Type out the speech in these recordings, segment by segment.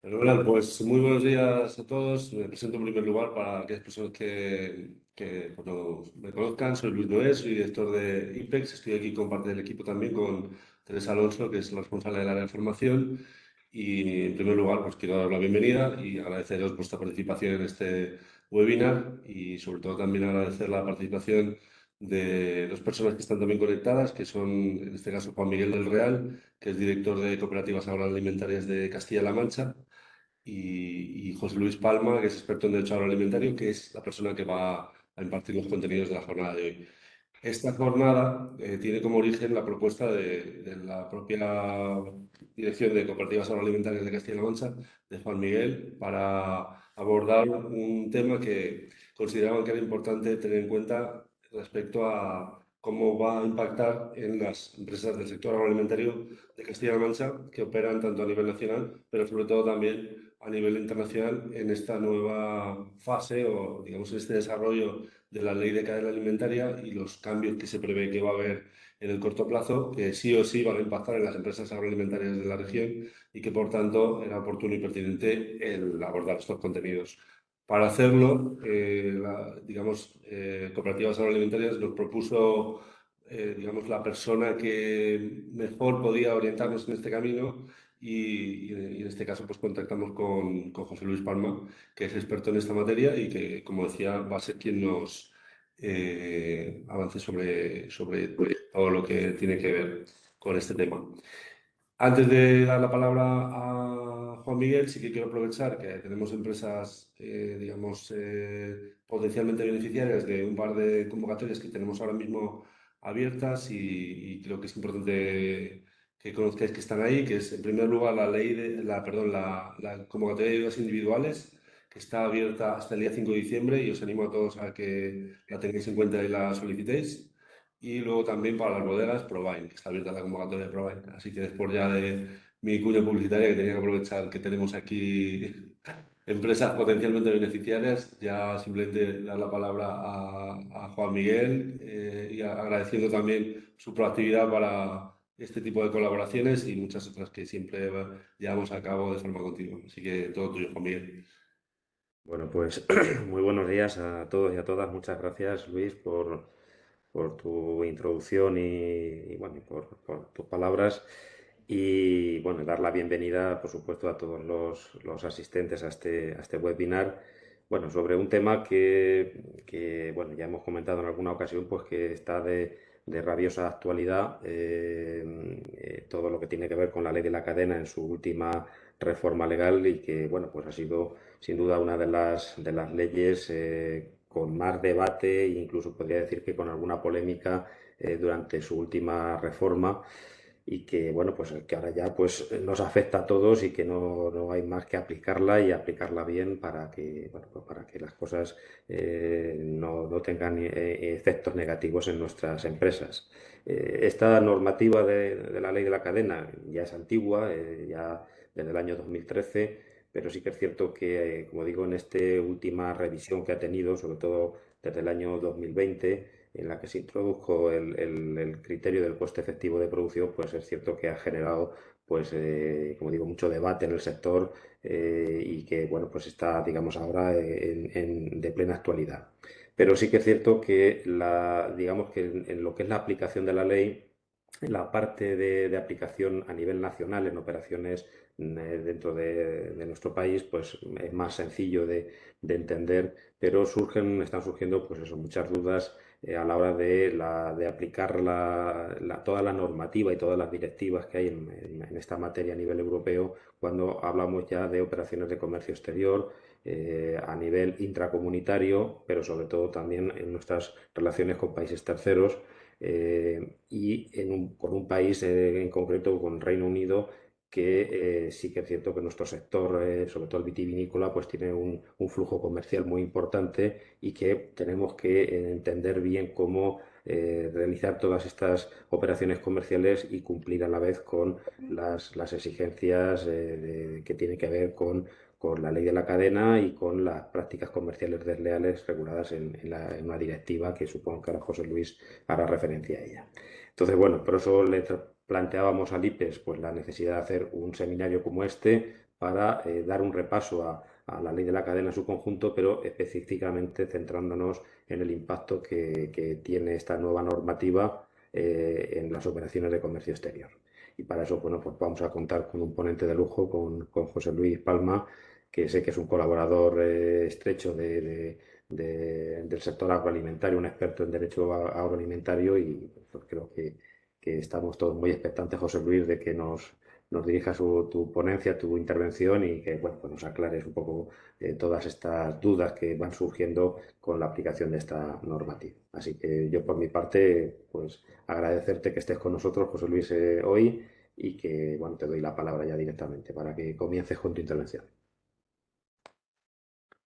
Fenomenal, pues muy buenos días a todos. Me presento en primer lugar para aquellas personas que bueno, me conozcan. Soy Luis Noé, soy director de IPEX. Estoy aquí con parte del equipo también, con Teresa Alonso, que es la responsable del área de formación. Y en primer lugar, pues quiero dar la bienvenida y agradeceros vuestra participación en este webinar y sobre todo también agradecer la participación de dos personas que están también conectadas, que son en este caso Juan Miguel del Real, que es director de Cooperativas Agroalimentarias de Castilla-La Mancha, y José Luis Palma, que es experto en derecho agroalimentario, que es la persona que va a impartir los contenidos de la jornada de hoy. Esta jornada tiene como origen la propuesta de la propia Dirección de Cooperativas Agroalimentarias de Castilla-La Mancha, de Juan Miguel, para abordar un tema que consideraban que era importante tener en cuenta respecto a cómo va a impactar en las empresas del sector agroalimentario de Castilla-La Mancha, que operan tanto a nivel nacional, pero sobre todo también a nivel internacional en esta nueva fase o, digamos, en este desarrollo de la ley de cadena alimentaria y los cambios que se prevé que va a haber en el corto plazo, que sí o sí van a impactar en las empresas agroalimentarias de la región y que, por tanto, era oportuno y pertinente el abordar estos contenidos. Para hacerlo, digamos, Cooperativas Agroalimentarias nos propuso, digamos, la persona que mejor podía orientarnos en este camino y en este caso pues contactamos con José Luis Palma, que es experto en esta materia y que, como decía, va a ser quien nos avance sobre todo lo que tiene que ver con este tema. Antes de dar la palabra a Juan Miguel, sí que quiero aprovechar que tenemos empresas, digamos, potencialmente beneficiarias de un par de convocatorias que tenemos ahora mismo abiertas y creo que es importante que conozcáis que están ahí, que es en primer lugar la convocatoria de ayudas individuales, que está abierta hasta el día 5 de diciembre y os animo a todos a que la tengáis en cuenta y la solicitéis. Y luego también para las bodegas, Provine, que está abierta la convocatoria de Provine. Así que después ya de mi cuña publicitaria, que tenía que aprovechar que tenemos aquí empresas potencialmente beneficiarias, ya simplemente dar la palabra a Juan Miguel y agradeciendo también su proactividad para este tipo de colaboraciones y muchas otras que siempre llevamos a cabo de forma continua. Así que todo tuyo, Juan Miguel. Bueno, pues muy buenos días a todos y a todas. Muchas gracias, Luis, por tu introducción y, bueno, por tus palabras. Y bueno, dar la bienvenida, por supuesto, a todos los asistentes a este webinar. Bueno, sobre un tema bueno, ya hemos comentado en alguna ocasión, pues que está de rabiosa actualidad. Todo lo que tiene que ver con la ley de la cadena en su última reforma legal y que, bueno, pues ha sido sin duda una de las leyes con más debate e incluso podría decir que con alguna polémica durante su última reforma y que bueno pues que ahora ya pues nos afecta a todos y que no hay más que aplicarla y aplicarla bien para que bueno, pues para que las cosas no tengan efectos negativos en nuestras empresas. Esta normativa de la ley de la cadena ya es antigua, ya desde el año 2013, pero sí que es cierto que, como digo, en esta última revisión que ha tenido, sobre todo desde el año 2020, en la que se introdujo el criterio del coste efectivo de producción, pues es cierto que ha generado, pues, como digo, mucho debate en el sector y que, bueno, pues está, digamos, ahora de plena actualidad. Pero sí que es cierto que, digamos que en lo que es la aplicación de la ley, en la parte de aplicación a nivel nacional en operaciones dentro de nuestro país, pues es más sencillo de entender, pero están surgiendo pues eso, muchas dudas a la hora de aplicar toda la normativa y todas las directivas que hay en esta materia a nivel europeo cuando hablamos ya de operaciones de comercio exterior, a nivel intracomunitario, pero sobre todo también en nuestras relaciones con países terceros y con un país en concreto, con Reino Unido, que sí que es cierto que nuestro sector, sobre todo el vitivinícola, pues tiene un flujo comercial muy importante y que tenemos que entender bien cómo realizar todas estas operaciones comerciales y cumplir a la vez con las exigencias que tienen que ver con la ley de la cadena y con las prácticas comerciales desleales reguladas en una directiva que supongo que ahora José Luis hará referencia a ella. Entonces, bueno, por eso planteábamos al IPES pues, la necesidad de hacer un seminario como este para dar un repaso a la ley de la cadena en su conjunto, pero específicamente centrándonos en el impacto que tiene esta nueva normativa en las operaciones de comercio exterior. Y para eso, bueno, pues vamos a contar con un ponente de lujo, con José Luis Palma, que sé que es un colaborador estrecho del sector agroalimentario, un experto en derecho agroalimentario, y pues, creo que estamos todos muy expectantes, José Luis, de que nos dirijas tu ponencia, tu intervención, y que bueno, pues nos aclares un poco todas estas dudas que van surgiendo con la aplicación de esta normativa. Así que yo, por mi parte, pues agradecerte que estés con nosotros, José Luis, hoy, y que bueno, te doy la palabra ya directamente para que comiences con tu intervención.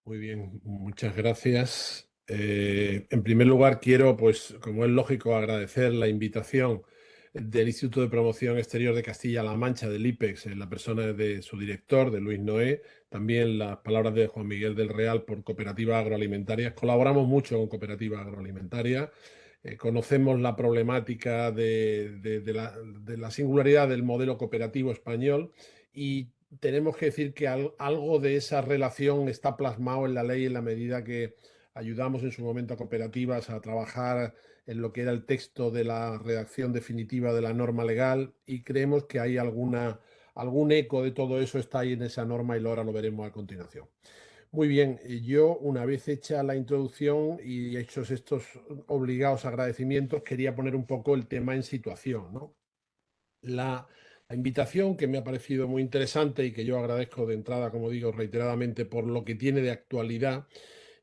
Muy bien, muchas gracias. En primer lugar, quiero, pues, como es lógico, agradecer la invitación del Instituto de Promoción Exterior de Castilla-La Mancha, del IPEX, en la persona de su director, de Luis Noé, también las palabras de Juan Miguel del Real por Cooperativas Agroalimentarias. Colaboramos mucho con Cooperativas Agroalimentarias. Conocemos la problemática de la singularidad del modelo cooperativo español y tenemos que decir que algo de esa relación está plasmado en la ley en la medida que ayudamos en su momento a cooperativas a trabajar en lo que era el texto de la redacción definitiva de la norma legal, y creemos que hay algún eco de todo eso está ahí en esa norma, y ahora lo veremos a continuación. Muy bien, yo, una vez hecha la introducción y hechos estos obligados agradecimientos, quería poner un poco el tema en situación, ¿no? La invitación, que me ha parecido muy interesante y que yo agradezco de entrada, como digo, reiteradamente, por lo que tiene de actualidad,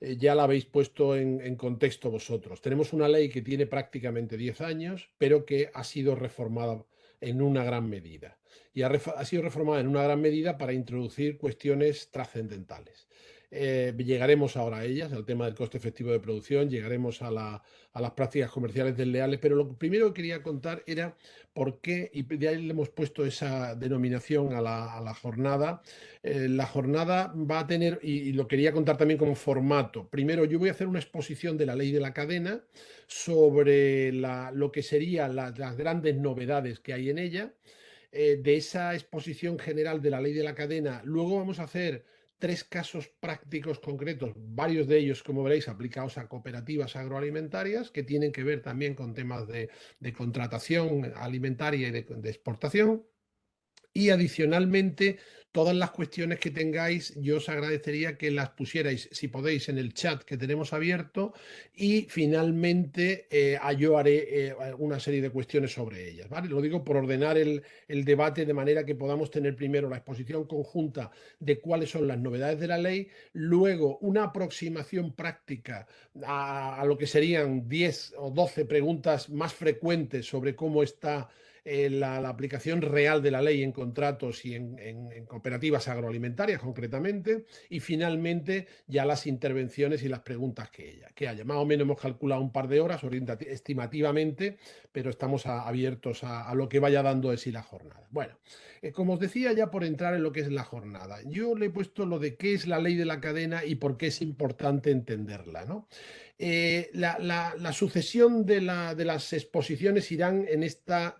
ya la habéis puesto en contexto vosotros. Tenemos una ley que tiene prácticamente 10 años, pero que ha sido reformada en una gran medida. Y ha sido reformada en una gran medida para introducir cuestiones trascendentales. Llegaremos ahora a ellas, al tema del coste efectivo de producción, llegaremos a las prácticas comerciales desleales, pero lo primero que quería contar era por qué, y de ahí le hemos puesto esa denominación a la jornada. La jornada va a tener, y lo quería contar también como formato. Primero, yo voy a hacer una exposición de la ley de la cadena sobre lo que serían las grandes novedades que hay en ella. De esa exposición general de la ley de la cadena, luego vamos a hacer tres casos prácticos concretos, varios de ellos, como veréis, aplicados a cooperativas agroalimentarias, que tienen que ver también con temas de contratación alimentaria y de exportación. Y adicionalmente, todas las cuestiones que tengáis, yo os agradecería que las pusierais, si podéis, en el chat que tenemos abierto, y finalmente yo haré una serie de cuestiones sobre ellas, ¿vale? Lo digo por ordenar el debate de manera que podamos tener primero la exposición conjunta de cuáles son las novedades de la ley, luego una aproximación práctica a lo que serían 10 o 12 preguntas más frecuentes sobre cómo está la aplicación real de la ley en contratos y en cooperativas agroalimentarias concretamente, y finalmente ya las intervenciones y las preguntas que haya. Más o menos hemos calculado un par de horas estimativamente, pero estamos abiertos a lo que vaya dando de sí la jornada. Bueno, como os decía, ya por entrar en lo que es la jornada, yo le he puesto lo de qué es la ley de la cadena y por qué es importante entenderla, ¿no? La sucesión de las exposiciones irán en esta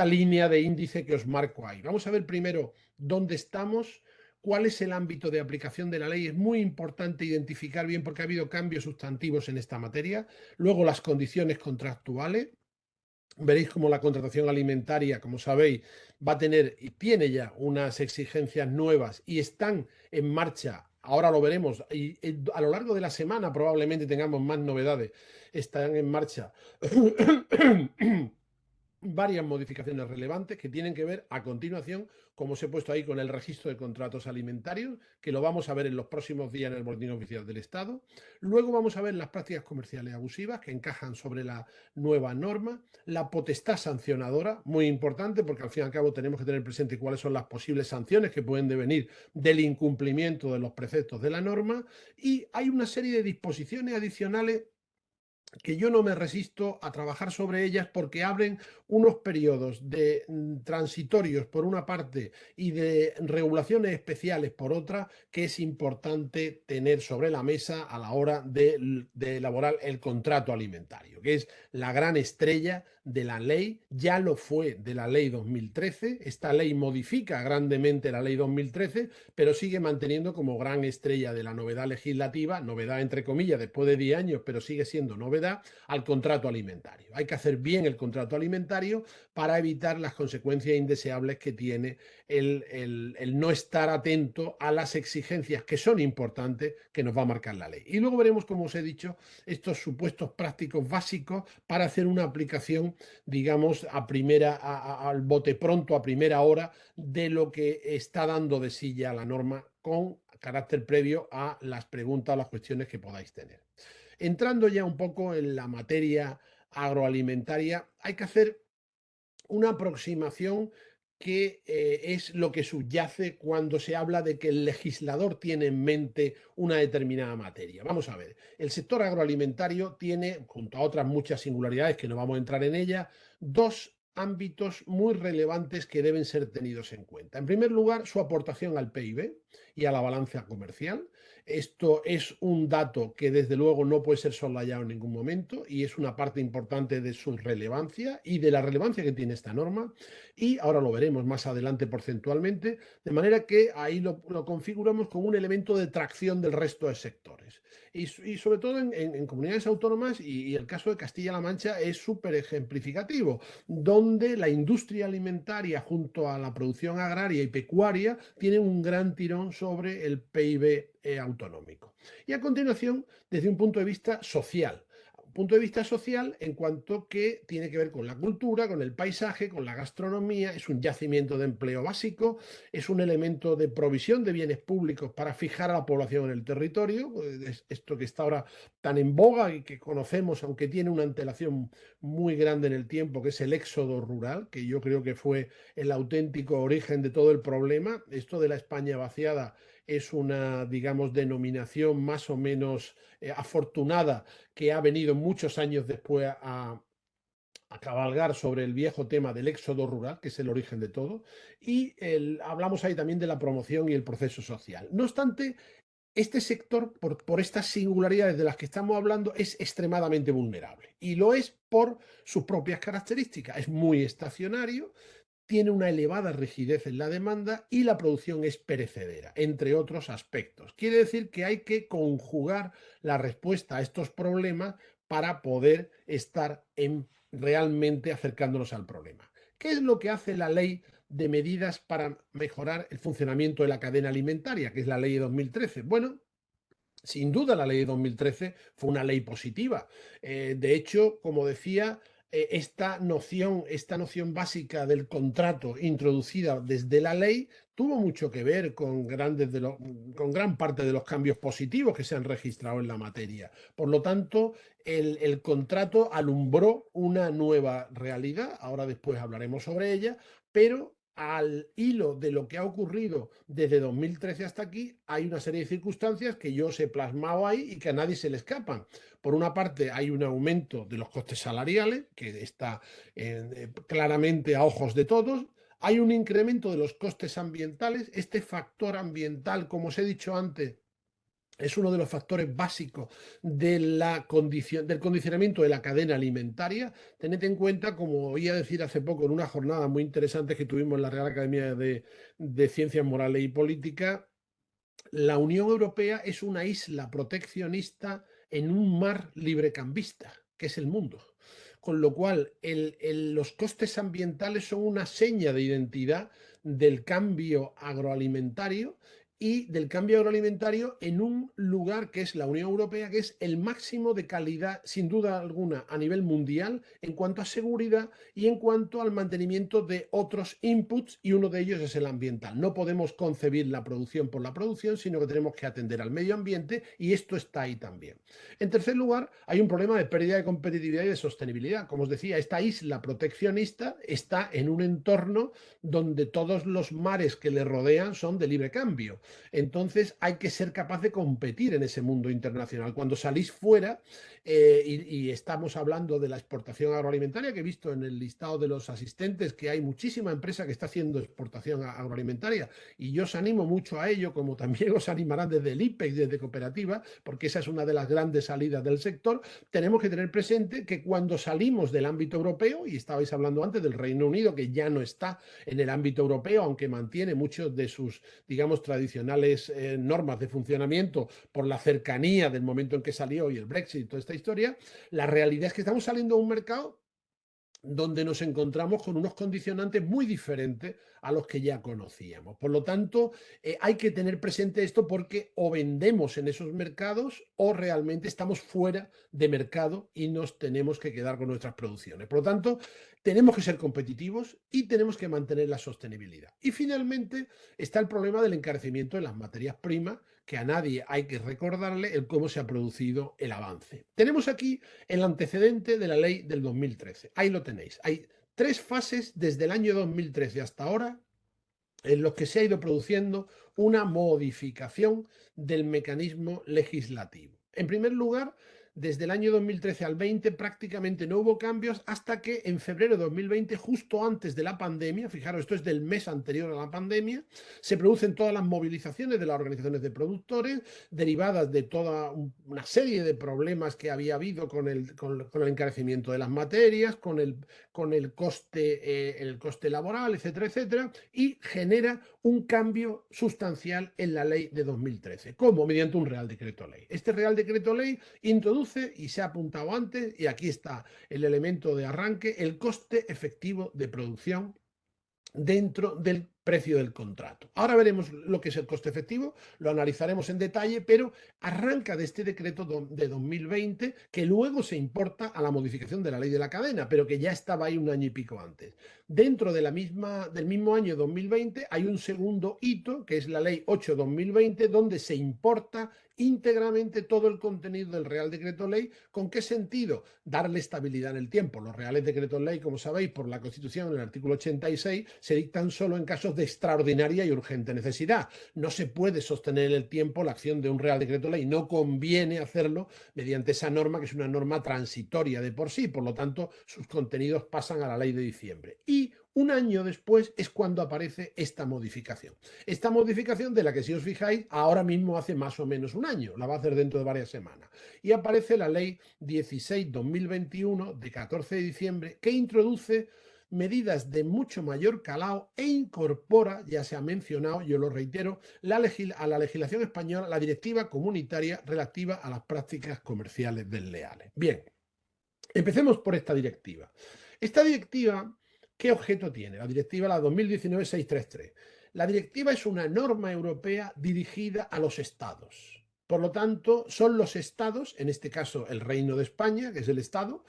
línea de índice que os marco ahí. Vamos a ver primero dónde estamos, cuál es el ámbito de aplicación de la ley. Es muy importante identificar bien porque ha habido cambios sustantivos en esta materia. Luego, las condiciones contractuales. Veréis cómo la contratación alimentaria, como sabéis, va a tener y tiene ya unas exigencias nuevas y están en marcha. Ahora lo veremos y a lo largo de la semana probablemente tengamos más novedades. Están en marcha varias modificaciones relevantes que tienen que ver a continuación, como os he puesto ahí, con el registro de contratos alimentarios, que lo vamos a ver en los próximos días en el Boletín Oficial del Estado. Luego vamos a ver las prácticas comerciales abusivas que encajan sobre la nueva norma, la potestad sancionadora, muy importante porque al fin y al cabo tenemos que tener presente cuáles son las posibles sanciones que pueden devenir del incumplimiento de los preceptos de la norma, y hay una serie de disposiciones adicionales que yo no me resisto a trabajar sobre ellas porque abren unos periodos de transitorios por una parte y de regulaciones especiales por otra, que es importante tener sobre la mesa a la hora de elaborar el contrato alimentario, que es la gran estrella de la ley. Ya lo fue de la ley 2013. Esta ley modifica grandemente la ley 2013, pero sigue manteniendo como gran estrella de la novedad legislativa, novedad entre comillas después de 10 años, pero sigue siendo novedad, al contrato alimentario. Hay que hacer bien el contrato alimentario para evitar las consecuencias indeseables que tiene el no estar atento a las exigencias que son importantes que nos va a marcar la ley. Y luego veremos, como os he dicho, estos supuestos prácticos básicos para hacer una aplicación, digamos, al bote pronto, a primera hora, de lo que está dando de sí ya la norma, con carácter previo a las preguntas o las cuestiones que podáis tener. Entrando ya un poco en la materia agroalimentaria, hay que hacer una aproximación que es lo que subyace cuando se habla de que el legislador tiene en mente una determinada materia. Vamos a ver, el sector agroalimentario tiene, junto a otras muchas singularidades que no vamos a entrar en ellas, dos ámbitos muy relevantes que deben ser tenidos en cuenta. En primer lugar, su aportación al PIB y a la balanza comercial. Esto es un dato que desde luego no puede ser soslayado en ningún momento y es una parte importante de su relevancia y de la relevancia que tiene esta norma, y ahora lo veremos más adelante porcentualmente, de manera que ahí lo configuramos como un elemento de tracción del resto de sectores. Y sobre todo en comunidades autónomas, y el caso de Castilla-La Mancha es súper ejemplificativo, donde la industria alimentaria junto a la producción agraria y pecuaria tienen un gran tirón sobre el PIB autonómico. Y a continuación, desde un punto de vista social, punto de vista social en cuanto que tiene que ver con la cultura, con el paisaje, con la gastronomía, es un yacimiento de empleo básico, es un elemento de provisión de bienes públicos para fijar a la población en el territorio, esto que está ahora tan en boga y que conocemos, aunque tiene una antelación muy grande en el tiempo, que es el éxodo rural, que yo creo que fue el auténtico origen de todo el problema. Esto de la España vaciada es una, digamos, denominación más o menos afortunada, que ha venido muchos años después a cabalgar sobre el viejo tema del éxodo rural, que es el origen de todo, y hablamos ahí también de la promoción y el proceso social. No obstante, este sector, por estas singularidades de las que estamos hablando, es extremadamente vulnerable, y lo es por sus propias características. Es muy estacionario, tiene una elevada rigidez en la demanda y la producción es perecedera, entre otros aspectos. Quiere decir que hay que conjugar la respuesta a estos problemas para poder estar realmente acercándonos al problema. ¿Qué es lo que hace la ley de medidas para mejorar el funcionamiento de la cadena alimentaria, que es la ley de 2013? Bueno, sin duda la ley de 2013 fue una ley positiva. De hecho, como decía, esta noción básica del contrato introducida desde la ley tuvo mucho que ver con gran parte de los cambios positivos que se han registrado en la materia. Por lo tanto, el contrato alumbró una nueva realidad, ahora después hablaremos sobre ella, pero al hilo de lo que ha ocurrido desde 2013 hasta aquí, hay una serie de circunstancias que yo os he plasmado ahí y que a nadie se le escapan. Por una parte, hay un aumento de los costes salariales, que está claramente a ojos de todos. Hay un incremento de los costes ambientales. Este factor ambiental, como os he dicho antes, es uno de los factores básicos del condicionamiento de la cadena alimentaria. Tened en cuenta, como oía decir hace poco en una jornada muy interesante que tuvimos en la Real Academia de Ciencias Morales y Políticas, la Unión Europea es una isla proteccionista en un mar librecambista, que es el mundo. Con lo cual, los costes ambientales son una seña de identidad del cambio agroalimentario, y del cambio agroalimentario en un lugar que es la Unión Europea, que es el máximo de calidad, sin duda alguna, a nivel mundial en cuanto a seguridad y en cuanto al mantenimiento de otros inputs, y uno de ellos es el ambiental. No podemos concebir la producción por la producción, sino que tenemos que atender al medio ambiente, y esto está ahí también. En tercer lugar, hay un problema de pérdida de competitividad y de sostenibilidad. Como os decía, esta isla proteccionista está en un entorno donde todos los mares que le rodean son de libre cambio. Entonces hay que ser capaz de competir en ese mundo internacional. Cuando salís fuera, y estamos hablando de la exportación agroalimentaria, que he visto en el listado de los asistentes que hay muchísima empresa que está haciendo exportación agroalimentaria, y yo os animo mucho a ello, como también os animarán desde el IPEX, desde Cooperativa, porque esa es una de las grandes salidas del sector. Tenemos que tener presente que cuando salimos del ámbito europeo, y estabais hablando antes del Reino Unido, que ya no está en el ámbito europeo, aunque mantiene muchos de sus, digamos, tradicionales normas de funcionamiento por la cercanía del momento en que salió y el Brexit y toda esta historia, la realidad es que estamos saliendo a un mercado donde nos encontramos con unos condicionantes muy diferentes a los que ya conocíamos. Por lo tanto, hay que tener presente esto, porque o vendemos en esos mercados o realmente estamos fuera de mercado y nos tenemos que quedar con nuestras producciones. Por lo tanto, tenemos que ser competitivos y tenemos que mantener la sostenibilidad. Y finalmente está el problema del encarecimiento de las materias primas, que a nadie hay que recordarle el cómo se ha producido el avance. Tenemos aquí el antecedente de la ley del 2013. Ahí lo tenéis. Hay 3 fases desde el año 2013 hasta ahora en los que se ha ido produciendo una modificación del mecanismo legislativo. En primer lugar, desde el año 2013 al 20 prácticamente no hubo cambios, hasta que en febrero de 2020, justo antes de la pandemia, fijaros, esto es del mes anterior a la pandemia, se producen todas las movilizaciones de las organizaciones de productores, derivadas de toda una serie de problemas que había habido con el encarecimiento de las materias, con el coste laboral, etcétera, etcétera, y genera un cambio sustancial en la ley de 2013. ¿Cómo? Mediante un Real Decreto Ley. Este Real Decreto Ley introduce, y se ha apuntado antes, y aquí está el elemento de arranque, el coste efectivo de producción dentro del precio del contrato. Ahora veremos lo que es el coste efectivo, lo analizaremos en detalle, pero arranca de este decreto de 2020, que luego se importa a la modificación de la ley de la cadena, pero que ya estaba ahí un año y pico antes. Dentro de del mismo año 2020 hay un segundo hito, que es la ley 8/2020, donde se importa íntegramente todo el contenido del Real Decreto Ley. ¿Con qué sentido? Darle estabilidad en el tiempo. Los Reales Decretos Ley, como sabéis, por la Constitución, en el artículo 86, se dictan solo en casos de extraordinaria y urgente necesidad. No se puede sostener en el tiempo la acción de un Real Decreto Ley. No conviene hacerlo mediante esa norma, que es una norma transitoria de por sí. Por lo tanto, sus contenidos pasan a la ley de diciembre. Y un año después es cuando aparece esta modificación. Esta modificación, de la que, si os fijáis, ahora mismo hace más o menos un año, la va a hacer dentro de varias semanas. Y aparece la ley 16/2021 de 14 de diciembre, que introduce medidas de mucho mayor calado e incorpora, ya se ha mencionado, yo lo reitero, a la legislación española la directiva comunitaria relativa a las prácticas comerciales desleales. Bien, empecemos por esta directiva. Esta directiva, ¿qué objeto tiene? La directiva, la 2019-633. La directiva es una norma europea dirigida a los estados. Por lo tanto, son los estados, en este caso el Reino de España, que es el estado,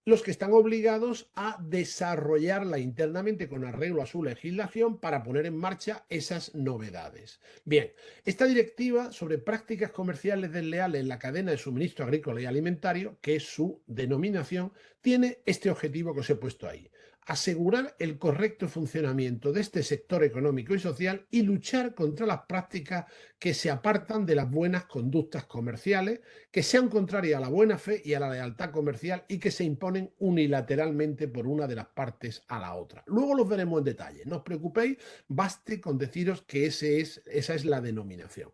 los que están obligados a desarrollarla internamente con arreglo a su legislación para poner en marcha esas novedades. Bien, esta directiva sobre prácticas comerciales desleales en la cadena de suministro agrícola y alimentario, que es su denominación, tiene este objetivo que os he puesto ahí: asegurar el correcto funcionamiento de este sector económico y social y luchar contra las prácticas que se apartan de las buenas conductas comerciales, que sean contrarias a la buena fe y a la lealtad comercial, y que se imponen unilateralmente por una de las partes a la otra. Luego los veremos en detalle, no os preocupéis, baste con deciros que esa es la denominación.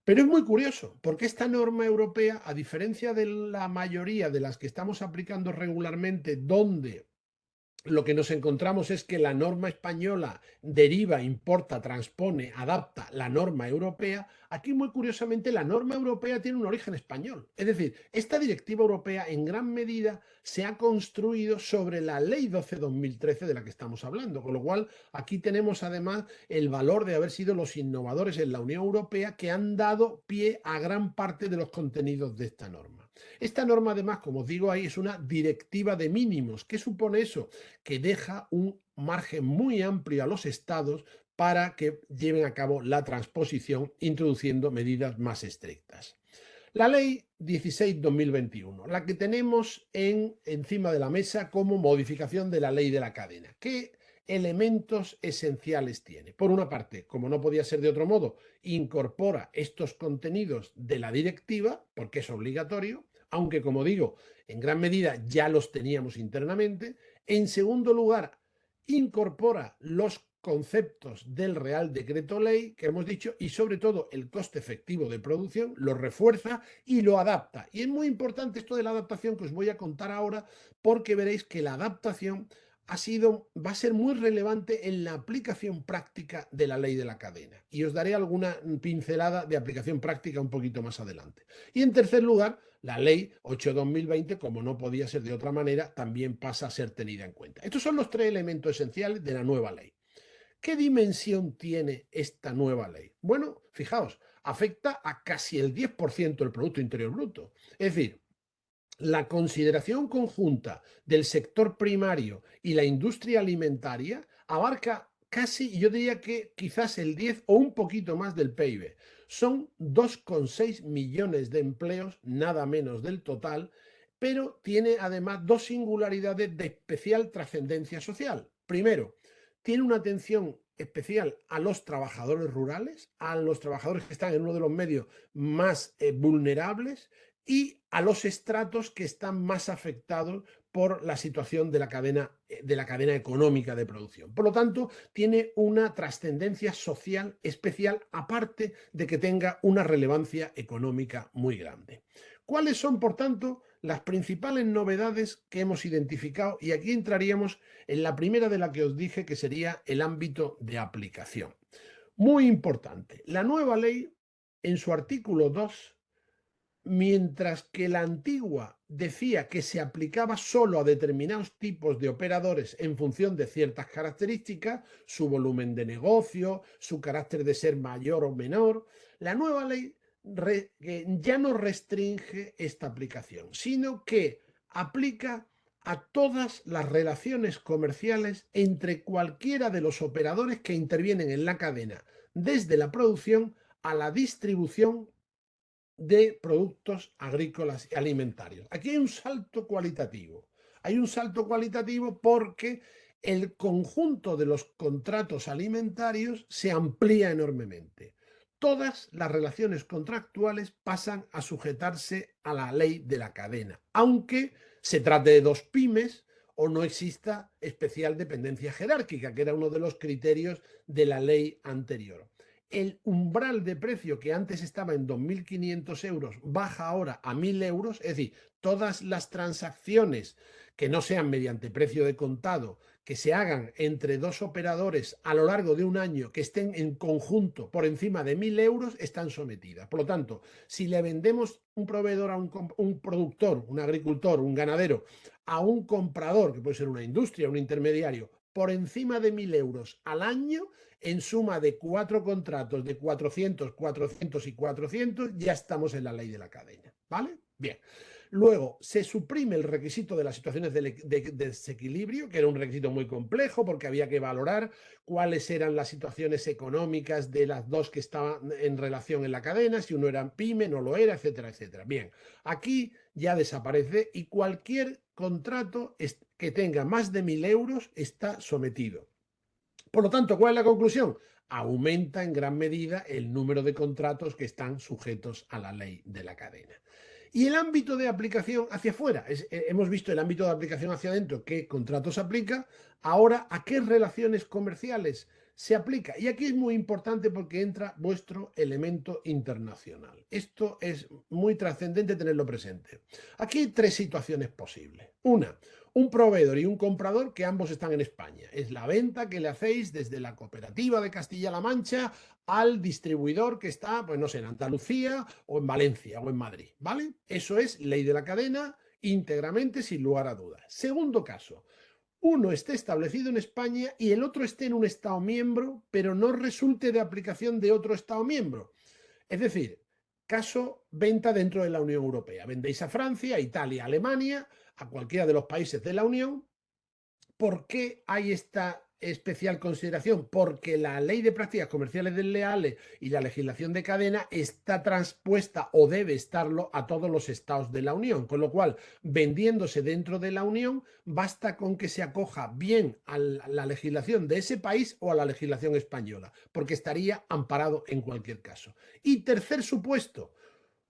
Pero es muy curioso, porque esta norma europea, a diferencia de la mayoría de las que estamos aplicando regularmente, donde lo que nos encontramos es que la norma española deriva, importa, transpone, adapta la norma europea, aquí muy curiosamente la norma europea tiene un origen español. Es decir, esta directiva europea en gran medida se ha construido sobre la ley 12/2013 de la que estamos hablando, con lo cual aquí tenemos además el valor de haber sido los innovadores en la Unión Europea que han dado pie a gran parte de los contenidos de esta norma. Esta norma, además, como os digo ahí, es una directiva de mínimos. ¿Qué supone eso? Que deja un margen muy amplio a los estados para que lleven a cabo la transposición, introduciendo medidas más estrictas. La ley 16/2021, la que tenemos encima de la mesa como modificación de la ley de la cadena. ¿Qué elementos esenciales tiene. Por una parte, como no podía ser de otro modo, incorpora estos contenidos de la directiva, porque es obligatorio, aunque como digo, en gran medida ya los teníamos internamente. En segundo lugar, incorpora los conceptos del Real Decreto Ley que hemos dicho y sobre todo el coste efectivo de producción lo refuerza y lo adapta. Y es muy importante esto de la adaptación que os voy a contar ahora porque veréis que la adaptación va a ser muy relevante en la aplicación práctica de la ley de la cadena. Y os daré alguna pincelada de aplicación práctica un poquito más adelante. Y en tercer lugar, la ley 8/2020, como no podía ser de otra manera, también pasa a ser tenida en cuenta. Estos son los tres elementos esenciales de la nueva ley. ¿Qué dimensión tiene esta nueva ley? Bueno, fijaos, afecta a casi el 10% del Producto Interior Bruto. Es decir, la consideración conjunta del sector primario y la industria alimentaria abarca casi, yo diría que quizás el 10 o un poquito más del PIB. Son 2,6 millones de empleos, nada menos del total, pero tiene además dos singularidades de especial trascendencia social. Primero, tiene una atención especial a los trabajadores rurales, a los trabajadores que están en uno de los medios más vulnerables, y a los estratos que están más afectados por la situación de la cadena económica de producción. Por lo tanto, tiene una trascendencia social especial, aparte de que tenga una relevancia económica muy grande. ¿Cuáles son, por tanto, las principales novedades que hemos identificado? Y aquí entraríamos en la primera de la que os dije, que sería el ámbito de aplicación. Muy importante, la nueva ley, en su artículo 2, mientras que la antigua decía que se aplicaba solo a determinados tipos de operadores en función de ciertas características, su volumen de negocio, su carácter de ser mayor o menor, la nueva ley ya no restringe esta aplicación, sino que aplica a todas las relaciones comerciales entre cualquiera de los operadores que intervienen en la cadena, desde la producción a la distribución de productos agrícolas y alimentarios. Aquí hay un salto cualitativo. Hay un salto cualitativo porque el conjunto de los contratos alimentarios se amplía enormemente. Todas las relaciones contractuales pasan a sujetarse a la ley de la cadena, aunque se trate de dos pymes o no exista especial dependencia jerárquica, que era uno de los criterios de la ley anterior. El umbral de precio que antes estaba en 2.500 euros baja ahora a 1.000 euros, es decir, todas las transacciones que no sean mediante precio de contado, que se hagan entre dos operadores a lo largo de un año, que estén en conjunto por encima de 1.000 euros, están sometidas. Por lo tanto, si le vendemos un proveedor a un productor, un agricultor, un ganadero, a un comprador, que puede ser una industria, un intermediario, por encima de 1.000 euros al año, en suma de 4 contratos de 400, 400 y 400, ya estamos en la ley de la cadena, ¿vale? Bien. Luego, se suprime el requisito de las situaciones de desequilibrio, que era un requisito muy complejo porque había que valorar cuáles eran las situaciones económicas de las dos que estaban en relación en la cadena, si uno era pyme, no lo era, etcétera, etcétera. Bien, aquí ya desaparece y cualquier contrato que tenga más de 1.000 euros está sometido. Por lo tanto, ¿cuál es la conclusión? Aumenta en gran medida el número de contratos que están sujetos a la ley de la cadena. Y el ámbito de aplicación hacia afuera, hemos visto el ámbito de aplicación hacia adentro, qué contratos aplica, ahora a qué relaciones comerciales se aplica. Y aquí es muy importante porque entra vuestro elemento internacional. Esto es muy trascendente tenerlo presente. Aquí hay tres situaciones posibles. Una, un proveedor y un comprador que ambos están en España. Es la venta que le hacéis desde la cooperativa de Castilla-La Mancha al distribuidor que está, pues no sé, en Andalucía o en Valencia o en Madrid, ¿vale? Eso es ley de la cadena íntegramente, sin lugar a dudas. Segundo caso, uno esté establecido en España y el otro esté en un Estado miembro, pero no resulte de aplicación de otro Estado miembro. Es decir, caso venta dentro de la Unión Europea. Vendéis a Francia, a Italia, a Alemania, a cualquiera de los países de la Unión. ¿Por qué hay esta especial consideración porque la Ley de Prácticas Comerciales Desleales y la legislación de cadena está transpuesta o debe estarlo a todos los estados de la Unión, con lo cual, vendiéndose dentro de la Unión, basta con que se acoja bien a la legislación de ese país o a la legislación española, porque estaría amparado en cualquier caso. Y tercer supuesto,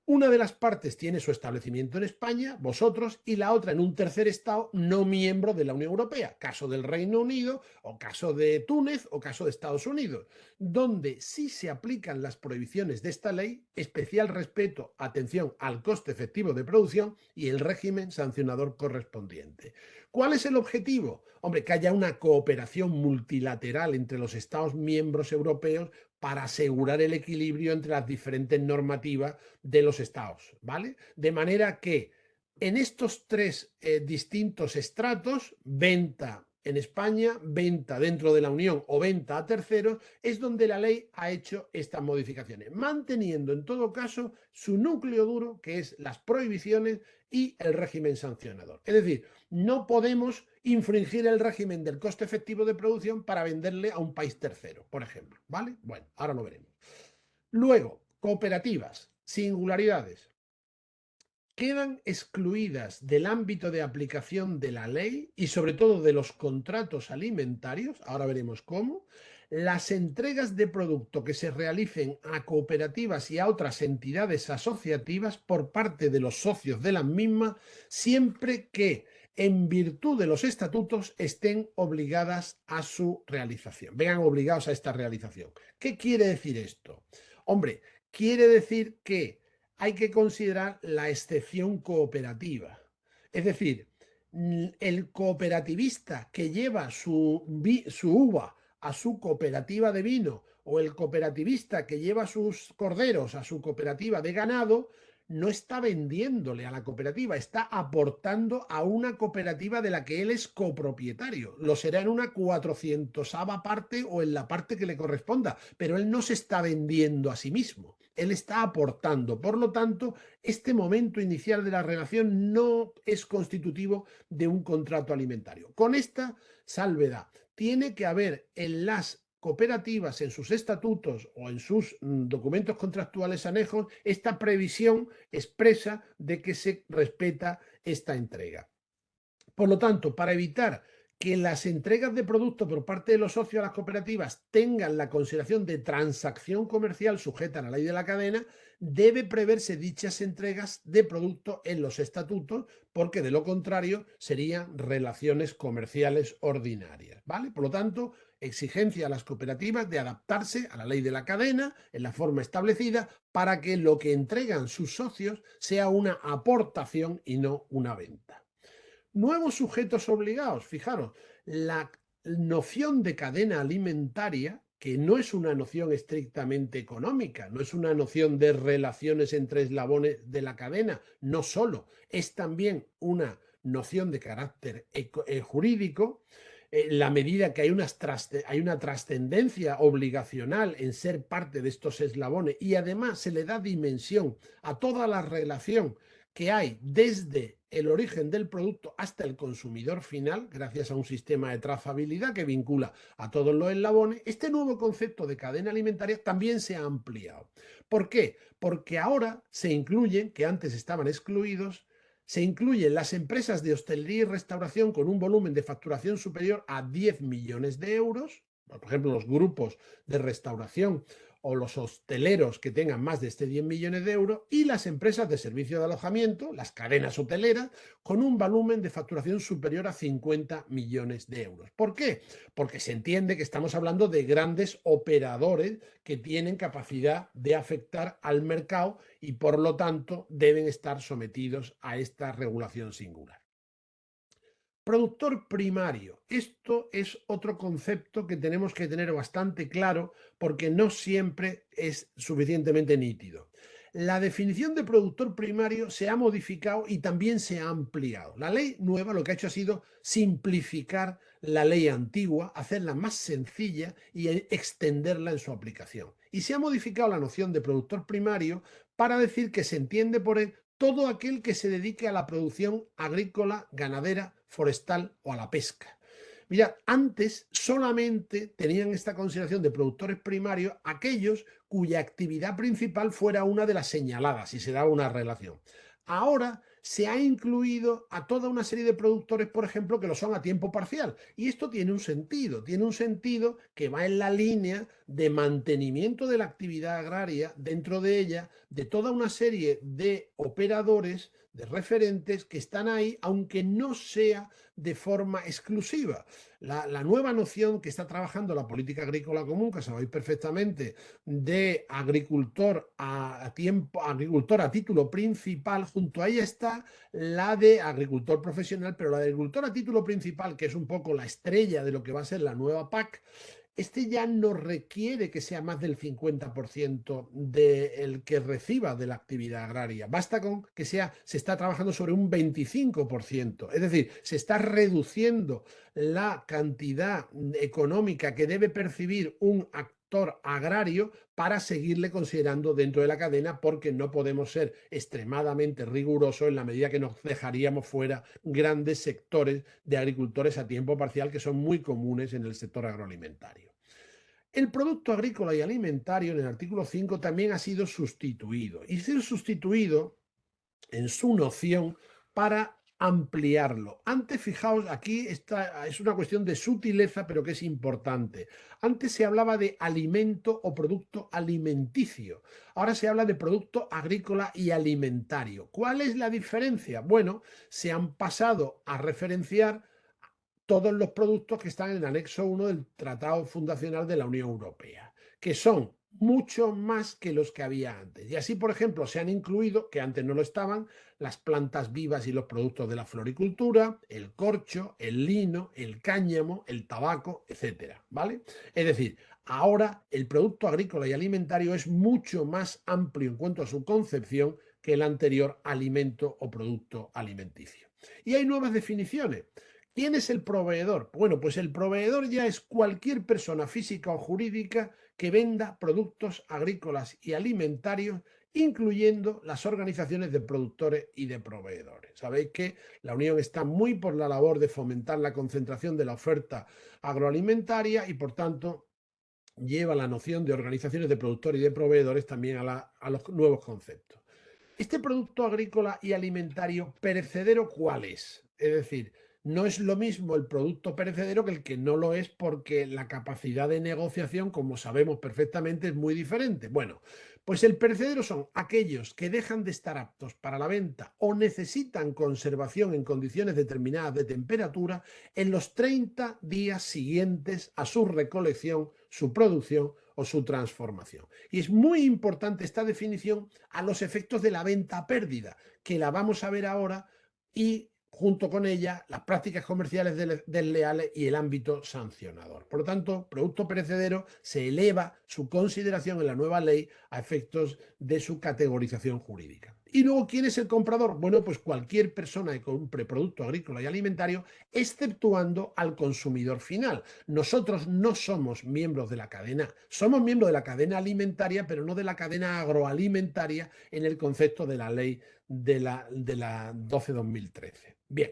una de las partes tiene su establecimiento en España, vosotros, y la otra en un tercer estado no miembro de la Unión Europea, caso del Reino Unido, o caso de Túnez, o caso de Estados Unidos, donde sí se aplican las prohibiciones de esta ley, especial respeto, atención al coste efectivo de producción y el régimen sancionador correspondiente. ¿Cuál es el objetivo? Hombre, que haya una cooperación multilateral entre los Estados miembros europeos para asegurar el equilibrio entre las diferentes normativas de los estados, ¿vale? De manera que en estos tres distintos estratos, venta en España, venta dentro de la Unión o venta a terceros, es donde la ley ha hecho estas modificaciones, manteniendo en todo caso su núcleo duro, que es las prohibiciones y el régimen sancionador. Es decir, no podemos infringir el régimen del coste efectivo de producción para venderle a un país tercero, por ejemplo, ¿vale? Bueno, ahora lo veremos. Luego, cooperativas, singularidades. Quedan excluidas del ámbito de aplicación de la ley y sobre todo de los contratos alimentarios, ahora veremos cómo, las entregas de producto que se realicen a cooperativas y a otras entidades asociativas por parte de los socios de las mismas, siempre que en virtud de los estatutos estén obligadas a su realización, vengan obligados a esta realización. ¿Qué quiere decir esto? Hombre, quiere decir que hay que considerar la excepción cooperativa. Es decir, el cooperativista que lleva su uva a su cooperativa de vino o el cooperativista que lleva sus corderos a su cooperativa de ganado, no está vendiéndole a la cooperativa, está aportando a una cooperativa de la que él es copropietario. Lo será en una 400ª parte o en la parte que le corresponda, pero él no se está vendiendo a sí mismo. Él está aportando. Por lo tanto, este momento inicial de la relación no es constitutivo de un contrato alimentario. Con esta salvedad, tiene que haber en las cooperativas, en sus estatutos o en sus documentos contractuales anejos, esta previsión expresa de que se respeta esta entrega. Por lo tanto, para evitar que las entregas de productos por parte de los socios a las cooperativas tengan la consideración de transacción comercial sujeta a la ley de la cadena, debe preverse dichas entregas de producto en los estatutos, porque de lo contrario serían relaciones comerciales ordinarias, ¿vale? Por lo tanto, exigencia a las cooperativas de adaptarse a la ley de la cadena en la forma establecida para que lo que entregan sus socios sea una aportación y no una venta. Nuevos sujetos obligados. Fijaros, la noción de cadena alimentaria, que no es una noción estrictamente económica, no es una noción de relaciones entre eslabones de la cadena, no solo, es también una noción de carácter jurídico, la medida que hay una trascendencia obligacional en ser parte de estos eslabones y además se le da dimensión a toda la relación que hay desde el origen del producto hasta el consumidor final, gracias a un sistema de trazabilidad que vincula a todos los eslabones, este nuevo concepto de cadena alimentaria también se ha ampliado. ¿Por qué? Porque ahora se incluyen, que antes estaban excluidos, se incluyen las empresas de hostelería y restauración con un volumen de facturación superior a 10 millones de euros, por ejemplo, los grupos de restauración o los hosteleros que tengan más de 10 millones de euros, y las empresas de servicio de alojamiento, las cadenas hoteleras, con un volumen de facturación superior a 50 millones de euros. ¿Por qué? Porque se entiende que estamos hablando de grandes operadores que tienen capacidad de afectar al mercado y por lo tanto deben estar sometidos a esta regulación singular. Productor primario. Esto es otro concepto que tenemos que tener bastante claro porque no siempre es suficientemente nítido. La definición de productor primario se ha modificado y también se ha ampliado. La ley nueva lo que ha hecho ha sido simplificar la ley antigua, hacerla más sencilla y extenderla en su aplicación. Y se ha modificado la noción de productor primario para decir que se entiende por él todo aquel que se dedique a la producción agrícola, ganadera, forestal o a la pesca. Mira, antes solamente tenían esta consideración de productores primarios aquellos cuya actividad principal fuera una de las señaladas y se daba una relación. Ahora se ha incluido a toda una serie de productores, por ejemplo, que lo son a tiempo parcial. Y esto tiene un sentido que va en la línea de mantenimiento de la actividad agraria, dentro de ella, de toda una serie de operadores, de referentes que están ahí, aunque no sea de forma exclusiva. La nueva noción que está trabajando la política agrícola común, que sabéis perfectamente, de agricultor a tiempo, agricultor a título principal, junto a ella está la de agricultor profesional, pero la de agricultor a título principal, que es un poco la estrella de lo que va a ser la nueva PAC, este ya no requiere que sea más del 50% del que reciba de la actividad agraria. Basta con que se está trabajando sobre un 25%. Es decir, se está reduciendo la cantidad económica que debe percibir un actor agrario para seguirle considerando dentro de la cadena, porque no podemos ser extremadamente rigurosos en la medida que nos dejaríamos fuera grandes sectores de agricultores a tiempo parcial que son muy comunes en el sector agroalimentario. El producto agrícola y alimentario en el artículo 5 también ha sido sustituido, y sido sustituido en su noción para ampliarlo. Antes, fijaos, aquí es una cuestión de sutileza, pero que es importante. Antes se hablaba de alimento o producto alimenticio. Ahora se habla de producto agrícola y alimentario. ¿Cuál es la diferencia? Bueno, se han pasado a referenciar todos los productos que están en el anexo 1 del Tratado Fundacional de la Unión Europea, que son mucho más que los que había antes. Y así, por ejemplo, se han incluido, que antes no lo estaban, las plantas vivas y los productos de la floricultura, el corcho, el lino, el cáñamo, el tabaco, etcétera, ¿vale? Es decir, ahora el producto agrícola y alimentario es mucho más amplio en cuanto a su concepción que el anterior alimento o producto alimenticio. Y hay nuevas definiciones. ¿Quién es el proveedor? Bueno, pues el proveedor ya es cualquier persona física o jurídica que venda productos agrícolas y alimentarios, incluyendo las organizaciones de productores y de proveedores. Sabéis que la Unión está muy por la labor de fomentar la concentración de la oferta agroalimentaria y, por tanto, lleva la noción de organizaciones de productores y de proveedores también a los nuevos conceptos. ¿Este producto agrícola y alimentario perecedero cuál es? Es decir, no es lo mismo el producto perecedero que el que no lo es, porque la capacidad de negociación, como sabemos perfectamente, es muy diferente. Bueno, pues el perecedero son aquellos que dejan de estar aptos para la venta o necesitan conservación en condiciones determinadas de temperatura en los 30 días siguientes a su recolección, su producción o su transformación. Y es muy importante esta definición a los efectos de la venta a pérdida, que la vamos a ver ahora, y junto con ella las prácticas comerciales desleales y el ámbito sancionador. Por lo tanto, producto perecedero se eleva su consideración en la nueva ley a efectos de su categorización jurídica. Y luego, ¿quién es el comprador? Bueno, pues cualquier persona que compre producto agrícola y alimentario, exceptuando al consumidor final. Nosotros no somos miembros de la cadena, somos miembros de la cadena alimentaria, pero no de la cadena agroalimentaria en el concepto de la ley de la 12/2013. Bien,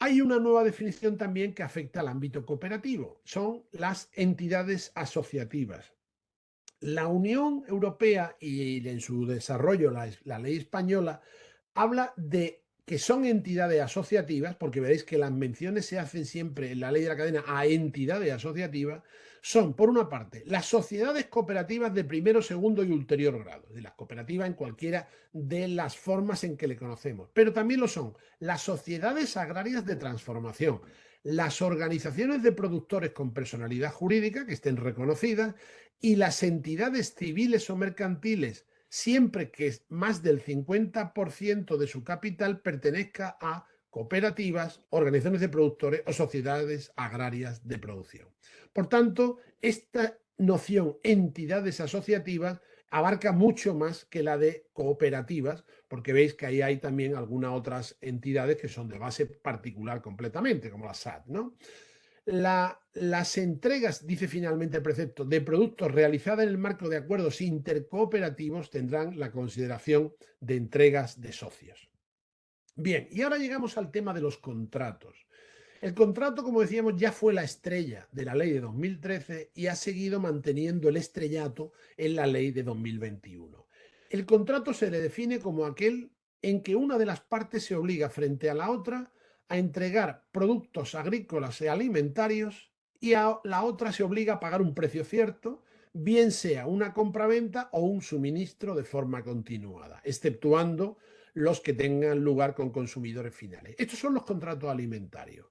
hay una nueva definición también que afecta al ámbito cooperativo, son las entidades asociativas. La Unión Europea y en su desarrollo la ley española habla de que son entidades asociativas, porque veréis que las menciones se hacen siempre en la ley de la cadena a entidades asociativas. Son, por una parte, las sociedades cooperativas de primero, segundo y ulterior grado, de las cooperativas en cualquiera de las formas en que le conocemos, pero también lo son las sociedades agrarias de transformación, las organizaciones de productores con personalidad jurídica que estén reconocidas y las entidades civiles o mercantiles, siempre que más del 50% de su capital pertenezca a cooperativas, organizaciones de productores o sociedades agrarias de producción. Por tanto, esta noción entidades asociativas abarca mucho más que la de cooperativas, porque veis que ahí hay también algunas otras entidades que son de base particular completamente, como la SAT, ¿no? Las entregas, dice finalmente el precepto, de productos realizadas en el marco de acuerdos intercooperativos tendrán la consideración de entregas de socios. Bien, y ahora llegamos al tema de los contratos. El contrato, como decíamos, ya fue la estrella de la ley de 2013 y ha seguido manteniendo el estrellato en la ley de 2021. El contrato se le define como aquel en que una de las partes se obliga frente a la otra a entregar productos agrícolas y alimentarios y a la otra se obliga a pagar un precio cierto, bien sea una compraventa o un suministro de forma continuada, exceptuando los que tengan lugar con consumidores finales. Estos son los contratos alimentarios.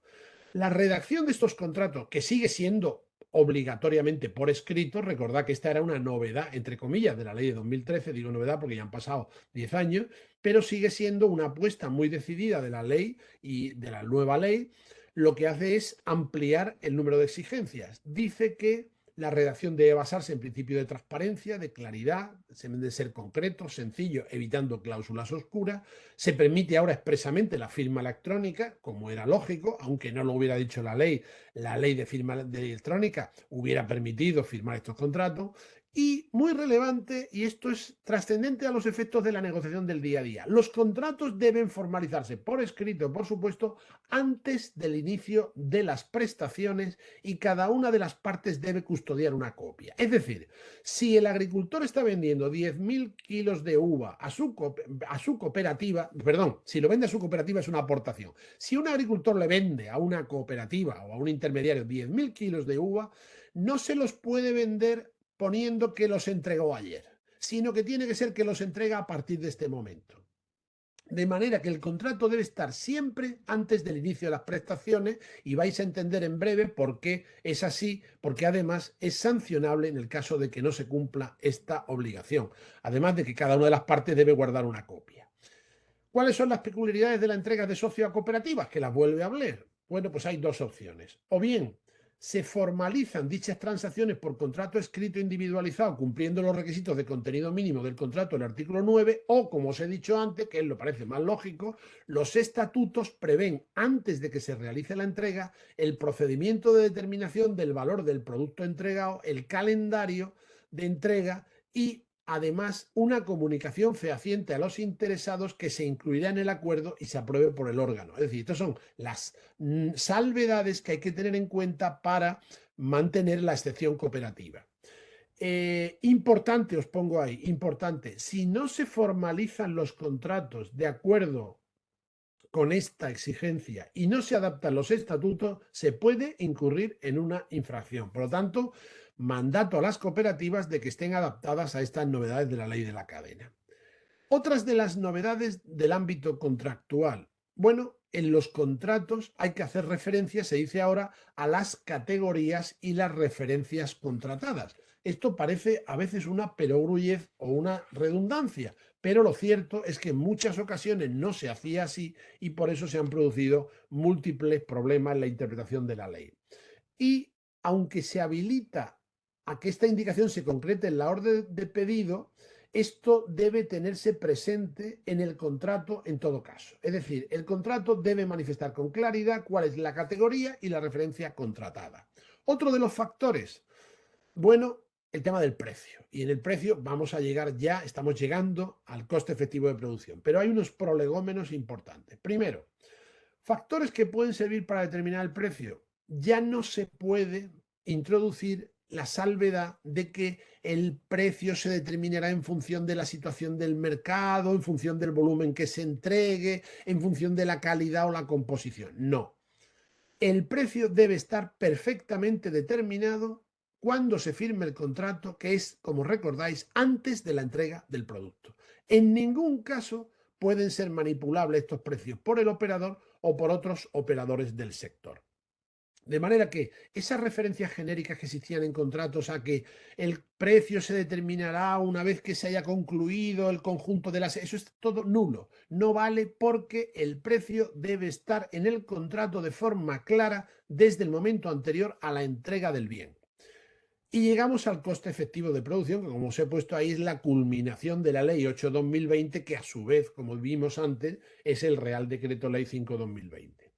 La redacción de estos contratos, que sigue siendo obligatoriamente por escrito, recordad que esta era una novedad, entre comillas, de la ley de 2013, digo novedad porque ya han pasado 10 años, pero sigue siendo una apuesta muy decidida de la ley y de la nueva ley, lo que hace es ampliar el número de exigencias. Dice que la redacción debe basarse en principio de transparencia, de claridad, se debe de ser concreto, sencillo, evitando cláusulas oscuras. Se permite ahora expresamente la firma electrónica, como era lógico, aunque no lo hubiera dicho la ley de firma electrónica hubiera permitido firmar estos contratos. Y muy relevante, y esto es trascendente a los efectos de la negociación del día a día, los contratos deben formalizarse por escrito, por supuesto, antes del inicio de las prestaciones y cada una de las partes debe custodiar una copia. Es decir, si el agricultor está vendiendo 10.000 kilos de uva a su cooperativa, perdón, si lo vende a su cooperativa es una aportación. Si un agricultor le vende a una cooperativa o a un intermediario 10.000 kilos de uva, no se los puede vender poniendo que los entregó ayer, sino que tiene que ser que los entrega a partir de este momento. De manera que el contrato debe estar siempre antes del inicio de las prestaciones y vais a entender en breve por qué es así, porque además es sancionable en el caso de que no se cumpla esta obligación, además de que cada una de las partes debe guardar una copia. ¿Cuáles son las peculiaridades de la entrega de socio a cooperativas? Que las vuelve a hablar. Bueno, pues hay dos opciones. O bien se formalizan dichas transacciones por contrato escrito individualizado cumpliendo los requisitos de contenido mínimo del contrato del artículo 9 o, como os he dicho antes, que lo parece más lógico, los estatutos prevén, antes de que se realice la entrega, el procedimiento de determinación del valor del producto entregado, el calendario de entrega y además una comunicación fehaciente a los interesados que se incluirá en el acuerdo y se apruebe por el órgano. Es decir, estas son las salvedades que hay que tener en cuenta para mantener la excepción cooperativa. Importante, os pongo ahí, importante, si no se formalizan los contratos de acuerdo con esta exigencia y no se adaptan los estatutos, se puede incurrir en una infracción. Por lo tanto, mandato a las cooperativas de que estén adaptadas a estas novedades de la ley de la cadena. Otras de las novedades del ámbito contractual. Bueno, en los contratos hay que hacer referencia, se dice ahora, a las categorías y las referencias contratadas. Esto parece a veces una perogrullez o una redundancia, pero lo cierto es que en muchas ocasiones no se hacía así y por eso se han producido múltiples problemas en la interpretación de la ley. Y aunque se habilita a que esta indicación se concrete en la orden de pedido, esto debe tenerse presente en el contrato en todo caso. Es decir, el contrato debe manifestar con claridad cuál es la categoría y la referencia contratada. Otro de los factores, bueno, el tema del precio. Y en el precio vamos a llegar ya, estamos llegando al coste efectivo de producción. Pero hay unos prolegómenos importantes. Primero, factores que pueden servir para determinar el precio. Ya no se puede introducir la salvedad de que el precio se determinará en función de la situación del mercado, en función del volumen que se entregue, en función de la calidad o la composición. No. El precio debe estar perfectamente determinado cuando se firme el contrato, que es, como recordáis, antes de la entrega del producto. En ningún caso pueden ser manipulables estos precios por el operador o por otros operadores del sector. De manera que esas referencias genéricas que existían en contratos a que el precio se determinará una vez que se haya concluido el conjunto de las... Eso es todo nulo. No vale porque el precio debe estar en el contrato de forma clara desde el momento anterior a la entrega del bien. Y llegamos al coste efectivo de producción, que como os he puesto ahí es la culminación de la Ley 8/2020, que a su vez, como vimos antes, es el Real Decreto Ley 5/2020.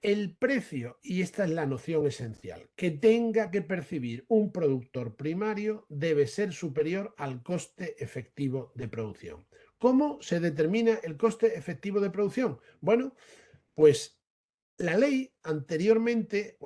El precio, y esta es la noción esencial, que tenga que percibir un productor primario debe ser superior al coste efectivo de producción. ¿Cómo se determina el coste efectivo de producción? Bueno, pues La ley anteriormente,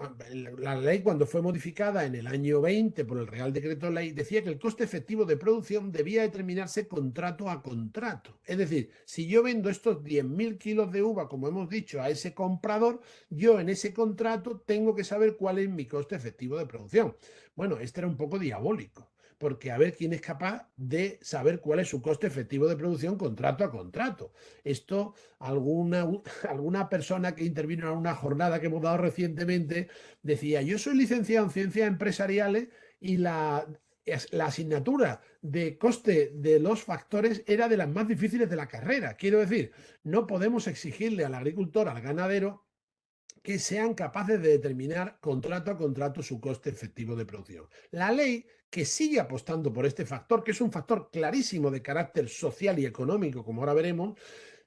la ley cuando fue modificada en el año 20 por el Real Decreto Ley, decía que el coste efectivo de producción debía determinarse contrato a contrato. Es decir, si yo vendo estos 10.000 kilos de uva, como hemos dicho, a ese comprador, yo en ese contrato tengo que saber cuál es mi coste efectivo de producción. Bueno, este era un poco diabólico, porque a ver quién es capaz de saber cuál es su coste efectivo de producción contrato a contrato. Esto, alguna persona que intervino en una jornada que hemos dado recientemente decía, yo soy licenciado en ciencias empresariales y la asignatura de coste de los factores era de las más difíciles de la carrera. Quiero decir, no podemos exigirle al agricultor, al ganadero, que sean capaces de determinar contrato a contrato su coste efectivo de producción. La ley, que sigue apostando por este factor, que es un factor clarísimo de carácter social y económico, como ahora veremos,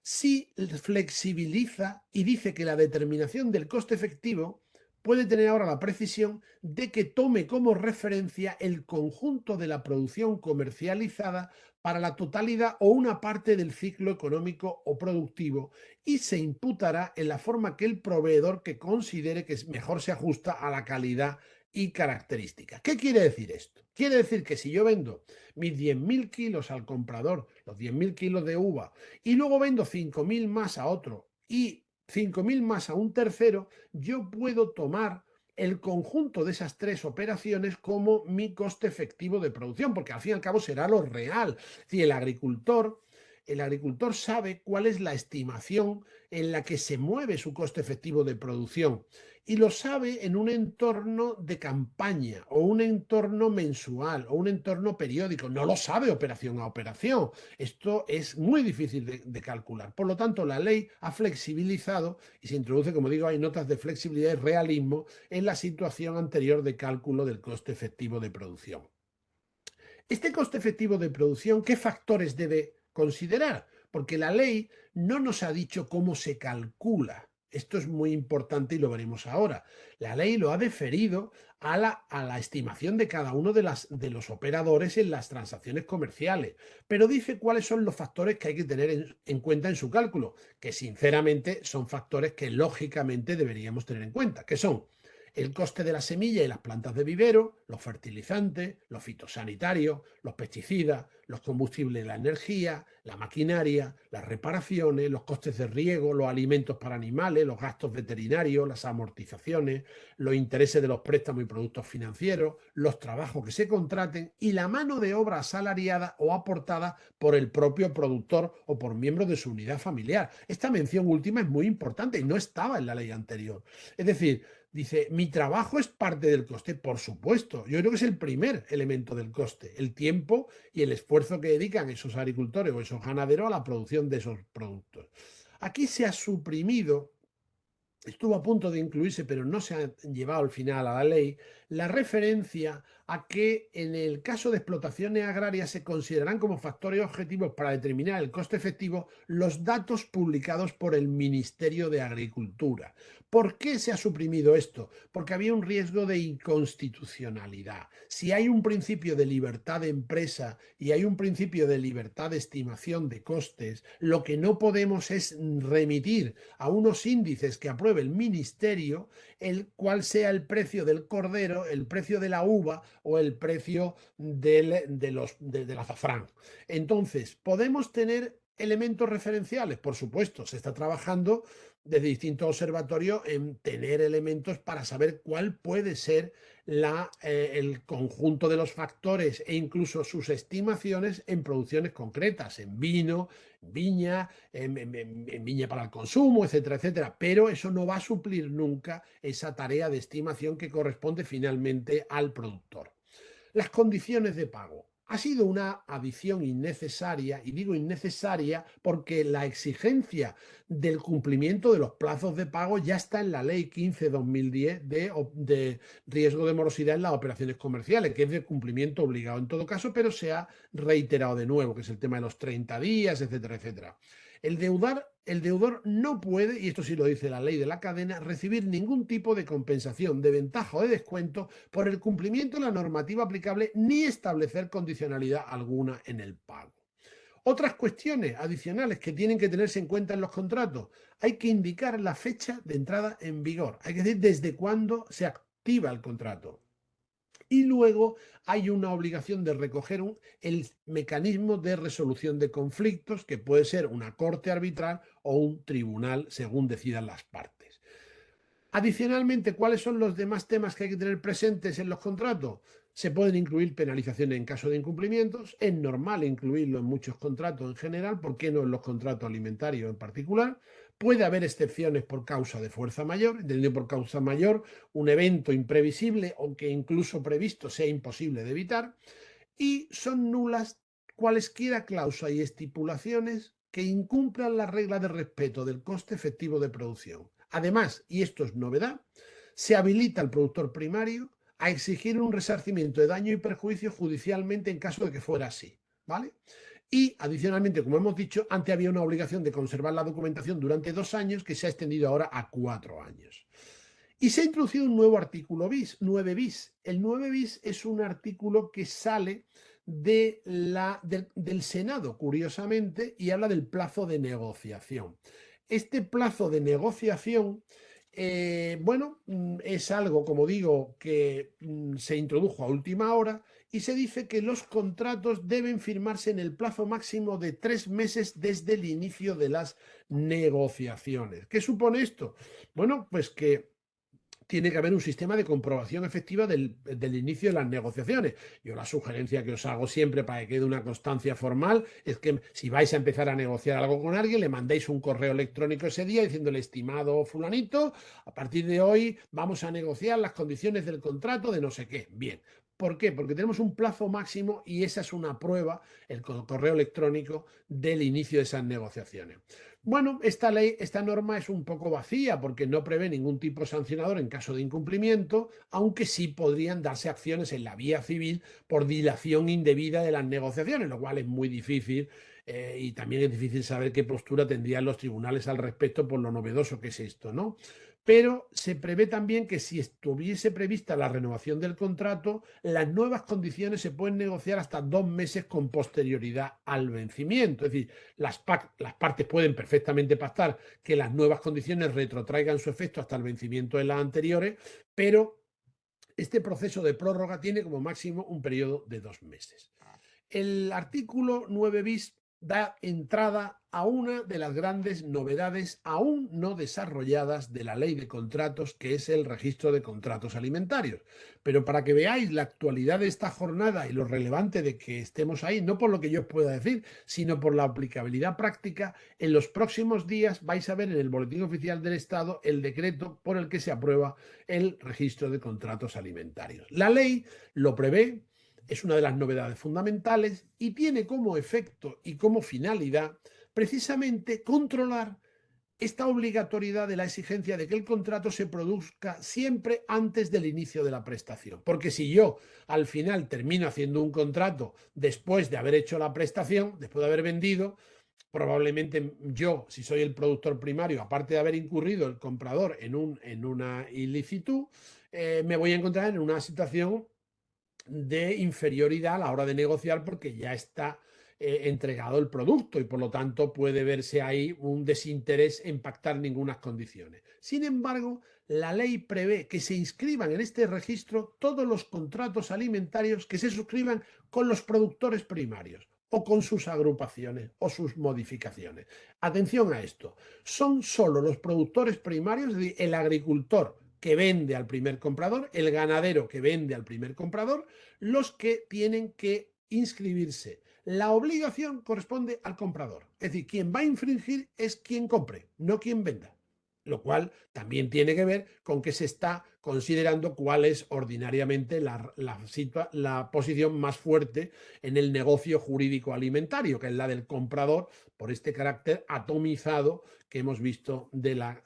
sí flexibiliza y dice que la determinación del coste efectivo puede tener ahora la precisión de que tome como referencia el conjunto de la producción comercializada para la totalidad o una parte del ciclo económico o productivo, y se imputará en la forma que el proveedor que considere que mejor se ajusta a la calidad y características. ¿Qué quiere decir esto? Quiere decir que si yo vendo mis 10.000 kilos al comprador, los 10.000 kilos de uva, y luego vendo 5.000 más a otro y 5.000 más a un tercero, yo puedo tomar el conjunto de esas tres operaciones como mi coste efectivo de producción, porque al fin y al cabo será lo real. Es decir, el agricultor sabe cuál es la estimación en la que se mueve su coste efectivo de producción, y lo sabe en un entorno de campaña o un entorno mensual o un entorno periódico. No lo sabe operación a operación. Esto es muy difícil de calcular. Por lo tanto, la ley ha flexibilizado y se introduce, como digo, hay notas de flexibilidad y realismo en la situación anterior de cálculo del coste efectivo de producción. Este coste efectivo de producción, ¿qué factores debe considerar? Porque la ley no nos ha dicho cómo se calcula. Esto es muy importante y lo veremos ahora. La ley lo ha deferido a la estimación de cada uno de los operadores en las transacciones comerciales, pero dice cuáles son los factores que hay que tener en cuenta en su cálculo, que sinceramente son factores que lógicamente deberíamos tener en cuenta, que son el coste de la semilla y las plantas de vivero, los fertilizantes, los fitosanitarios, los pesticidas, los combustibles y la energía, la maquinaria, las reparaciones, los costes de riego, los alimentos para animales, los gastos veterinarios, las amortizaciones, los intereses de los préstamos y productos financieros, los trabajos que se contraten y la mano de obra asalariada o aportada por el propio productor o por miembros de su unidad familiar. Esta mención última es muy importante y no estaba en la ley anterior. Es decir, dice, mi trabajo es parte del coste, por supuesto. Yo creo que es el primer elemento del coste, el tiempo y el esfuerzo que dedican esos agricultores o esos ganaderos a la producción de esos productos. Aquí se ha suprimido, estuvo a punto de incluirse, pero no se ha llevado al final a la ley, la referencia a que en el caso de explotaciones agrarias se considerarán como factores objetivos para determinar el coste efectivo los datos publicados por el Ministerio de Agricultura. ¿Por qué se ha suprimido esto? Porque había un riesgo de inconstitucionalidad. Si hay un principio de libertad de empresa y hay un principio de libertad de estimación de costes, lo que no podemos es remitir a unos índices que apruebe el ministerio el cual sea el precio del cordero, el precio de la uva o el precio del azafrán. Entonces, ¿podemos tener elementos referenciales? Por supuesto, se está trabajando desde distintos observatorios en tener elementos para saber cuál puede ser el conjunto de los factores e incluso sus estimaciones en producciones concretas, en vino, viña, en viña para el consumo, etcétera, etcétera. Pero eso no va a suplir nunca esa tarea de estimación que corresponde finalmente al productor. Las condiciones de pago. Ha sido una adición innecesaria, y digo innecesaria porque la exigencia del cumplimiento de los plazos de pago ya está en la Ley 15/2010 de riesgo de morosidad en las operaciones comerciales, que es de cumplimiento obligado en todo caso, pero se ha reiterado de nuevo, que es el tema de los 30 días, etcétera, etcétera. El deudor no puede, y esto sí lo dice la ley de la cadena, recibir ningún tipo de compensación, de ventaja o de descuento por el cumplimiento de la normativa aplicable, ni establecer condicionalidad alguna en el pago. Otras cuestiones adicionales que tienen que tenerse en cuenta en los contratos. Hay que indicar la fecha de entrada en vigor. Hay que decir desde cuándo se activa el contrato. Y luego hay una obligación de recoger el mecanismo de resolución de conflictos, que puede ser una corte arbitral o un tribunal, según decidan las partes. Adicionalmente, ¿cuáles son los demás temas que hay que tener presentes en los contratos? Se pueden incluir penalizaciones en caso de incumplimientos. Es normal incluirlo en muchos contratos en general, ¿por qué no en los contratos alimentarios en particular? Puede haber excepciones por causa de fuerza mayor, entendido por causa mayor, un evento imprevisible o que incluso previsto sea imposible de evitar. Y son nulas cualesquiera cláusulas y estipulaciones que incumplan la regla de respeto del coste efectivo de producción. Además, y esto es novedad, se habilita al productor primario a exigir un resarcimiento de daño y perjuicio judicialmente en caso de que fuera así, ¿vale? Y adicionalmente, como hemos dicho, antes había una obligación de conservar la documentación durante 2 años que se ha extendido ahora a 4 años. Y se ha introducido un nuevo artículo bis, 9 bis. El 9 bis es un artículo que sale del Senado, curiosamente, y habla del plazo de negociación. Este plazo de negociación, bueno, es algo, como digo, que se introdujo a última hora y se dice que los contratos deben firmarse en el plazo máximo de 3 meses desde el inicio de las negociaciones. ¿Qué supone esto? Bueno, pues que tiene que haber un sistema de comprobación efectiva del inicio de las negociaciones. Yo la sugerencia que os hago siempre para que quede una constancia formal es que si vais a empezar a negociar algo con alguien, le mandéis un correo electrónico ese día diciéndole: estimado fulanito, a partir de hoy vamos a negociar las condiciones del contrato de no sé qué. Bien. ¿Por qué? Porque tenemos un plazo máximo y esa es una prueba, el correo electrónico, del inicio de esas negociaciones. Bueno, esta norma es un poco vacía porque no prevé ningún tipo sancionador en caso de incumplimiento, aunque sí podrían darse acciones en la vía civil por dilación indebida de las negociaciones, lo cual es muy difícil, y también es difícil saber qué postura tendrían los tribunales al respecto por lo novedoso que es esto, ¿no? Pero se prevé también que si estuviese prevista la renovación del contrato, las nuevas condiciones se pueden negociar hasta 2 meses con posterioridad al vencimiento. Es decir, las partes pueden perfectamente pactar que las nuevas condiciones retrotraigan su efecto hasta el vencimiento de las anteriores, pero este proceso de prórroga tiene como máximo un periodo de 2 meses. El artículo 9 bis da entrada a una de las grandes novedades aún no desarrolladas de la ley de contratos, que es el registro de contratos alimentarios. Pero para que veáis la actualidad de esta jornada y lo relevante de que estemos ahí, no por lo que yo os pueda decir, sino por la aplicabilidad práctica, en los próximos días vais a ver en el Boletín Oficial del Estado el decreto por el que se aprueba el registro de contratos alimentarios. La ley lo prevé. Es una de las novedades fundamentales y tiene como efecto y como finalidad precisamente controlar esta obligatoriedad de la exigencia de que el contrato se produzca siempre antes del inicio de la prestación. Porque si yo al final termino haciendo un contrato después de haber hecho la prestación, después de haber vendido, probablemente yo, si soy el productor primario, aparte de haber incurrido el comprador en una ilicitud, me voy a encontrar en una situación de inferioridad a la hora de negociar porque ya está entregado el producto y por lo tanto puede verse ahí un desinterés en pactar ninguna condiciones. Sin embargo, la ley prevé que se inscriban en este registro todos los contratos alimentarios que se suscriban con los productores primarios o con sus agrupaciones o sus modificaciones. Atención a esto, son solo los productores primarios, es decir, el agricultor que vende al primer comprador, el ganadero que vende al primer comprador, los que tienen que inscribirse. La obligación corresponde al comprador. Es decir, quien va a infringir es quien compre, no quien venda. Lo cual también tiene que ver con que se está considerando cuál es ordinariamente la posición más fuerte en el negocio jurídico alimentario, que es la del comprador, por este carácter atomizado que hemos visto de la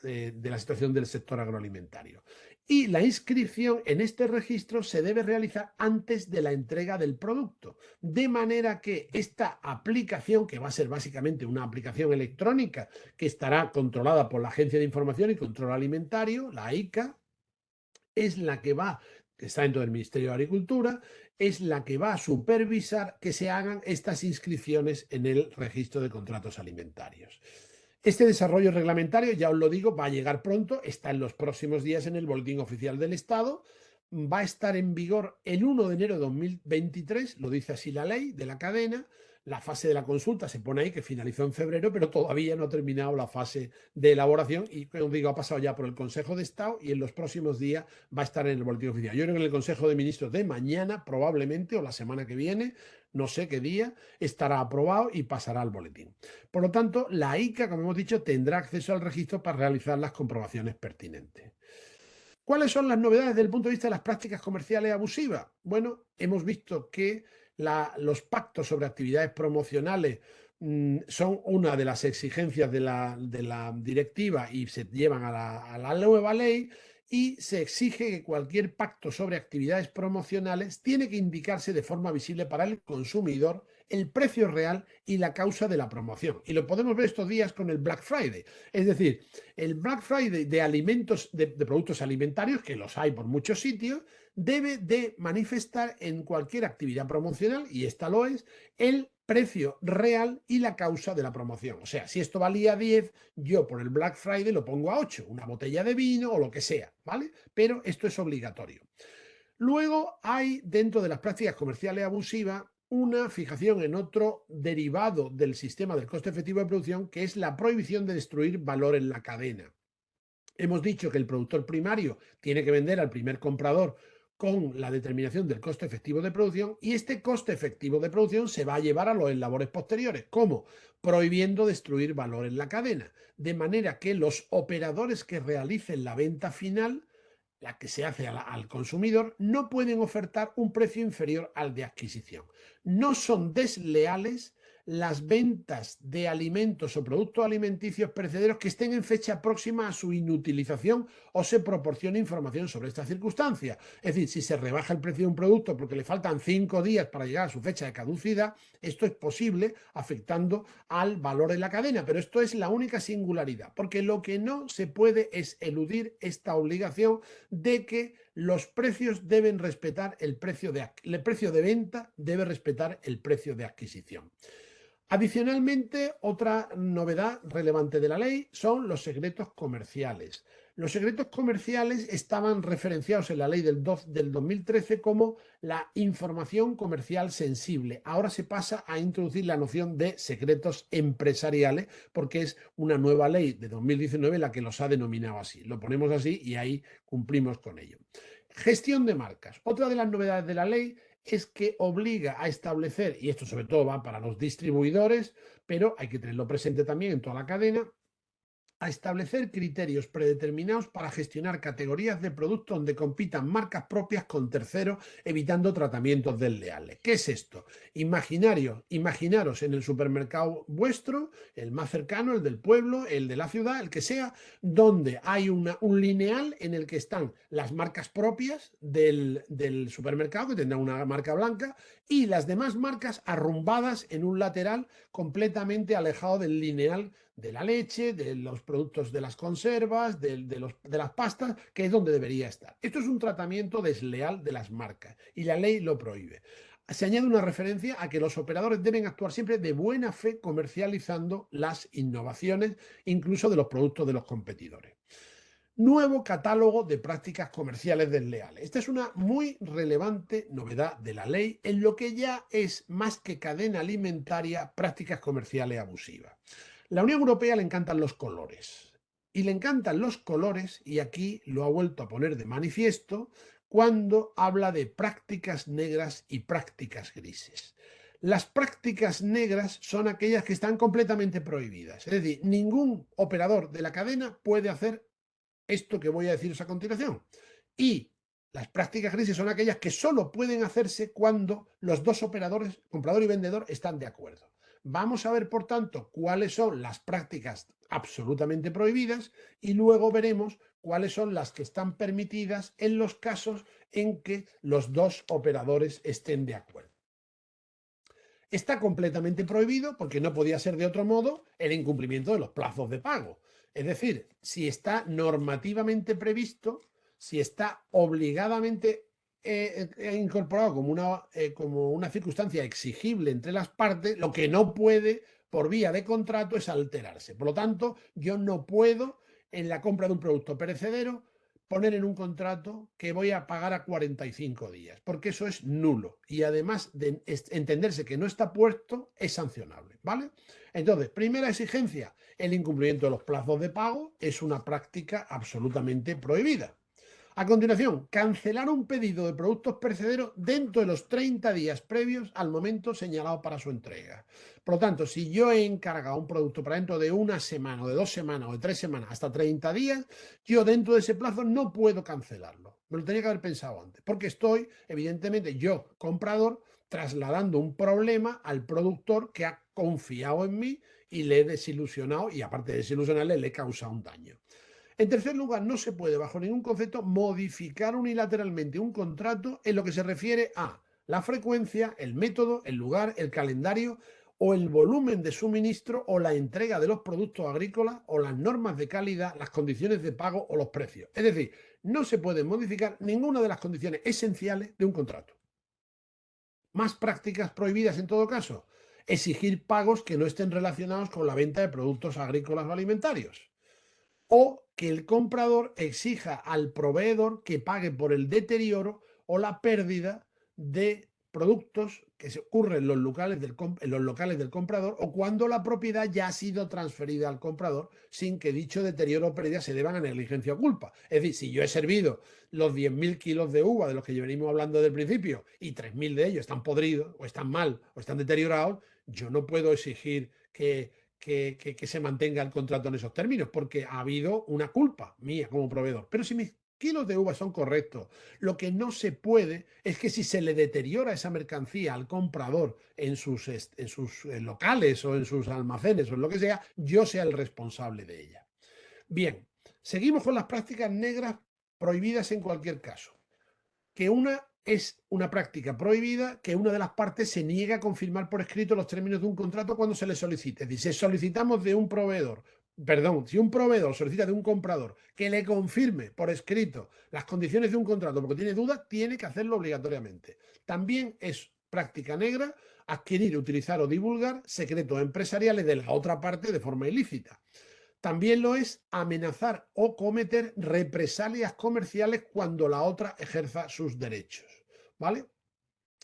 situación del sector agroalimentario. Y la inscripción en este registro se debe realizar antes de la entrega del producto, de manera que esta aplicación, que va a ser básicamente una aplicación electrónica que estará controlada por la Agencia de Información y Control Alimentario, la AICA, es la que va que está dentro del Ministerio de Agricultura, es la que va a supervisar que se hagan estas inscripciones en el registro de contratos alimentarios. Este desarrollo reglamentario, ya os lo digo, va a llegar pronto, está en los próximos días en el Boletín Oficial del Estado, va a estar en vigor el 1 de enero de 2023, lo dice así la ley de la cadena. La fase de la consulta se pone ahí que finalizó en febrero, pero todavía no ha terminado la fase de elaboración y, como digo, ha pasado ya por el Consejo de Estado y en los próximos días va a estar en el Boletín Oficial. Yo creo que en el Consejo de Ministros de mañana, probablemente, o la semana que viene, no sé qué día, estará aprobado y pasará al boletín. Por lo tanto, la ICA, como hemos dicho, tendrá acceso al registro para realizar las comprobaciones pertinentes. ¿Cuáles son las novedades desde el punto de vista de las prácticas comerciales abusivas? Bueno, hemos visto que los pactos sobre actividades promocionales son una de las exigencias de la directiva y se llevan a la nueva ley, y se exige que cualquier pacto sobre actividades promocionales tiene que indicarse de forma visible para el consumidor el precio real y la causa de la promoción. Y lo podemos ver estos días con el Black Friday. Es decir, el Black Friday de alimentos, de productos alimentarios, que los hay por muchos sitios, debe de manifestar en cualquier actividad promocional, y esta lo es, el precio real y la causa de la promoción. O sea, si esto valía 10, yo por el Black Friday lo pongo a 8, una botella de vino o lo que sea, ¿vale? Pero esto es obligatorio. Luego hay, dentro de las prácticas comerciales abusivas, una fijación en otro derivado del sistema del coste efectivo de producción, que es la prohibición de destruir valor en la cadena. Hemos dicho que el productor primario tiene que vender al primer comprador con la determinación del coste efectivo de producción, y este coste efectivo de producción se va a llevar a los eslabores posteriores. ¿Cómo? Prohibiendo destruir valor en la cadena, de manera que los operadores que realicen la venta final, la que se hace al consumidor, no pueden ofertar un precio inferior al de adquisición. No son desleales las ventas de alimentos o productos alimenticios perecederos que estén en fecha próxima a su inutilización o se proporcione información sobre esta circunstancia. Es decir, si se rebaja el precio de un producto porque le faltan 5 días para llegar a su fecha de caducidad, esto es posible afectando al valor de la cadena, pero esto es la única singularidad, porque lo que no se puede es eludir esta obligación de que los precios deben respetar el precio de venta, debe respetar el precio de adquisición. Adicionalmente, otra novedad relevante de la ley son los secretos comerciales. Los secretos comerciales estaban referenciados en la ley del 2013 como la información comercial sensible. Ahora se pasa a introducir la noción de secretos empresariales, porque es una nueva ley de 2019 la que los ha denominado así. Lo ponemos así y ahí cumplimos con ello. Gestión de marcas. Otra de las novedades de la ley es que obliga a establecer, y esto sobre todo va para los distribuidores, pero hay que tenerlo presente también en toda la cadena, a establecer criterios predeterminados para gestionar categorías de productos donde compitan marcas propias con terceros, evitando tratamientos desleales. ¿Qué es esto? Imaginaros en el supermercado vuestro, el más cercano, el del pueblo, el de la ciudad, el que sea, donde hay un lineal en el que están las marcas propias del supermercado, que tendrá una marca blanca, y las demás marcas arrumbadas en un lateral completamente alejado del lineal de la leche, de los productos de las conservas, de las pastas, que es donde debería estar. Esto es un tratamiento desleal de las marcas y la ley lo prohíbe. Se añade una referencia a que los operadores deben actuar siempre de buena fe comercializando las innovaciones, incluso de los productos de los competidores. Nuevo catálogo de prácticas comerciales desleales. Esta es una muy relevante novedad de la ley en lo que ya es más que cadena alimentaria, prácticas comerciales abusivas. La Unión Europea le encantan los colores. Y le encantan los colores, y aquí lo ha vuelto a poner de manifiesto, cuando habla de prácticas negras y prácticas grises. Las prácticas negras son aquellas que están completamente prohibidas. Es decir, ningún operador de la cadena puede hacer esto que voy a deciros a continuación. Y las prácticas grises son aquellas que solo pueden hacerse cuando los dos operadores, comprador y vendedor, están de acuerdo. Vamos a ver, por tanto, cuáles son las prácticas absolutamente prohibidas y luego veremos cuáles son las que están permitidas en los casos en que los dos operadores estén de acuerdo. Está completamente prohibido, porque no podía ser de otro modo, el incumplimiento de los plazos de pago. Es decir, si está normativamente previsto, si está obligadamente he incorporado como una circunstancia exigible entre las partes, lo que no puede por vía de contrato es alterarse. Por lo tanto, yo no puedo en la compra de un producto perecedero poner en un contrato que voy a pagar a 45 días, porque eso es nulo y además de entenderse que no está puesto es sancionable, ¿vale? Entonces, primera exigencia, el incumplimiento de los plazos de pago es una práctica absolutamente prohibida. A continuación, cancelar un pedido de productos perecederos dentro de los 30 días previos al momento señalado para su entrega. Por lo tanto, si yo he encargado un producto para dentro de una semana, o de 2 semanas, o de 3 semanas, hasta 30 días, yo dentro de ese plazo no puedo cancelarlo. Me lo tenía que haber pensado antes, porque estoy, evidentemente, yo, comprador, trasladando un problema al productor que ha confiado en mí y le he desilusionado, y aparte de desilusionarle, le he causado un daño. En tercer lugar, no se puede, bajo ningún concepto, modificar unilateralmente un contrato en lo que se refiere a la frecuencia, el método, el lugar, el calendario o el volumen de suministro o la entrega de los productos agrícolas o las normas de calidad, las condiciones de pago o los precios. Es decir, no se puede modificar ninguna de las condiciones esenciales de un contrato. Más prácticas prohibidas en todo caso. Exigir pagos que no estén relacionados con la venta de productos agrícolas o alimentarios. O que el comprador exija al proveedor que pague por el deterioro o la pérdida de productos que se ocurren en los locales del comprador o cuando la propiedad ya ha sido transferida al comprador sin que dicho deterioro o pérdida se deban a negligencia o culpa. Es decir, si yo he servido los 10.000 kilos de uva de los que venimos hablando del principio y 3.000 de ellos están podridos o están mal o están deteriorados, yo no puedo exigir que se mantenga el contrato en esos términos, porque ha habido una culpa mía como proveedor. Pero si mis kilos de uva son correctos, lo que no se puede es que si se le deteriora esa mercancía al comprador en sus locales o en sus almacenes o en lo que sea, yo sea el responsable de ella. Bien, seguimos con las prácticas negras prohibidas en cualquier caso. Que una es una práctica prohibida que una de las partes se niega a confirmar por escrito los términos de un contrato cuando se le solicite. Es decir, si solicitamos de un proveedor, perdón, si un proveedor solicita de un comprador que le confirme por escrito las condiciones de un contrato porque tiene dudas, tiene que hacerlo obligatoriamente. También es práctica negra adquirir, utilizar o divulgar secretos empresariales de la otra parte de forma ilícita. También lo es amenazar o cometer represalias comerciales cuando la otra ejerza sus derechos, ¿vale?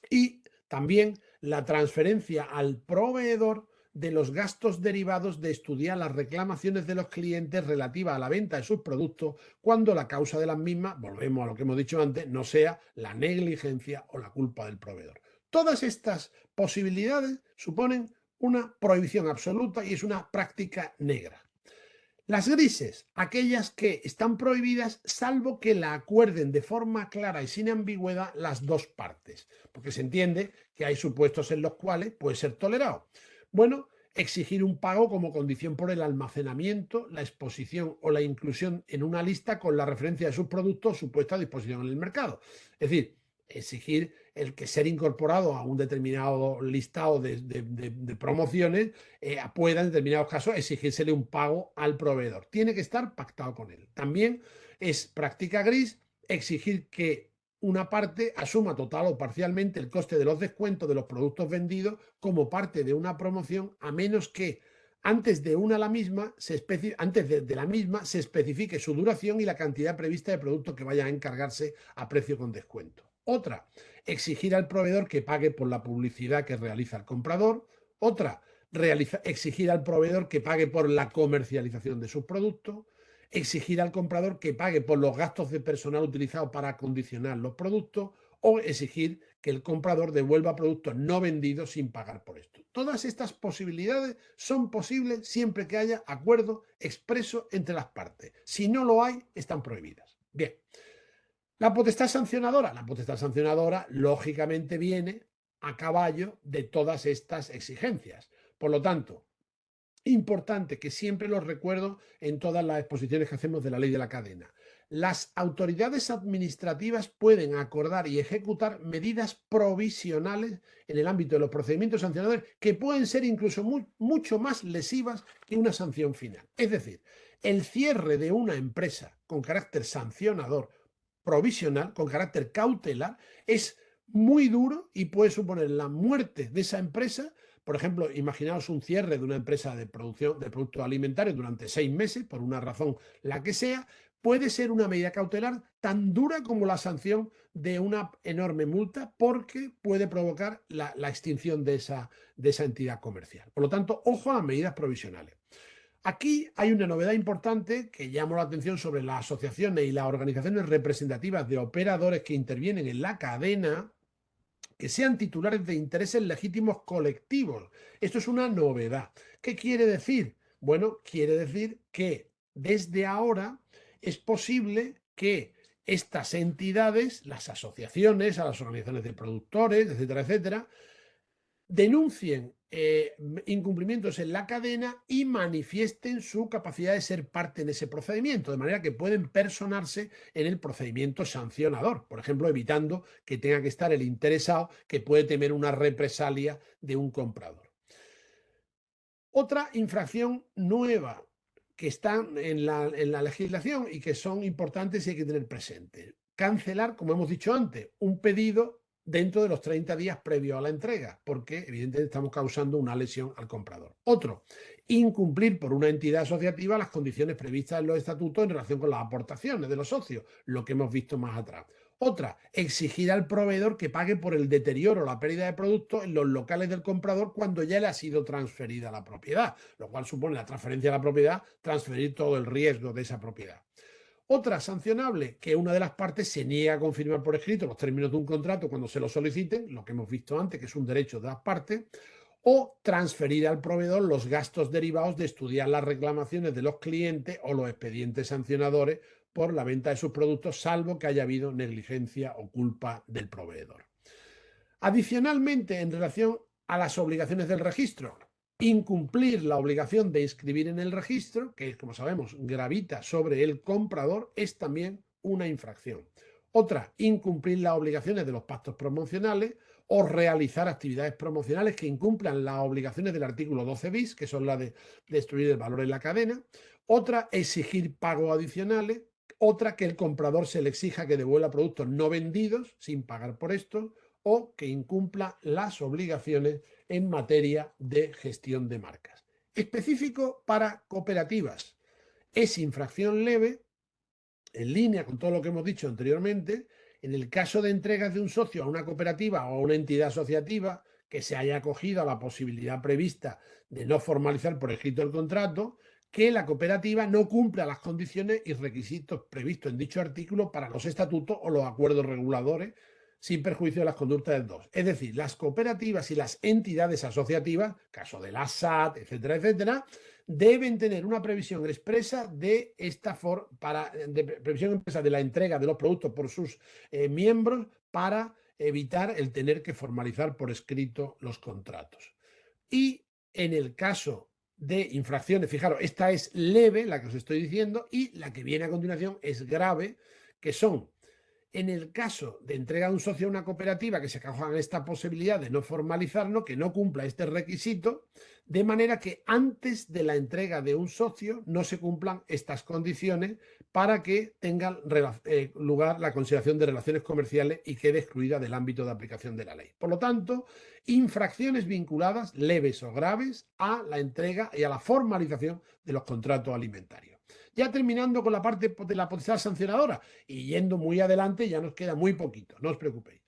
Y también la transferencia al proveedor de los gastos derivados de estudiar las reclamaciones de los clientes relativas a la venta de sus productos cuando la causa de las mismas, volvemos a lo que hemos dicho antes, no sea la negligencia o la culpa del proveedor. Todas estas posibilidades suponen una prohibición absoluta y es una práctica negra. Las grises, aquellas que están prohibidas salvo que la acuerden de forma clara y sin ambigüedad las dos partes, porque se entiende que hay supuestos en los cuales puede ser tolerado. Bueno, exigir un pago como condición por el almacenamiento, la exposición o la inclusión en una lista con la referencia de sus productos su puesta a disposición en el mercado. Es decir, exigir el que ser incorporado a un determinado listado de promociones pueda en determinados casos exigírsele un pago al proveedor. Tiene que estar pactado con él. También es práctica gris exigir que una parte asuma total o parcialmente el coste de los descuentos de los productos vendidos como parte de una promoción, a menos que antes de la misma se especifique su duración y la cantidad prevista de productos que vaya a encargarse a precio con descuento. Otra, exigir al proveedor que pague por la publicidad que realiza el comprador. Otra, exigir al proveedor que pague por la comercialización de sus productos. Exigir al comprador que pague por los gastos de personal utilizado para acondicionar los productos o exigir que el comprador devuelva productos no vendidos sin pagar por esto. Todas estas posibilidades son posibles siempre que haya acuerdo expreso entre las partes. Si no lo hay, están prohibidas. Bien. La potestad sancionadora, lógicamente viene a caballo de todas estas exigencias. Por lo tanto, importante que siempre los recuerdo en todas las exposiciones que hacemos de la ley de la cadena. Las autoridades administrativas pueden acordar y ejecutar medidas provisionales en el ámbito de los procedimientos sancionadores que pueden ser incluso mucho más lesivas que una sanción final. Es decir, el cierre de una empresa con carácter sancionador provisional, con carácter cautelar, es muy duro y puede suponer la muerte de esa empresa. Por ejemplo, imaginaos un cierre de una empresa de producción de productos alimentarios durante 6 meses, por una razón la que sea, puede ser una medida cautelar tan dura como la sanción de una enorme multa, porque puede provocar la extinción de esa entidad comercial. Por lo tanto, ojo a las medidas provisionales. Aquí hay una novedad importante que llamó la atención sobre las asociaciones y las organizaciones representativas de operadores que intervienen en la cadena, que sean titulares de intereses legítimos colectivos. Esto es una novedad. ¿Qué quiere decir? Bueno, quiere decir que desde ahora es posible que estas entidades, las asociaciones, a las organizaciones de productores, etcétera, etcétera, denuncien incumplimientos en la cadena y manifiesten su capacidad de ser parte en ese procedimiento, de manera que pueden personarse en el procedimiento sancionador, por ejemplo, evitando que tenga que estar el interesado, que puede temer una represalia de un comprador. Otra infracción nueva que están en la legislación y que son importantes y hay que tener presente: cancelar, como hemos dicho antes, un pedido dentro de los 30 días previos a la entrega, porque evidentemente estamos causando una lesión al comprador. Otro, incumplir por una entidad asociativa las condiciones previstas en los estatutos en relación con las aportaciones de los socios, lo que hemos visto más atrás. Otra, exigir al proveedor que pague por el deterioro o la pérdida de productos en los locales del comprador cuando ya le ha sido transferida la propiedad, lo cual supone la transferencia de la propiedad, transferir todo el riesgo de esa propiedad. Otra, sancionable, que una de las partes se niega a confirmar por escrito los términos de un contrato cuando se lo soliciten, lo que hemos visto antes, que es un derecho de las partes, o transferir al proveedor los gastos derivados de estudiar las reclamaciones de los clientes o los expedientes sancionadores por la venta de sus productos, salvo que haya habido negligencia o culpa del proveedor. Adicionalmente, en relación a las obligaciones del registro, incumplir la obligación de inscribir en el registro, que como sabemos gravita sobre el comprador, es también una infracción. Otra, incumplir las obligaciones de los pactos promocionales o realizar actividades promocionales que incumplan las obligaciones del artículo 12 bis, que son las de destruir el valor en la cadena. Otra, exigir pagos adicionales. Otra, que el comprador se le exija que devuelva productos no vendidos sin pagar por esto, o que incumpla las obligaciones en materia de gestión de marcas. Específico para cooperativas. Es infracción leve, en línea con todo lo que hemos dicho anteriormente, en el caso de entregas de un socio a una cooperativa o a una entidad asociativa que se haya acogido a la posibilidad prevista de no formalizar por escrito el contrato, que la cooperativa no cumpla las condiciones y requisitos previstos en dicho artículo para los estatutos o los acuerdos reguladores, sin perjuicio de las conductas del 2. Es decir, las cooperativas y las entidades asociativas, caso de la SAT, etcétera, etcétera, deben tener una previsión expresa de previsión expresa de la entrega de los productos por sus miembros, para evitar el tener que formalizar por escrito los contratos. Y en el caso de infracciones, fijaros, esta es leve, la que os estoy diciendo, y la que viene a continuación es grave, que son: en el caso de entrega de un socio a una cooperativa que se acoja a esta posibilidad de no formalizarlo, que no cumpla este requisito, de manera que antes de la entrega de un socio no se cumplan estas condiciones, para que tenga lugar la consideración de relaciones comerciales y quede excluida del ámbito de aplicación de la ley. Por lo tanto, infracciones vinculadas, leves o graves, a la entrega y a la formalización de los contratos alimentarios. Ya terminando con la parte de la potestad sancionadora y yendo muy adelante, ya nos queda muy poquito, no os preocupéis.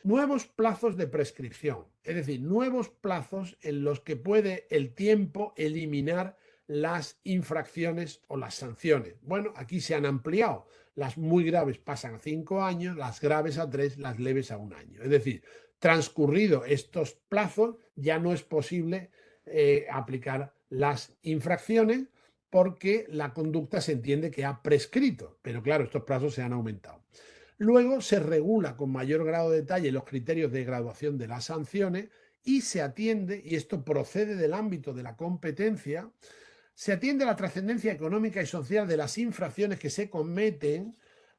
Nuevos plazos de prescripción, es decir, nuevos plazos en los que puede el tiempo eliminar las infracciones o las sanciones. Bueno, aquí se han ampliado. Las muy graves pasan a 5 años, las graves a 3, las leves a 1 año. Es decir, transcurrido estos plazos, ya no es posible aplicar las infracciones, porque la conducta se entiende que ha prescrito, pero claro, estos plazos se han aumentado. Luego se regula con mayor grado de detalle los criterios de graduación de las sanciones y se atiende, y esto procede del ámbito de la competencia, se atiende a la trascendencia económica y social de las infracciones que se cometen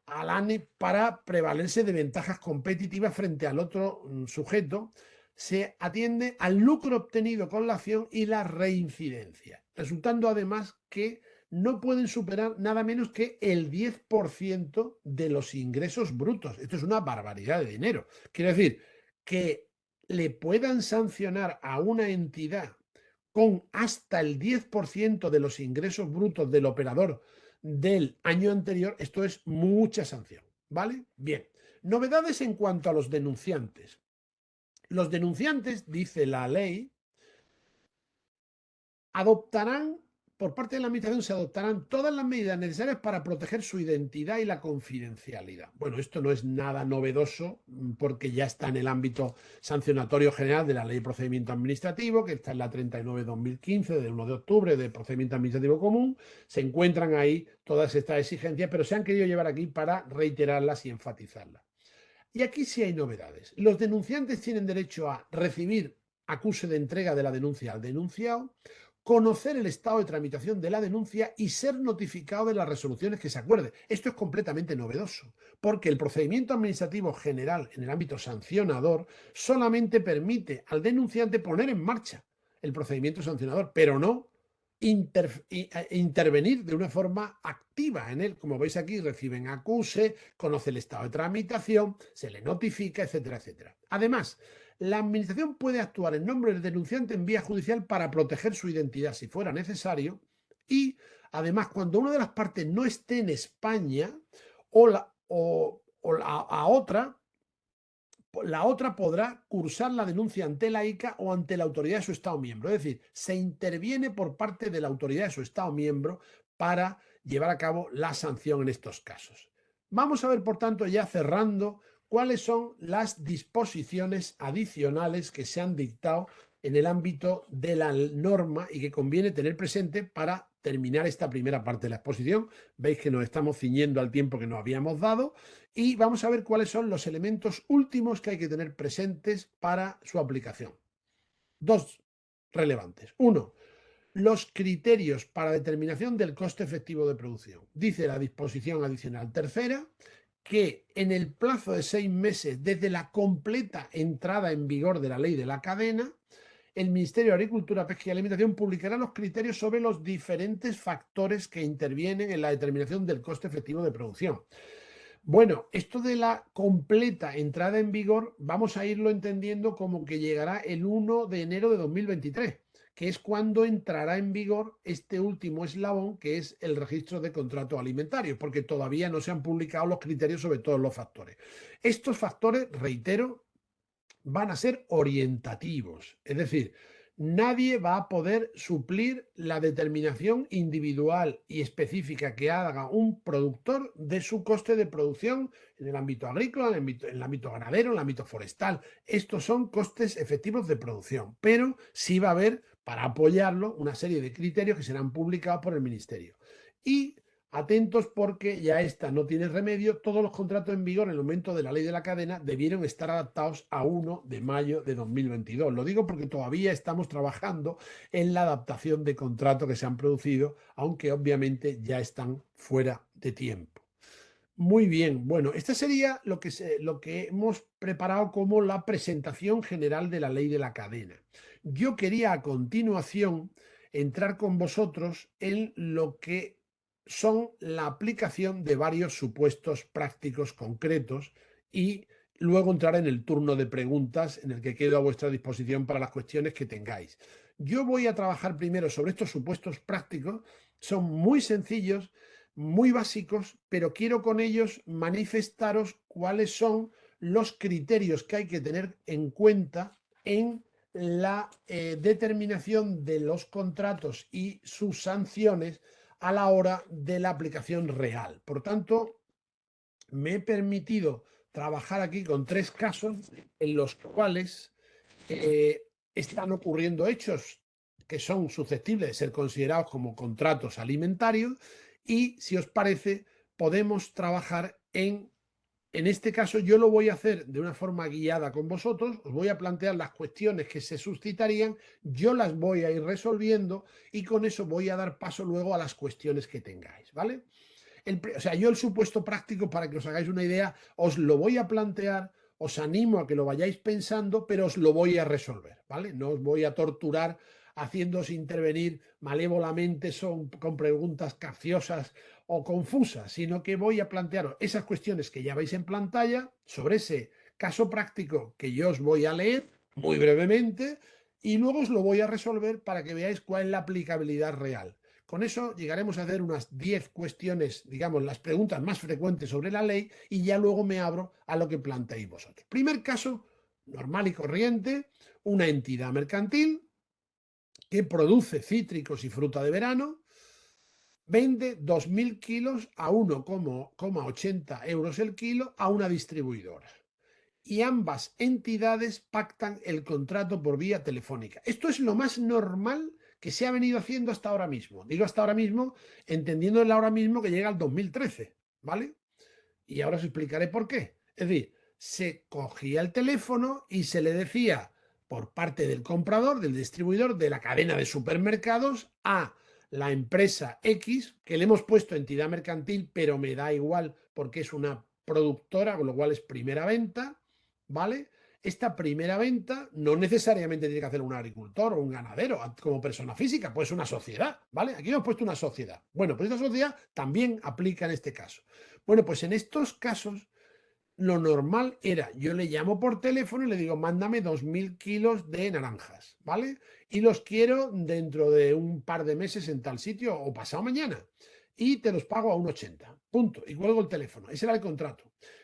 al ANE para prevalerse de ventajas competitivas frente al otro sujeto. Se atiende al lucro obtenido con la acción y la reincidencia, resultando además que no pueden superar nada menos que el 10% de los ingresos brutos. Esto es una barbaridad de dinero. Quiero decir, que le puedan sancionar a una entidad con hasta el 10% de los ingresos brutos del operador del año anterior, esto es mucha sanción, ¿vale? Bien, novedades en cuanto a los denunciantes. Los denunciantes, dice la ley, adoptarán, por parte de la Administración, se adoptarán todas las medidas necesarias para proteger su identidad y la confidencialidad. Bueno, esto no es nada novedoso porque ya está en el ámbito sancionatorio general de la Ley de Procedimiento Administrativo, que está en la 39/2015, del 1 de octubre, de Procedimiento Administrativo Común. Se encuentran ahí todas estas exigencias, pero se han querido llevar aquí para reiterarlas y enfatizarlas. Y aquí sí hay novedades. Los denunciantes tienen derecho a recibir acuse de entrega de la denuncia al denunciado, conocer el estado de tramitación de la denuncia y ser notificado de las resoluciones que se acuerde. Esto es completamente novedoso, porque el procedimiento administrativo general en el ámbito sancionador solamente permite al denunciante poner en marcha el procedimiento sancionador, pero no intervenir de una forma activa en él. Como veis aquí, reciben acuse, conoce el estado de tramitación, se le notifica, etcétera, etcétera. Además, la Administración puede actuar en nombre del denunciante en vía judicial para proteger su identidad si fuera necesario y, además, cuando una de las partes no esté en España la otra podrá cursar la denuncia ante la ICA o ante la autoridad de su Estado miembro. Es decir, se interviene por parte de la autoridad de su Estado miembro para llevar a cabo la sanción en estos casos. Vamos a ver, por tanto, ya cerrando, cuáles son las disposiciones adicionales que se han dictado en el ámbito de la norma y que conviene tener presente para terminar esta primera parte de la exposición. Veis que nos estamos ciñendo al tiempo que nos habíamos dado y vamos a ver cuáles son los elementos últimos que hay que tener presentes para su aplicación. Dos relevantes. Uno, los criterios para determinación del coste efectivo de producción. Dice la disposición adicional tercera que en el plazo de 6 meses desde la completa entrada en vigor de la ley de la cadena, el Ministerio de Agricultura, Pesca y Alimentación publicará los criterios sobre los diferentes factores que intervienen en la determinación del coste efectivo de producción. Bueno, esto de la completa entrada en vigor vamos a irlo entendiendo como que llegará el 1 de enero de 2023, que es cuando entrará en vigor este último eslabón, que es el registro de contratos alimentarios, porque todavía no se han publicado los criterios sobre todos los factores. Estos factores, reitero, van a ser orientativos, es decir, nadie va a poder suplir la determinación individual y específica que haga un productor de su coste de producción en el ámbito agrícola, en el ámbito ganadero, en el ámbito forestal. Estos son costes efectivos de producción, pero sí va a haber, para apoyarlo, una serie de criterios que serán publicados por el Ministerio. Y atentos porque ya esta no tiene remedio, todos los contratos en vigor en el momento de la ley de la cadena debieron estar adaptados a 1 de mayo de 2022. Lo digo porque todavía estamos trabajando en la adaptación de contratos que se han producido, aunque obviamente ya están fuera de tiempo. Muy bien, bueno, esta sería lo que hemos preparado como la presentación general de la ley de la cadena. Yo quería a continuación entrar con vosotros en lo que son la aplicación de varios supuestos prácticos concretos y luego entrar en el turno de preguntas en el que quedo a vuestra disposición para las cuestiones que tengáis. Yo voy a trabajar primero sobre estos supuestos prácticos, son muy sencillos, muy básicos, pero quiero con ellos manifestaros cuáles son los criterios que hay que tener en cuenta en la determinación de los contratos y sus sanciones a la hora de la aplicación real. Por tanto, me he permitido trabajar aquí con 3 casos en los cuales están ocurriendo hechos que son susceptibles de ser considerados como contratos alimentarios y, si os parece, podemos trabajar en este caso. Yo lo voy a hacer de una forma guiada con vosotros, os voy a plantear las cuestiones que se suscitarían, yo las voy a ir resolviendo y con eso voy a dar paso luego a las cuestiones que tengáis, ¿vale? Yo el supuesto práctico, para que os hagáis una idea, os lo voy a plantear, os animo a que lo vayáis pensando, pero os lo voy a resolver, ¿vale? No os voy a torturar haciéndose intervenir malévolamente con preguntas capciosas o confusas, sino que voy a plantearos esas cuestiones que ya veis en pantalla sobre ese caso práctico que yo os voy a leer muy brevemente y luego os lo voy a resolver para que veáis cuál es la aplicabilidad real. Con eso llegaremos a hacer unas 10 cuestiones, digamos, las preguntas más frecuentes sobre la ley y ya luego me abro a lo que planteáis vosotros. Primer caso, normal y corriente, una entidad mercantil que produce cítricos y fruta de verano, vende 2.000 kilos a 1,80 euros el kilo a una distribuidora. Y ambas entidades pactan el contrato por vía telefónica. Esto es lo más normal que se ha venido haciendo hasta ahora mismo. Digo hasta ahora mismo, entendiendo el ahora mismo que llega al 2013, ¿vale? Y ahora os explicaré por qué. Es decir, se cogía el teléfono y se le decía por parte del comprador, del distribuidor, de la cadena de supermercados a la empresa X, que le hemos puesto entidad mercantil, pero me da igual porque es una productora, con lo cual es primera venta, ¿vale? Esta primera venta no necesariamente tiene que hacer un agricultor o un ganadero como persona física, pues una sociedad, ¿vale? Aquí hemos puesto una sociedad. Bueno, pues esta sociedad también aplica en este caso. Bueno, pues en estos casos lo normal era, yo le llamo por teléfono y le digo, mándame 2.000 kilos de naranjas, ¿vale? Y los quiero dentro de un par de meses en tal sitio o pasado mañana. Y te los pago a 1,80. Punto. Y cuelgo el teléfono. Ese era el contrato.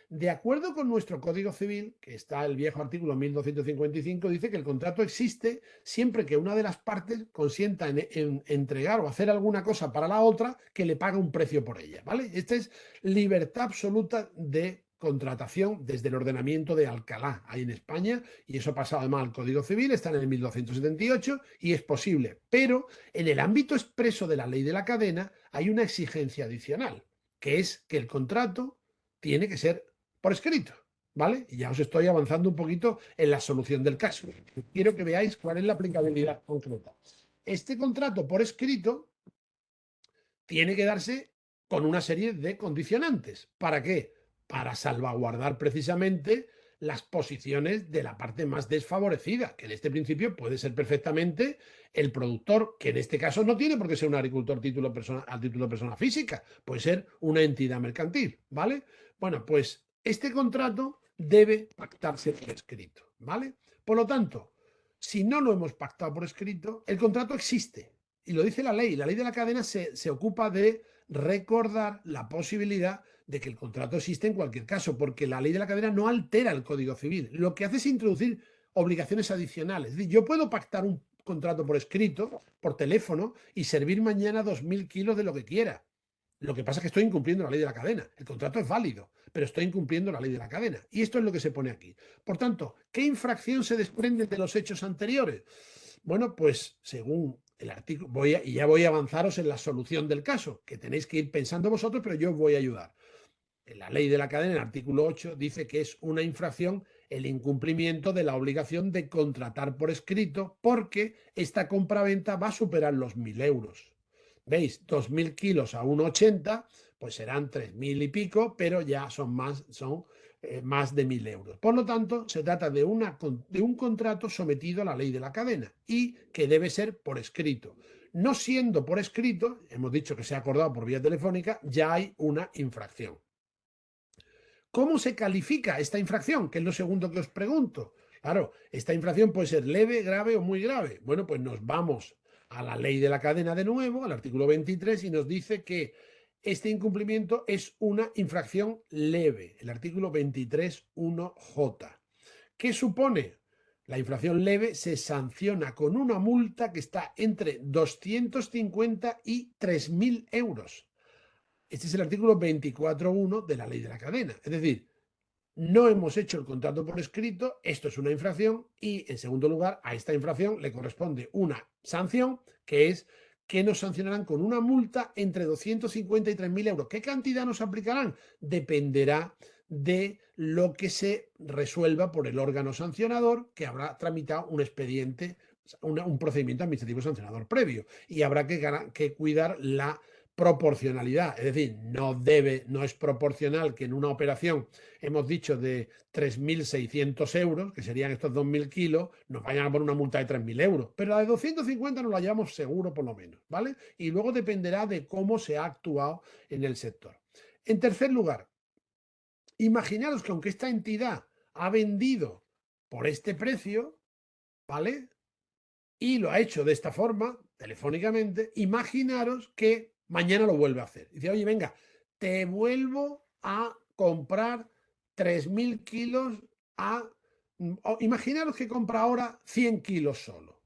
De acuerdo con nuestro Código Civil, que está el viejo artículo 1255, dice que el contrato existe siempre que una de las partes consienta en entregar o hacer alguna cosa para la otra que le paga un precio por ella, ¿vale? Esta es libertad absoluta de contratación desde el ordenamiento de Alcalá, ahí en España, y eso ha pasado además al Código Civil, está en el 1278 y es posible. Pero en el ámbito expreso de la ley de la cadena hay una exigencia adicional, que es que el contrato tiene que ser por escrito, ¿vale? Y ya os estoy avanzando un poquito en la solución del caso. Quiero que veáis cuál es la aplicabilidad concreta. Este contrato por escrito tiene que darse con una serie de condicionantes. ¿Para qué? Para salvaguardar precisamente las posiciones de la parte más desfavorecida, que en este principio puede ser perfectamente el productor, que en este caso no tiene por qué ser un agricultor a título de persona física, puede ser una entidad mercantil, ¿vale? Bueno, pues este contrato debe pactarse por escrito, ¿vale? Por lo tanto, si no lo hemos pactado por escrito, el contrato existe, y lo dice la ley de la cadena se ocupa de recordar la posibilidad de que el contrato existe en cualquier caso, porque la ley de la cadena no altera el Código Civil. Lo que hace es introducir obligaciones adicionales. Es decir, yo puedo pactar un contrato por escrito, por teléfono, y servir mañana 2.000 kilos de lo que quiera. Lo que pasa es que estoy incumpliendo la ley de la cadena. El contrato es válido, pero estoy incumpliendo la ley de la cadena. Y esto es lo que se pone aquí. Por tanto, ¿qué infracción se desprende de los hechos anteriores? Bueno, pues según el artículo, y ya voy a avanzaros en la solución del caso, que tenéis que ir pensando vosotros, pero yo os voy a ayudar. En la ley de la cadena, el artículo 8, dice que es una infracción el incumplimiento de la obligación de contratar por escrito porque esta compraventa va a superar los 1.000 euros. ¿Veis? 2.000 kilos a 1,80, pues serán 3.000 y pico, pero ya son más de 1.000 euros. Por lo tanto, se trata de un contrato sometido a la ley de la cadena y que debe ser por escrito. No siendo por escrito, hemos dicho que se ha acordado por vía telefónica, ya hay una infracción. ¿Cómo se califica esta infracción? Que es lo segundo que os pregunto. Claro, esta infracción puede ser leve, grave o muy grave. Bueno, pues nos vamos a la ley de la cadena de nuevo, al artículo 23, y nos dice que este incumplimiento es una infracción leve, el artículo 23.1j. ¿Qué supone? La infracción leve se sanciona con una multa que está entre 250 y 3.000 euros. Este es el artículo 24.1 de la ley de la cadena. Es decir, no hemos hecho el contrato por escrito, esto es una infracción y, en segundo lugar, a esta infracción le corresponde una sanción que es que nos sancionarán con una multa entre 250 y 3.000 euros. ¿Qué cantidad nos aplicarán? Dependerá de lo que se resuelva por el órgano sancionador que habrá tramitado un expediente, un procedimiento administrativo sancionador previo y habrá que cuidar la proporcionalidad, es decir, no es proporcional que en una operación, hemos dicho, de 3.600 euros, que serían estos 2.000 kilos, nos vayan a poner una multa de 3.000 euros, pero la de 250 nos la llevamos seguro por lo menos, ¿vale? Y luego dependerá de cómo se ha actuado en el sector. En tercer lugar, imaginaros que aunque esta entidad ha vendido por este precio, ¿vale? Y lo ha hecho de esta forma, telefónicamente, imaginaros que mañana lo vuelve a hacer. Dice, oye, venga, te vuelvo a comprar 3.000 kilos a... Imaginaros que compra ahora 100 kilos solo.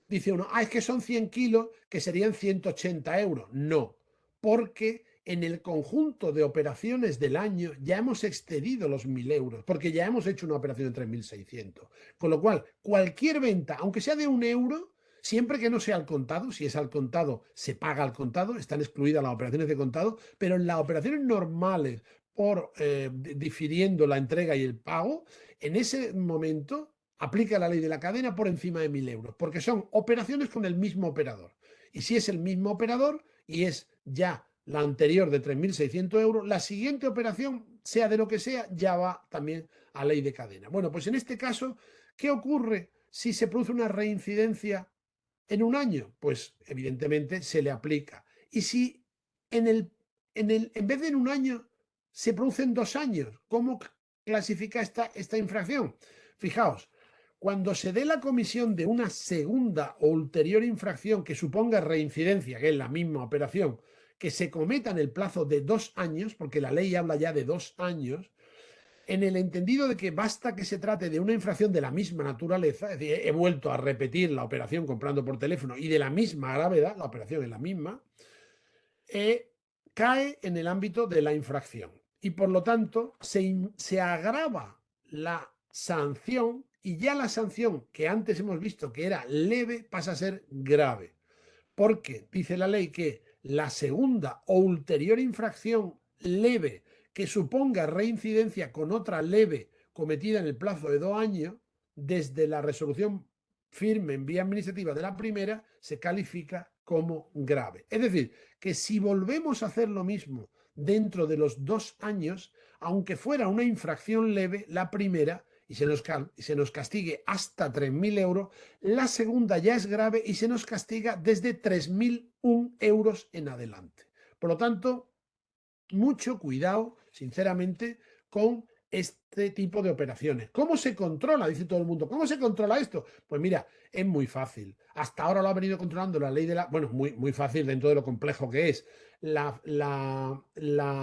Dice uno, es que son 100 kilos que serían 180 euros. No, porque en el conjunto de operaciones del año ya hemos excedido los 1.000 euros, porque ya hemos hecho una operación de 3.600. Con lo cual, cualquier venta, aunque sea de 1 euro, siempre que no sea al contado, si es al contado, se paga al contado, están excluidas las operaciones de contado, pero en las operaciones normales, por difiriendo la entrega y el pago, en ese momento aplica la ley de la cadena por encima de 1.000 euros, porque son operaciones con el mismo operador. Y si es el mismo operador y es ya la anterior de 3.600 euros, la siguiente operación, sea de lo que sea, ya va también a ley de cadena. Bueno, pues en este caso, ¿qué ocurre si se produce una reincidencia en un año? Pues evidentemente se le aplica. Y si en vez de en un año se produce en 2 años, ¿cómo clasifica esta infracción? Fijaos, cuando se dé la comisión de una segunda o ulterior infracción que suponga reincidencia, que es la misma operación, que se cometa en el plazo de 2 años, porque la ley habla ya de 2 años, en el entendido de que basta que se trate de una infracción de la misma naturaleza, es decir, he vuelto a repetir la operación comprando por teléfono y de la misma gravedad, la operación es la misma, cae en el ámbito de la infracción. Y por lo tanto, se agrava la sanción y ya la sanción que antes hemos visto que era leve pasa a ser grave. Porque dice la ley que la segunda o ulterior infracción leve que suponga reincidencia con otra leve cometida en el plazo de 2 años, desde la resolución firme en vía administrativa de la primera, se califica como grave. Es decir, que si volvemos a hacer lo mismo dentro de los 2 años, aunque fuera una infracción leve, la primera, y se nos castigue hasta 3.000 euros, la segunda ya es grave y se nos castiga desde 3.001 euros en adelante. Por lo tanto, mucho cuidado, sinceramente, con este tipo de operaciones. ¿Cómo se controla? Dice todo el mundo. ¿Cómo se controla esto? Pues mira, es muy fácil. Hasta ahora lo ha venido controlando la ley de la... Bueno, muy fácil dentro de lo complejo que es. La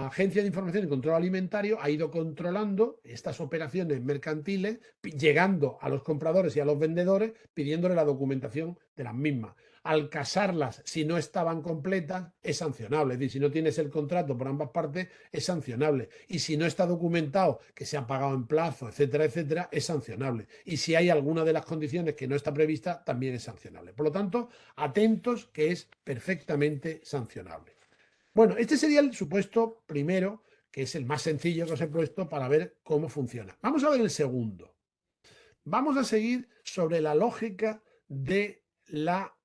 Agencia de Información y Control Alimentario ha ido controlando estas operaciones mercantiles, llegando a los compradores y a los vendedores, pidiéndole la documentación de las mismas. Al casarlas, si no estaban completas, es sancionable. Es decir, si no tienes el contrato por ambas partes, es sancionable. Y si no está documentado que se ha pagado en plazo, etcétera, etcétera, es sancionable. Y si hay alguna de las condiciones que no está prevista, también es sancionable. Por lo tanto, atentos, que es perfectamente sancionable. Bueno, este sería el supuesto primero, que es el más sencillo que os he puesto para ver cómo funciona. Vamos a ver el segundo. Vamos a seguir sobre la lógica de la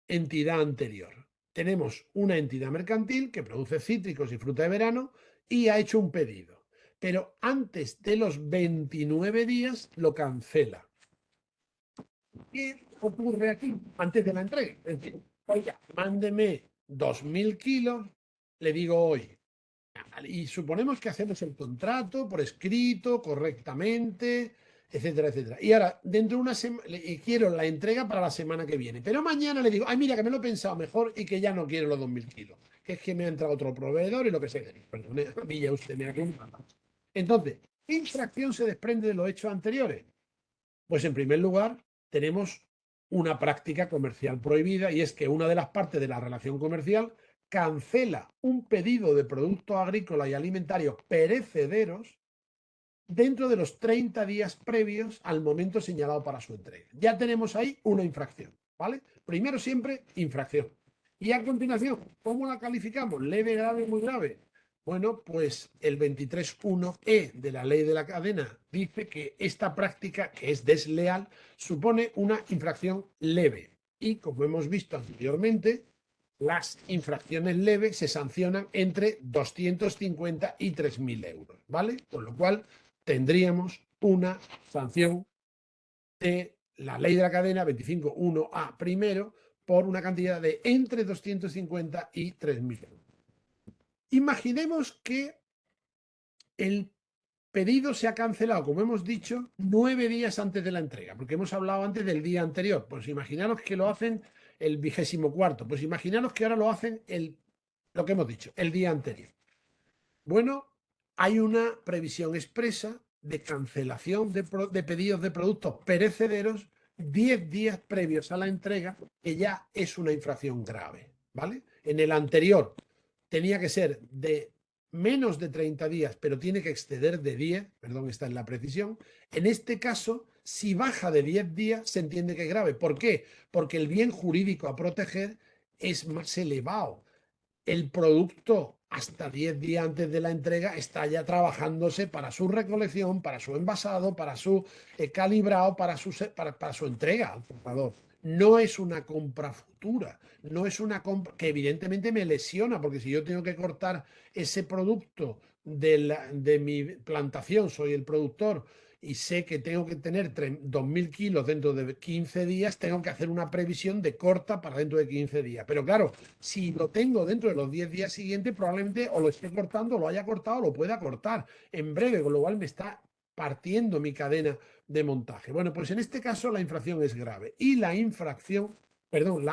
entidad anterior. Tenemos una entidad mercantil que produce cítricos y fruta de verano y ha hecho un pedido, pero antes de los 29 días lo cancela. ¿Qué ocurre aquí antes de la entrega? Es decir, oiga, mándeme 2.000 kilos, le digo hoy. Y suponemos que hacemos el contrato por escrito, correctamente, etcétera, etcétera. Y ahora, dentro de una semana, quiero la entrega para la semana que viene. Pero mañana le digo, mira, que me lo he pensado mejor y que ya no quiero los 2.000 kilos. Que es que me ha entrado otro proveedor y lo que sea. Perdone, pilla usted, me ha quedado. Entonces, ¿qué infracción se desprende de los hechos anteriores? Pues en primer lugar, tenemos una práctica comercial prohibida y es que una de las partes de la relación comercial cancela un pedido de productos agrícolas y alimentarios perecederos dentro de los 30 días previos al momento señalado para su entrega. Ya tenemos ahí una infracción, ¿vale? Primero siempre infracción. Y a continuación, ¿cómo la calificamos? Leve, grave, muy grave. Bueno, pues el 23.1e de la ley de la cadena dice que esta práctica, que es desleal, supone una infracción leve. Y como hemos visto anteriormente, las infracciones leves se sancionan entre 250 y 3.000 euros, ¿vale? Con lo cual tendríamos una sanción de la ley de la cadena 25.1a primero por una cantidad de entre 250 y 3.000 euros. Imaginemos que el pedido se ha cancelado, como hemos dicho, 9 días antes de la entrega, porque hemos hablado antes del día anterior. Pues imaginaros que lo hacen el 24º, pues imaginaros que ahora lo hacen lo que hemos dicho, el día anterior. Bueno, hay una previsión expresa de cancelación de pedidos de productos perecederos 10 días previos a la entrega, que ya es una infracción grave, ¿vale? En el anterior tenía que ser de menos de 30 días, pero tiene que exceder de 10, perdón, esta es la precisión. En este caso, si baja de 10 días, se entiende que es grave. ¿Por qué? Porque el bien jurídico a proteger es más elevado. El producto hasta 10 días antes de la entrega está ya trabajándose para su recolección, para su envasado, para su calibrado, para su entrega al comprador. No es una compra futura, no es una compra que evidentemente me lesiona, porque si yo tengo que cortar ese producto de mi plantación, soy el productor, y sé que tengo que tener 2.000 kilos dentro de 15 días, tengo que hacer una previsión de corta para dentro de 15 días. Pero claro, si lo tengo dentro de los 10 días siguientes, probablemente o lo esté cortando, o lo haya cortado, o lo pueda cortar en breve, con lo cual me está partiendo mi cadena de montaje. Bueno, pues en este caso la infracción es grave y la infracción, perdón,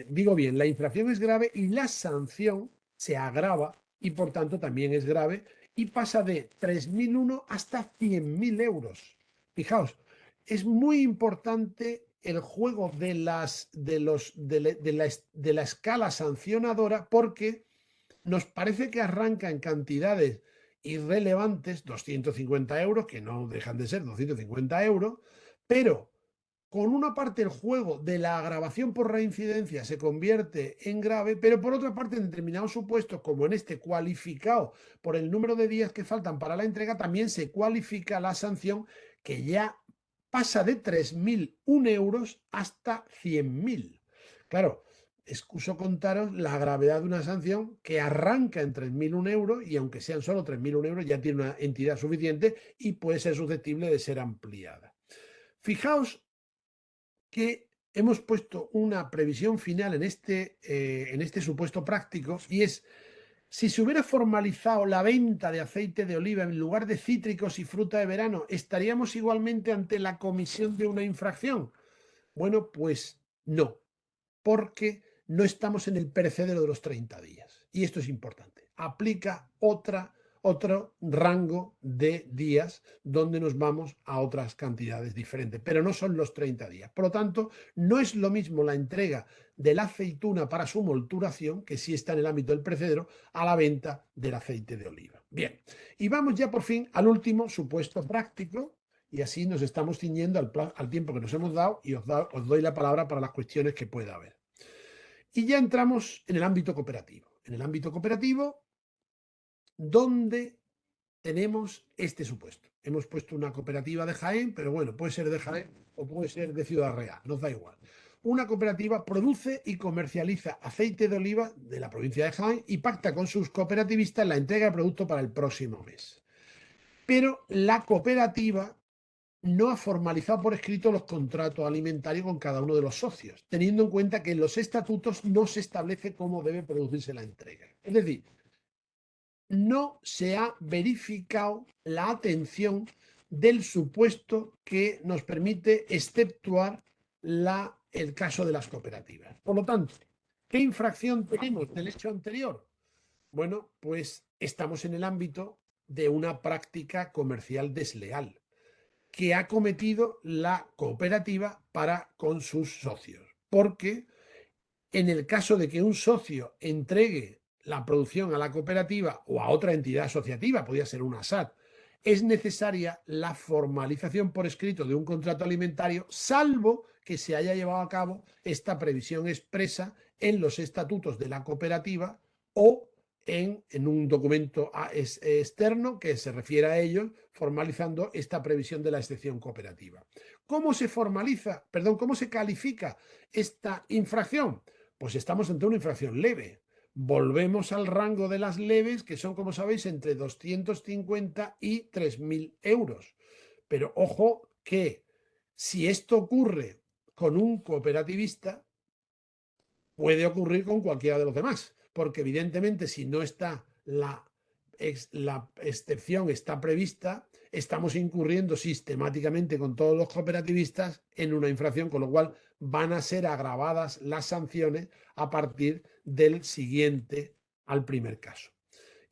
digo bien, la infracción es grave y la sanción se agrava y por tanto también es grave y pasa de 3.001 hasta 100.000 euros. Fijaos, es muy importante el juego de la escala sancionadora porque nos parece que arranca en cantidades irrelevantes, 250 euros, que no dejan de ser 250 euros, pero con una parte el juego de la agravación por reincidencia se convierte en grave, pero por otra parte en determinados supuestos, como en este cualificado por el número de días que faltan para la entrega, también se cualifica la sanción que ya pasa de 3.001 euros hasta 100.000. Claro, excuso contaros la gravedad de una sanción que arranca en 3.001 euros y aunque sean solo 3.001 euros ya tiene una entidad suficiente y puede ser susceptible de ser ampliada. Fijaos que hemos puesto una previsión final en este supuesto práctico y es, si se hubiera formalizado la venta de aceite de oliva en lugar de cítricos y fruta de verano, ¿estaríamos igualmente ante la comisión de una infracción? Bueno, pues no, porque no estamos en el perecedero de los 30 días. Y esto es importante. Aplica otro rango de días donde nos vamos a otras cantidades diferentes, pero no son los 30 días. Por lo tanto, no es lo mismo la entrega de la aceituna para su molturación, que sí está en el ámbito del perecedero, a la venta del aceite de oliva. Bien, y vamos ya por fin al último supuesto práctico, y así nos estamos ciñendo al tiempo que nos hemos dado y os doy la palabra para las cuestiones que pueda haber. Y ya entramos en el ámbito cooperativo. En el ámbito cooperativo, donde tenemos este supuesto. Hemos puesto una cooperativa de Jaén, pero bueno, puede ser de Jaén o puede ser de Ciudad Real, nos da igual. Una cooperativa produce y comercializa aceite de oliva de la provincia de Jaén y pacta con sus cooperativistas la entrega de producto para el próximo mes. Pero la cooperativa no ha formalizado por escrito los contratos alimentarios con cada uno de los socios, teniendo en cuenta que en los estatutos no se establece cómo debe producirse la entrega. Es decir, no se ha verificado la atención del supuesto que nos permite exceptuar el caso de las cooperativas. Por lo tanto, ¿qué infracción tenemos del hecho anterior? Bueno, pues estamos en el ámbito de una práctica comercial desleal que ha cometido la cooperativa para con sus socios. Porque en el caso de que un socio entregue la producción a la cooperativa o a otra entidad asociativa, podría ser una SAT, es necesaria la formalización por escrito de un contrato alimentario, salvo que se haya llevado a cabo esta previsión expresa en los estatutos de la cooperativa o en un documento externo que se refiere a ellos, formalizando esta previsión de la excepción cooperativa. ¿Cómo se formaliza, cómo se califica esta infracción? pues estamos ante una infracción leve. Volvemos al rango de las leves, que son, como sabéis, entre 250 y 3.000 euros. Pero ojo que si esto ocurre con un cooperativista, puede ocurrir con cualquiera de los demás, porque evidentemente si no está la excepción está prevista, estamos incurriendo sistemáticamente con todos los cooperativistas en una infracción, con lo cual van a ser agravadas las sanciones a partir del siguiente al primer caso.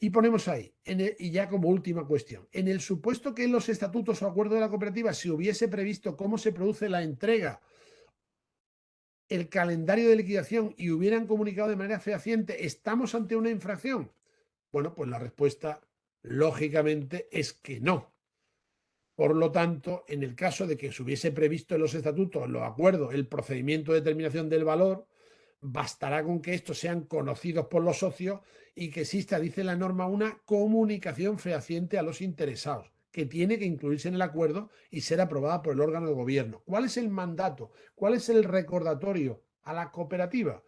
Y ponemos ahí, y ya como última cuestión, en el supuesto que en los estatutos o acuerdos de la cooperativa se hubiese previsto cómo se produce la entrega, el calendario de liquidación y hubieran comunicado de manera fehaciente, ¿estamos ante una infracción? Bueno, pues la respuesta, lógicamente, es que no. Por lo tanto, en el caso de que se hubiese previsto en los estatutos, en los acuerdos, el procedimiento de determinación del valor, bastará con que estos sean conocidos por los socios y que exista, dice la norma, una comunicación fehaciente a los interesados, que tiene que incluirse en el acuerdo y ser aprobada por el órgano de gobierno. ¿Cuál es el mandato? ¿Cuál es el recordatorio a la cooperativa?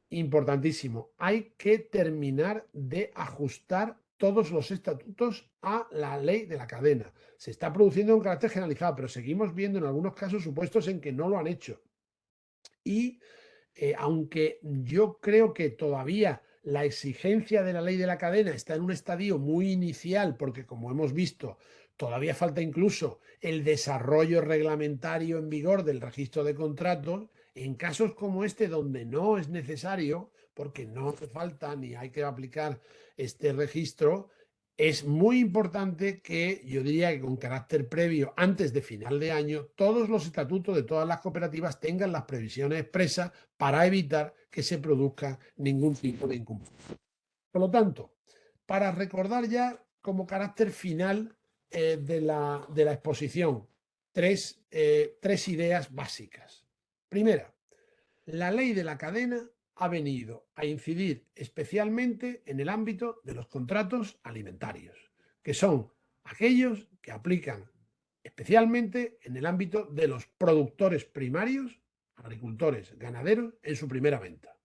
Importantísimo, hay que terminar de ajustar todos los estatutos a la ley de la cadena. Se está produciendo un carácter generalizado, pero seguimos viendo en algunos casos supuestos en que no lo han hecho. Y aunque yo creo que todavía la exigencia de la ley de la cadena está en un estadio muy inicial, porque como hemos visto, todavía falta incluso el desarrollo reglamentario en vigor del registro de contratos, en casos como este donde no es necesario, porque no hace falta ni hay que aplicar este registro, es muy importante que, yo diría que con carácter previo, antes de final de año, todos los estatutos de todas las cooperativas tengan las previsiones expresas para evitar que se produzca ningún tipo de incumplimiento. Por lo tanto, para recordar ya como carácter final de la exposición, tres ideas básicas. Primera, la ley de la cadena ha venido a incidir especialmente en el ámbito de los contratos alimentarios, que son aquellos que aplican especialmente en el ámbito de los productores primarios, agricultores, ganaderos, en su primera venta.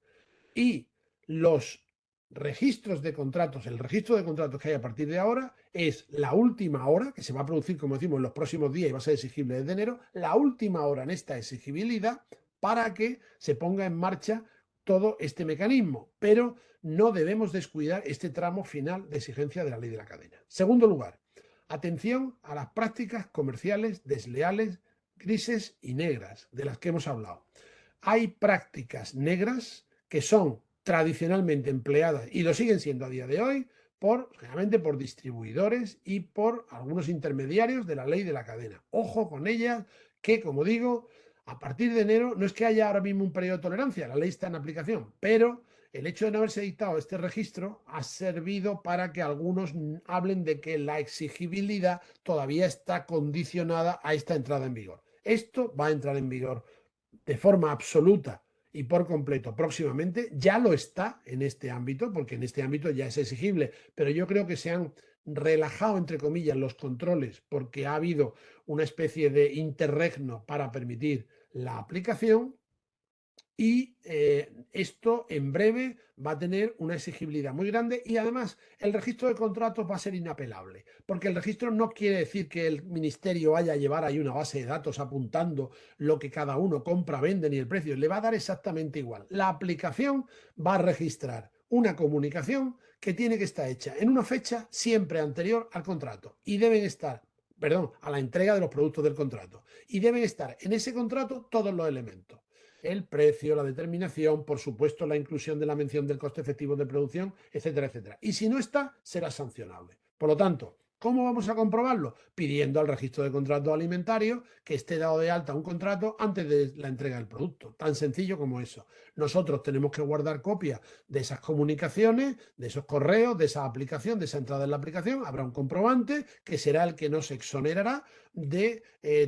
Y los registros de contratos, el registro de contratos que hay a partir de ahora es la última hora, que se va a producir, como decimos, en los próximos días y va a ser exigible desde enero, la última hora en esta exigibilidad para que se ponga en marcha todo este mecanismo, pero no debemos descuidar este tramo final de exigencia de la ley de la cadena. Segundo lugar, atención a las prácticas comerciales desleales, grises y negras, de las que hemos hablado. Hay prácticas negras que son tradicionalmente empleadas y lo siguen siendo a día de hoy generalmente por distribuidores y por algunos intermediarios de la ley de la cadena. Ojo con ellas, que como digo, a partir de enero no es que haya ahora mismo un periodo de tolerancia, la ley está en aplicación, pero el hecho de no haberse dictado este registro ha servido para que algunos hablen de que la exigibilidad todavía está condicionada a esta entrada en vigor. Esto va a entrar en vigor de forma absoluta y por completo próximamente, ya lo está en este ámbito, porque en este ámbito ya es exigible, pero yo creo que se han relajado, entre comillas, los controles porque ha habido una especie de interregno para permitir la aplicación. Y esto en breve va a tener una exigibilidad muy grande y además el registro de contratos va a ser inapelable, porque el registro no quiere decir que el ministerio vaya a llevar ahí una base de datos apuntando lo que cada uno compra, vende ni el precio, le va a dar exactamente igual. La aplicación va a registrar una comunicación que tiene que estar hecha en una fecha siempre anterior al contrato y deben estar, perdón, a la entrega de los productos del contrato y deben estar en ese contrato todos los elementos. El precio, la determinación, por supuesto la inclusión de la mención del coste efectivo de producción, etcétera, etcétera. Y si no está, será sancionable. Por lo tanto, ¿cómo vamos a comprobarlo? Pidiendo al registro de contratos alimentarios que esté dado de alta un contrato antes de la entrega del producto. Tan sencillo como eso. Nosotros tenemos que guardar copia de esas comunicaciones, de esos correos, de esa aplicación, de esa entrada en la aplicación. Habrá un comprobante que será el que nos exonerará de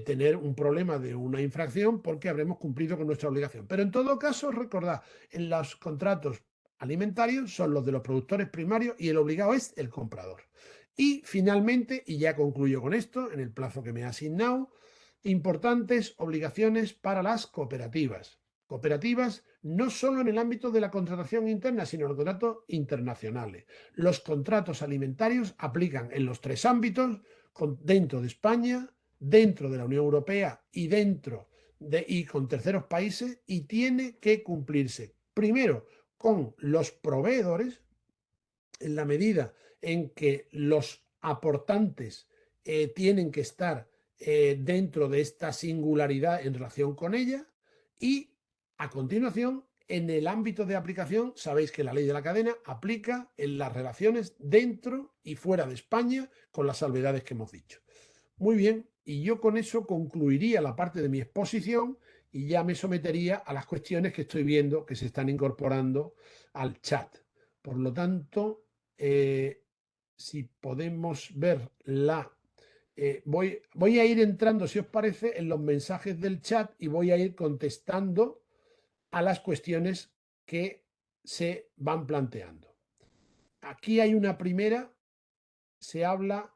tener un problema de una infracción porque habremos cumplido con nuestra obligación. Pero en todo caso, recordad, en los contratos alimentarios son los de los productores primarios y el obligado es el comprador. Y finalmente, y ya concluyo con esto, en el plazo que me ha asignado, importantes obligaciones para las cooperativas. cooperativas, no solo en el ámbito de la contratación interna, sino en los contratos internacionales. Los contratos alimentarios aplican en los tres ámbitos, dentro de España, dentro de la Unión Europea y y con terceros países, y tiene que cumplirse primero con los proveedores, en la medida en que los aportantes tienen que estar dentro de esta singularidad en relación con ella, y a continuación, en el ámbito de aplicación, sabéis que la ley de la cadena aplica en las relaciones dentro y fuera de España, con las salvedades que hemos dicho. Muy bien, y yo con eso concluiría la parte de mi exposición y ya me sometería a las cuestiones que estoy viendo que se están incorporando al chat. Por lo tanto, si podemos ver voy a ir entrando, si os parece, en los mensajes del chat y voy a ir contestando a las cuestiones que se van planteando. Aquí hay una primera, se habla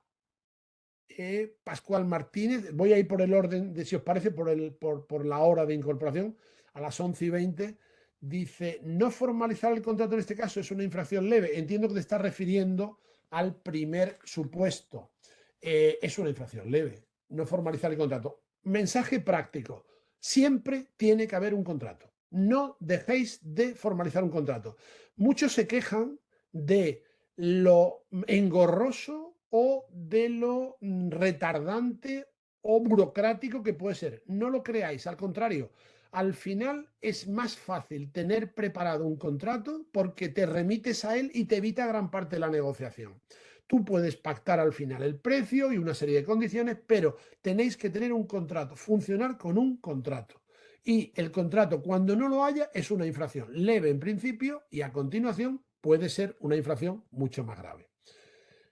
Pascual Martínez, voy a ir por el orden, si os parece, por la hora de incorporación, a las 11:20, dice, no formalizar el contrato en este caso es una infracción leve. Entiendo que te estás refiriendo al primer supuesto. Es una infracción leve, no formalizar el contrato. Mensaje práctico, siempre tiene que haber un contrato. No dejéis de formalizar un contrato. Muchos se quejan de lo engorroso o de lo retardante o burocrático que puede ser. No lo creáis, al contrario. Al final es más fácil tener preparado un contrato porque te remites a él y te evita gran parte de la negociación. Tú puedes pactar al final el precio y una serie de condiciones, pero tenéis que tener un contrato, funcionar con un contrato. Y el contrato, cuando no lo haya, es una infracción leve en principio y a continuación puede ser una infracción mucho más grave.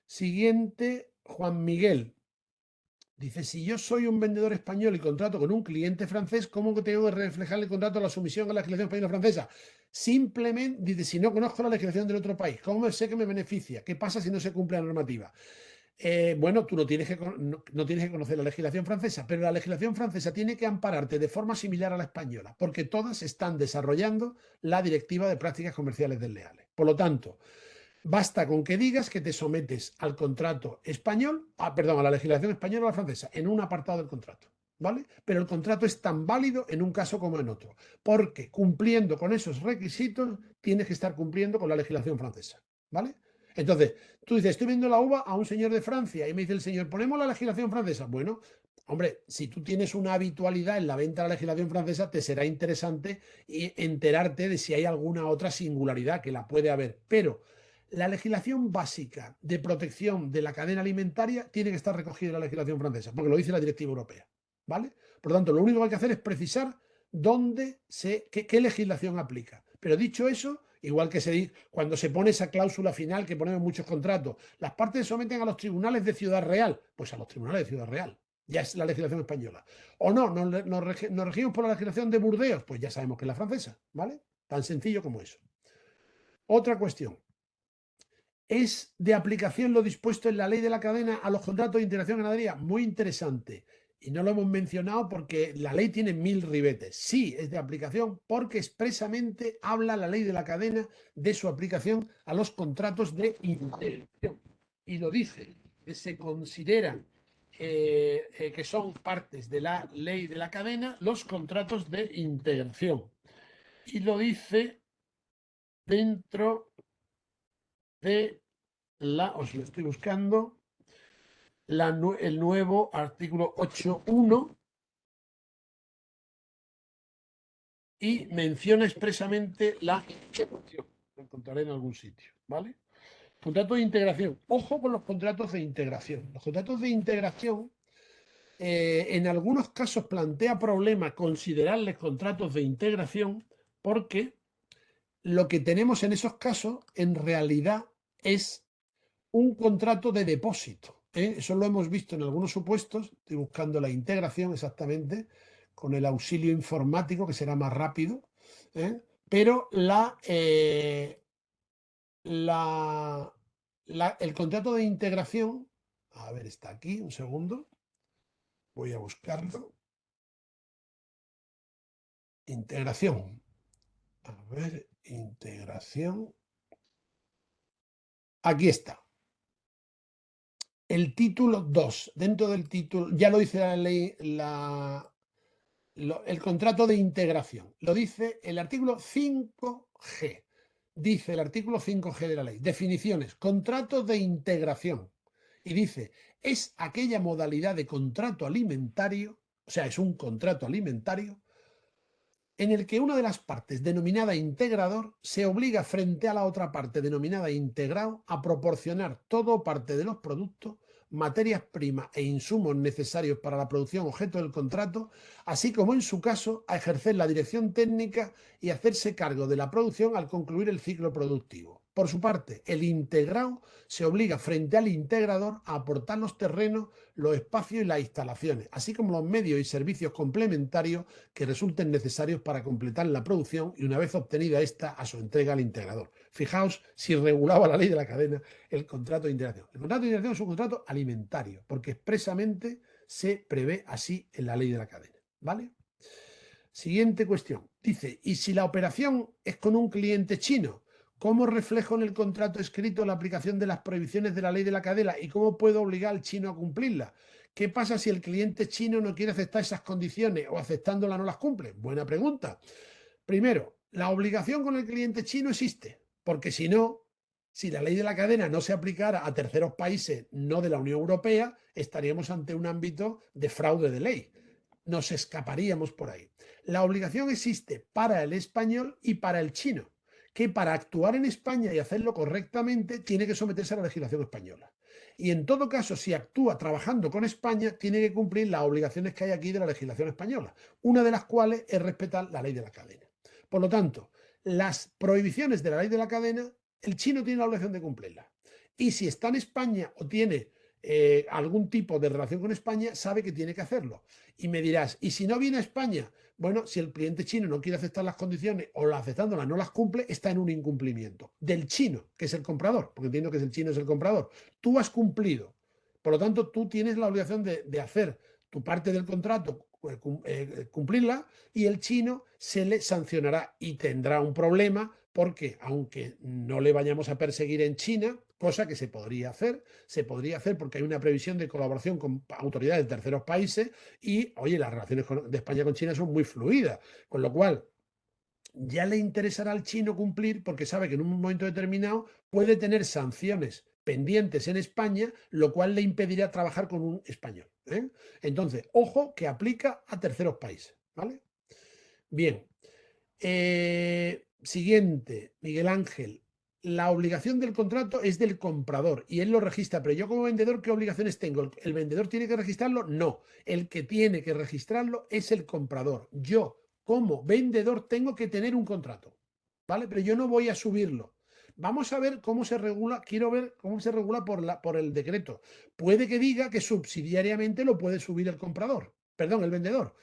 Siguiente, Juan Miguel. Dice, si yo soy un vendedor español y contrato con un cliente francés, ¿cómo que tengo que reflejar el contrato a la sumisión a la legislación española francesa? Simplemente, dice, si no conozco la legislación del otro país, ¿cómo sé que me beneficia? ¿Qué pasa si no se cumple la normativa? Bueno, tú no tienes que conocer la legislación francesa, pero la legislación francesa tiene que ampararte de forma similar a la española, porque todas están desarrollando la Directiva de Prácticas Comerciales Desleales. Por lo tanto, basta con que digas que te sometes al contrato español, a la legislación española o a la francesa, en un apartado del contrato, ¿vale? Pero el contrato es tan válido en un caso como en otro, porque cumpliendo con esos requisitos, tienes que estar cumpliendo con la legislación francesa, ¿vale? Entonces, tú dices, estoy viendo la uva a un señor de Francia y me dice el señor, ponemos la legislación francesa. Bueno, hombre, si tú tienes una habitualidad en la venta de la legislación francesa, te será interesante enterarte de si hay alguna otra singularidad, que la puede haber, pero la legislación básica de protección de la cadena alimentaria tiene que estar recogida en la legislación francesa, porque lo dice la directiva europea, ¿vale? Por lo tanto, lo único que hay que hacer es precisar qué legislación aplica. Pero dicho eso, igual que cuando se pone esa cláusula final que ponemos en muchos contratos, las partes se someten a los tribunales de Ciudad Real, pues a los tribunales de Ciudad Real. Ya es la legislación española. O no, nos regimos por la legislación de Burdeos, pues ya sabemos que es la francesa, ¿vale? Tan sencillo como eso. Otra cuestión. ¿Es de aplicación lo dispuesto en la ley de la cadena a los contratos de integración ganadería? Muy interesante. Y no lo hemos mencionado porque la ley tiene 1000 ribetes. Sí, es de aplicación porque expresamente habla la ley de la cadena de su aplicación a los contratos de integración. Y lo dice, que se consideran que son partes de la ley de la cadena los contratos de integración. Y lo dice dentro de os lo estoy buscando, el nuevo artículo 8.1 y menciona expresamente la integración. Lo encontraré en algún sitio, ¿vale? Contrato de integración. Ojo con los contratos de integración. Los contratos de integración, en algunos casos plantea problema considerarles contratos de integración porque lo que tenemos en esos casos en realidad es un contrato de depósito. Eso lo hemos visto en algunos supuestos. Estoy buscando la integración exactamente con el auxilio informático, que será más rápido. Pero el contrato de integración, a ver, está aquí, un segundo. Voy a buscarlo. integración. A ver, integración. Aquí está. El título 2. Dentro del título, ya lo dice la ley, el contrato de integración. Lo dice el artículo 5G. Dice el artículo 5G de la ley. Definiciones. Contrato de integración. Y dice, es aquella modalidad de contrato alimentario, o sea, es un contrato alimentario, en el que una de las partes, denominada integrador, se obliga frente a la otra parte, denominada integrado, a proporcionar todo o parte de los productos, materias primas e insumos necesarios para la producción objeto del contrato, así como en su caso a ejercer la dirección técnica y hacerse cargo de la producción al concluir el ciclo productivo. Por su parte, el integrado se obliga frente al integrador a aportar los terrenos, los espacios y las instalaciones, así como los medios y servicios complementarios que resulten necesarios para completar la producción y, una vez obtenida esta, a su entrega al integrador. Fijaos si regulaba la ley de la cadena el contrato de integración. El contrato de integración es un contrato alimentario, porque expresamente se prevé así en la ley de la cadena. ¿Vale? Siguiente cuestión. Dice, ¿y si la operación es con un cliente chino? ¿Cómo reflejo en el contrato escrito la aplicación de las prohibiciones de la ley de la cadena y cómo puedo obligar al chino a cumplirla? ¿Qué pasa si el cliente chino no quiere aceptar esas condiciones o aceptándolas no las cumple? Buena pregunta. Primero, la obligación con el cliente chino existe, porque si no, si la ley de la cadena no se aplicara a terceros países no de la Unión Europea, estaríamos ante un ámbito de fraude de ley. Nos escaparíamos por ahí. La obligación existe para el español y para el chino, que para actuar en España y hacerlo correctamente tiene que someterse a la legislación española. Y en todo caso, si actúa trabajando con España, tiene que cumplir las obligaciones que hay aquí de la legislación española, una de las cuales es respetar la ley de la cadena. Por lo tanto, las prohibiciones de la ley de la cadena, el chino tiene la obligación de cumplirlas. Y si está en España o tiene algún tipo de relación con España, sabe que tiene que hacerlo. Y me dirás, ¿y si no viene a España? Bueno, si el cliente chino no quiere aceptar las condiciones o aceptándolas no las cumple, está en un incumplimiento del chino, que es el comprador, porque entiendo que el chino es el comprador. Tú has cumplido. Por lo tanto, tú tienes la obligación de hacer tu parte del contrato, cumplirla, y el chino se le sancionará y tendrá un problema porque, aunque no le vayamos a perseguir en China, cosa que se podría hacer porque hay una previsión de colaboración con autoridades de terceros países y, oye, las relaciones de España con China son muy fluidas, con lo cual ya le interesará al chino cumplir porque sabe que en un momento determinado puede tener sanciones pendientes en España, lo cual le impedirá trabajar con un español. Entonces, ojo que aplica a terceros países. ¿Vale? Bien. Siguiente, Miguel Ángel. La obligación del contrato es del comprador y él lo registra, pero yo como vendedor, ¿qué obligaciones tengo? ¿El vendedor tiene que registrarlo? No, el que tiene que registrarlo es el comprador. Yo, como vendedor, tengo que tener un contrato, ¿vale? Pero yo no voy a subirlo. Vamos a ver cómo se regula, quiero ver cómo se regula por el decreto. Puede que diga que subsidiariamente lo puede subir el comprador, perdón, el vendedor.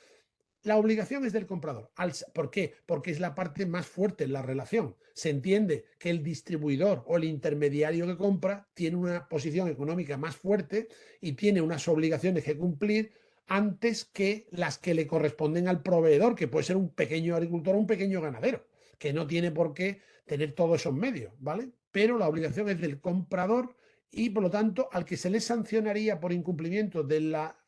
La obligación es del comprador. ¿Por qué? Porque es la parte más fuerte en la relación. Se entiende que el distribuidor o el intermediario que compra tiene una posición económica más fuerte y tiene unas obligaciones que cumplir antes que las que le corresponden al proveedor, que puede ser un pequeño agricultor o un pequeño ganadero, que no tiene por qué tener todos esos medios, ¿vale? Pero la obligación es del comprador y, por lo tanto, al que se le sancionaría por incumplimiento de la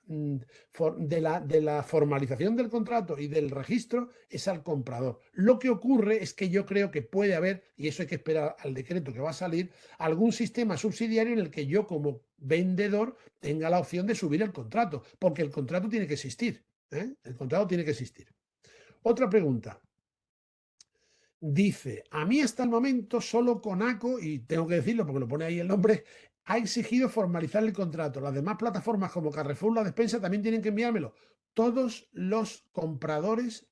formalización del contrato y del registro es al comprador. Lo que ocurre es que yo creo que puede haber, y eso hay que esperar al decreto que va a salir, algún sistema subsidiario en el que yo como vendedor tenga la opción de subir el contrato, porque el contrato tiene que existir. El contrato tiene que existir. Otra pregunta. Dice, a mí hasta el momento solo Conaco, y tengo que decirlo porque lo pone ahí el nombre, ha exigido formalizar el contrato. Las demás plataformas como Carrefour, La Despensa también tienen que enviármelo. Todos los compradores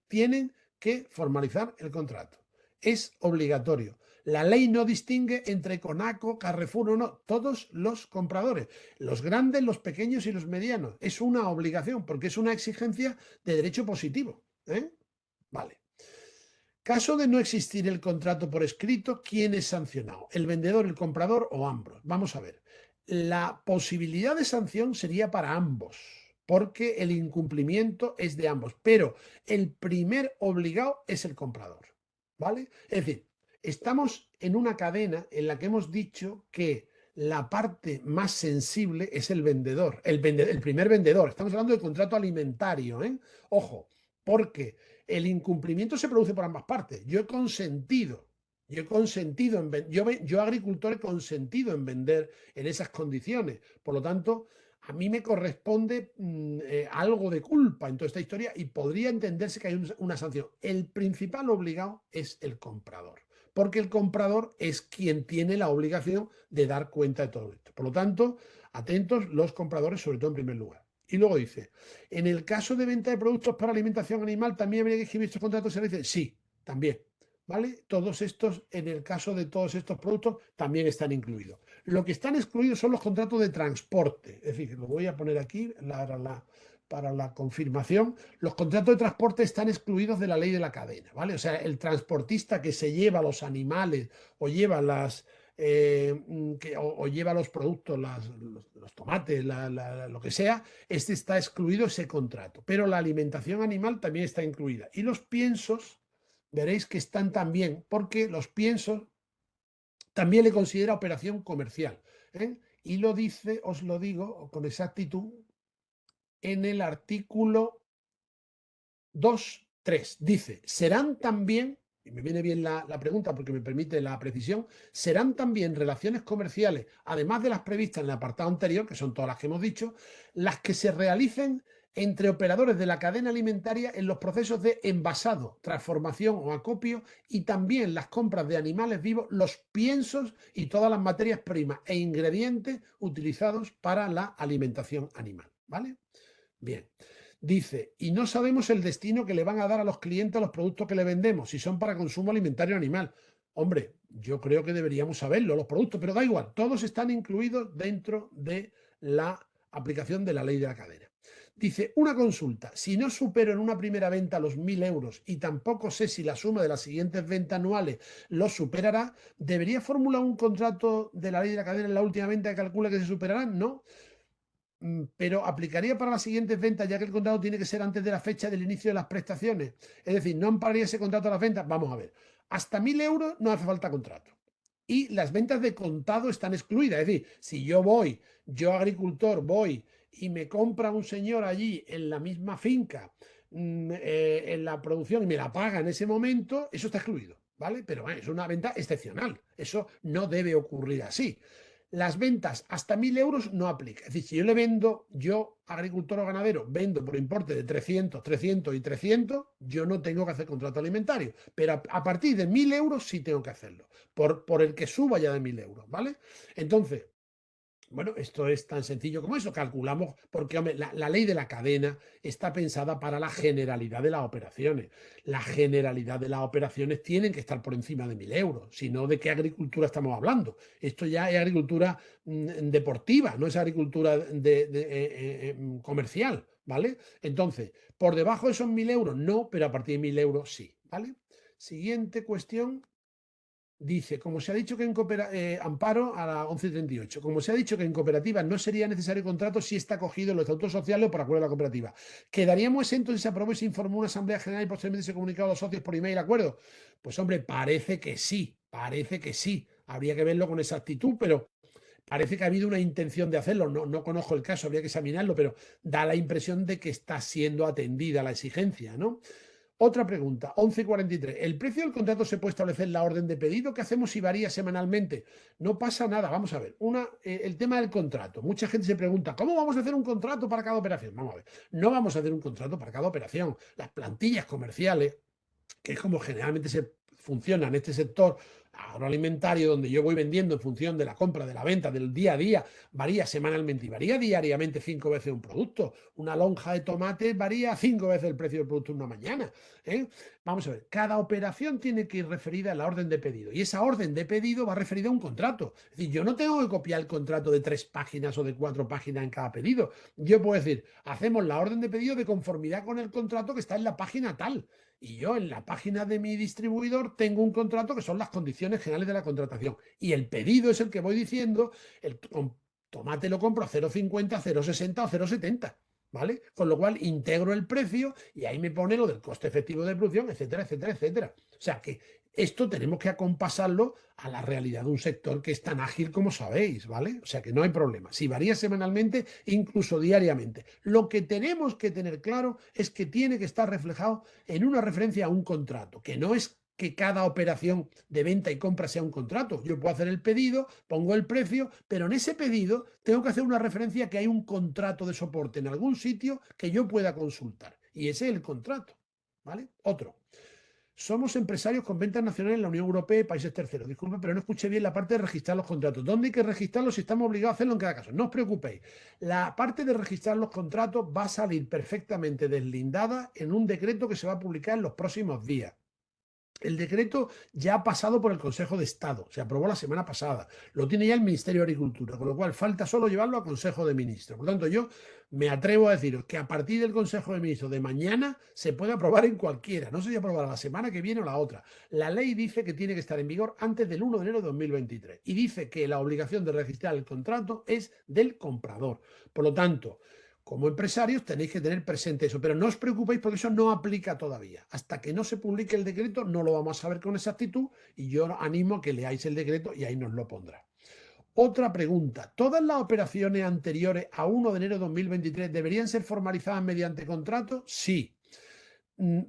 tienen que formalizar el contrato. Es obligatorio. La ley no distingue entre Conaco, Carrefour o no. Todos los compradores, los grandes, los pequeños y los medianos. Es una obligación porque es una exigencia de derecho positivo. Vale. Caso de no existir el contrato por escrito, ¿quién es sancionado? ¿El vendedor, el comprador o ambos? Vamos a ver. La posibilidad de sanción sería para ambos, porque el incumplimiento es de ambos, pero el primer obligado es el comprador, ¿vale? Es decir, estamos en una cadena en la que hemos dicho que la parte más sensible es el vendedor, el primer vendedor. Estamos hablando de contrato alimentario, ¿eh? Ojo, porque el incumplimiento se produce por ambas partes. Yo he consentido yo agricultor he consentido en vender en esas condiciones. Por lo tanto, a mí me corresponde algo de culpa en toda esta historia y podría entenderse que hay una sanción. El principal obligado es el comprador, porque el comprador es quien tiene la obligación de dar cuenta de todo esto. Por lo tanto, atentos los compradores, sobre todo en primer lugar. Y luego dice, en el caso de venta de productos para alimentación animal, ¿también habría que escribir estos contratos de servicios? Sí, también. ¿Vale? Todos estos, en el caso de todos estos productos, también están incluidos. Lo que están excluidos son los contratos de transporte. Es decir, lo voy a poner aquí para la confirmación. Los contratos de transporte están excluidos de la ley de la cadena, ¿vale? O sea, el transportista que se lleva los animales o lleva o lleva los productos, los tomates, lo que sea, este está excluido ese contrato. Pero la alimentación animal también está incluida. Y los piensos, veréis que están también, porque los piensos también le considera operación comercial. ¿Eh? Y lo dice, os lo digo con exactitud, en el artículo 2.3. Dice, serán también, y me viene bien la pregunta porque me permite la precisión, serán también relaciones comerciales, además de las previstas en el apartado anterior, que son todas las que hemos dicho, las que se realicen entre operadores de la cadena alimentaria en los procesos de envasado, transformación o acopio y también las compras de animales vivos, los piensos y todas las materias primas e ingredientes utilizados para la alimentación animal. ¿Vale? Bien. Dice, y no sabemos el destino que le van a dar a los clientes a los productos que le vendemos, si son para consumo alimentario animal. Hombre, yo creo que deberíamos saberlo, los productos, pero da igual, todos están incluidos dentro de la aplicación de la ley de la cadena. Dice, una consulta, si no supero en una primera venta los 1.000 euros y tampoco sé si la suma de las siguientes ventas anuales los superará, ¿debería formular un contrato de la ley de la cadena en la última venta que calcula que se superarán? No. Pero aplicaría para las siguientes ventas, ya que el contrato tiene que ser antes de la fecha del inicio de las prestaciones. Es decir, ¿no ampararía ese contrato a las ventas? Vamos a ver. Hasta 1.000 euros no hace falta contrato. Y las ventas de contado están excluidas. Es decir, si yo agricultor, voy y me compra un señor allí en la misma finca, en la producción y me la paga en ese momento, eso está excluido, ¿vale? Pero es una venta excepcional. Eso no debe ocurrir así. Las ventas hasta 1.000 euros no aplica. Es decir, si yo le vendo, yo, agricultor o ganadero, vendo por importe de 300, 300 y 300, yo no tengo que hacer contrato alimentario. Pero a partir de 1.000 euros sí tengo que hacerlo, por el que suba ya de 1.000 euros, ¿vale? Entonces, bueno, esto es tan sencillo como eso. Calculamos, porque hombre, la ley de la cadena está pensada para la generalidad de las operaciones. La generalidad de las operaciones tienen que estar por encima de 1.000 euros. Si no, ¿de qué agricultura estamos hablando? Esto ya es agricultura deportiva, no es agricultura comercial, ¿vale? Entonces, por debajo de esos 1.000 euros, no, pero a partir de 1.000 euros sí, ¿vale? Siguiente cuestión. Dice, como se ha dicho que en Amparo a la 1138, como se ha dicho que en cooperativas no sería necesario contrato si está acogido en los estatutos sociales o por acuerdo de la cooperativa. ¿Quedaríamos exentos si se aprobó y se informó una asamblea general y posteriormente se comunicó a los socios por email acuerdo? Pues hombre, parece que sí, parece que sí. Habría que verlo con exactitud, pero parece que ha habido una intención de hacerlo. No conozco el caso, habría que examinarlo, pero da la impresión de que está siendo atendida la exigencia, ¿no? Otra pregunta, 11.43. ¿El precio del contrato se puede establecer en la orden de pedido? ¿Qué hacemos si varía semanalmente? No pasa nada. Vamos a ver. El tema del contrato. Mucha gente se pregunta, ¿cómo vamos a hacer un contrato para cada operación? Vamos a ver. No vamos a hacer un contrato para cada operación. Las plantillas comerciales, que es como generalmente se funciona en este sector agroalimentario, donde yo voy vendiendo en función de la compra, de la venta, del día a día, varía semanalmente y varía diariamente 5 veces un producto. Una lonja de tomate varía 5 veces el precio del producto en una mañana. Vamos a ver, cada operación tiene que ir referida a la orden de pedido y esa orden de pedido va referida a un contrato. Es decir, yo no tengo que copiar el contrato de 3 páginas o de 4 páginas en cada pedido. Yo puedo decir, hacemos la orden de pedido de conformidad con el contrato que está en la página tal. Y yo en la página de mi distribuidor tengo un contrato que son las condiciones generales de la contratación. Y el pedido es el que voy diciendo, el tomate lo compro a 0,50, 0,60 o 0,70. ¿vale? Con lo cual integro el precio y ahí me pone lo del coste efectivo de producción, etcétera, etcétera, etcétera. O sea que esto tenemos que acompasarlo a la realidad de un sector que es tan ágil como sabéis, ¿vale? O sea que no hay problema. Si varía semanalmente, incluso diariamente. Lo que tenemos que tener claro es que tiene que estar reflejado en una referencia a un contrato, que no es que cada operación de venta y compra sea un contrato. Yo puedo hacer el pedido, pongo el precio, pero en ese pedido tengo que hacer una referencia que hay un contrato de soporte en algún sitio que yo pueda consultar. Y ese es el contrato, ¿vale? Otro. Somos empresarios con ventas nacionales en la Unión Europea y países terceros. Disculpe, pero no escuché bien la parte de registrar los contratos. ¿Dónde hay que registrarlos si estamos obligados a hacerlo en cada caso? No os preocupéis. La parte de registrar los contratos va a salir perfectamente deslindada en un decreto que se va a publicar en los próximos días. El decreto ya ha pasado por el Consejo de Estado, se aprobó la semana pasada, lo tiene ya el Ministerio de Agricultura, con lo cual falta solo llevarlo a Consejo de Ministros. Por lo tanto, yo me atrevo a deciros que a partir del Consejo de Ministros de mañana se puede aprobar en cualquiera, no se aprobará la semana que viene o la otra. La ley dice que tiene que estar en vigor antes del 1 de enero de 2023 y dice que la obligación de registrar el contrato es del comprador. Por lo tanto, como empresarios tenéis que tener presente eso, pero no os preocupéis porque eso no aplica todavía. Hasta que no se publique el decreto no lo vamos a saber con exactitud y yo animo a que leáis el decreto y ahí nos lo pondrá. Otra pregunta, ¿todas las operaciones anteriores a 1 de enero de 2023 deberían ser formalizadas mediante contrato? Sí,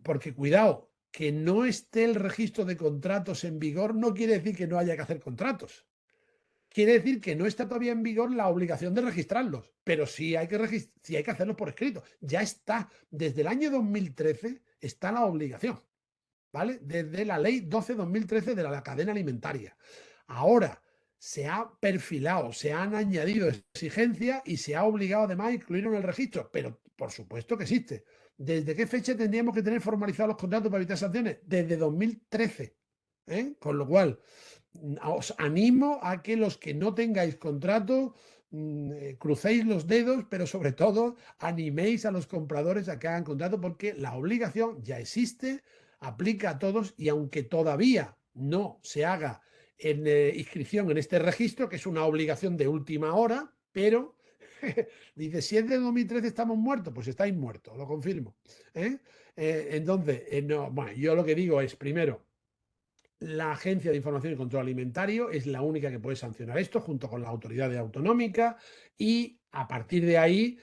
porque cuidado, que no esté el registro de contratos en vigor no quiere decir que no haya que hacer contratos. Quiere decir que no está todavía en vigor la obligación de registrarlos, pero sí hay que hacerlos por escrito. Ya está, desde el año 2013 está la obligación, ¿vale? Desde la ley 12-2013 de la cadena alimentaria. Ahora se ha perfilado, se han añadido exigencias y se ha obligado además a incluirlo en el registro, pero por supuesto que existe. ¿Desde qué fecha tendríamos que tener formalizados los contratos para evitar sanciones? Desde 2013. Con lo cual, os animo a que los que no tengáis contrato crucéis los dedos, pero sobre todo animéis a los compradores a que hagan contrato porque la obligación ya existe, aplica a todos y aunque todavía no se haga en inscripción en este registro, que es una obligación de última hora, pero dice, si es de 2013 estamos muertos, pues estáis muertos, lo confirmo. Entonces, no, bueno, yo lo que digo es, primero, la Agencia de Información y Control Alimentario es la única que puede sancionar esto junto con la autoridad autonómica y a partir de ahí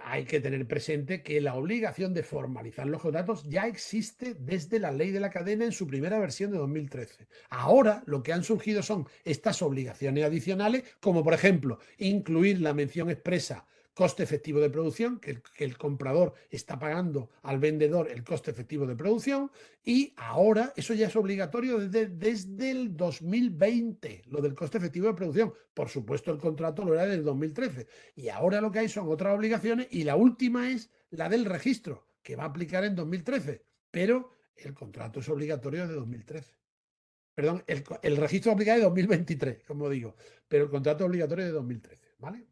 hay que tener presente que la obligación de formalizar los contratos ya existe desde la ley de la cadena en su primera versión de 2013. Ahora lo que han surgido son estas obligaciones adicionales, como por ejemplo incluir la mención expresa coste efectivo de producción, que el comprador está pagando al vendedor el coste efectivo de producción, y ahora eso ya es obligatorio desde el 2020, lo del coste efectivo de producción. Por supuesto, el contrato lo era del 2013. Y ahora lo que hay son otras obligaciones y la última es la del registro, que va a aplicar en 2013. Pero el contrato es obligatorio de 2013. Perdón, el registro aplica de 2023, como digo, pero el contrato es obligatorio de 2013, ¿vale?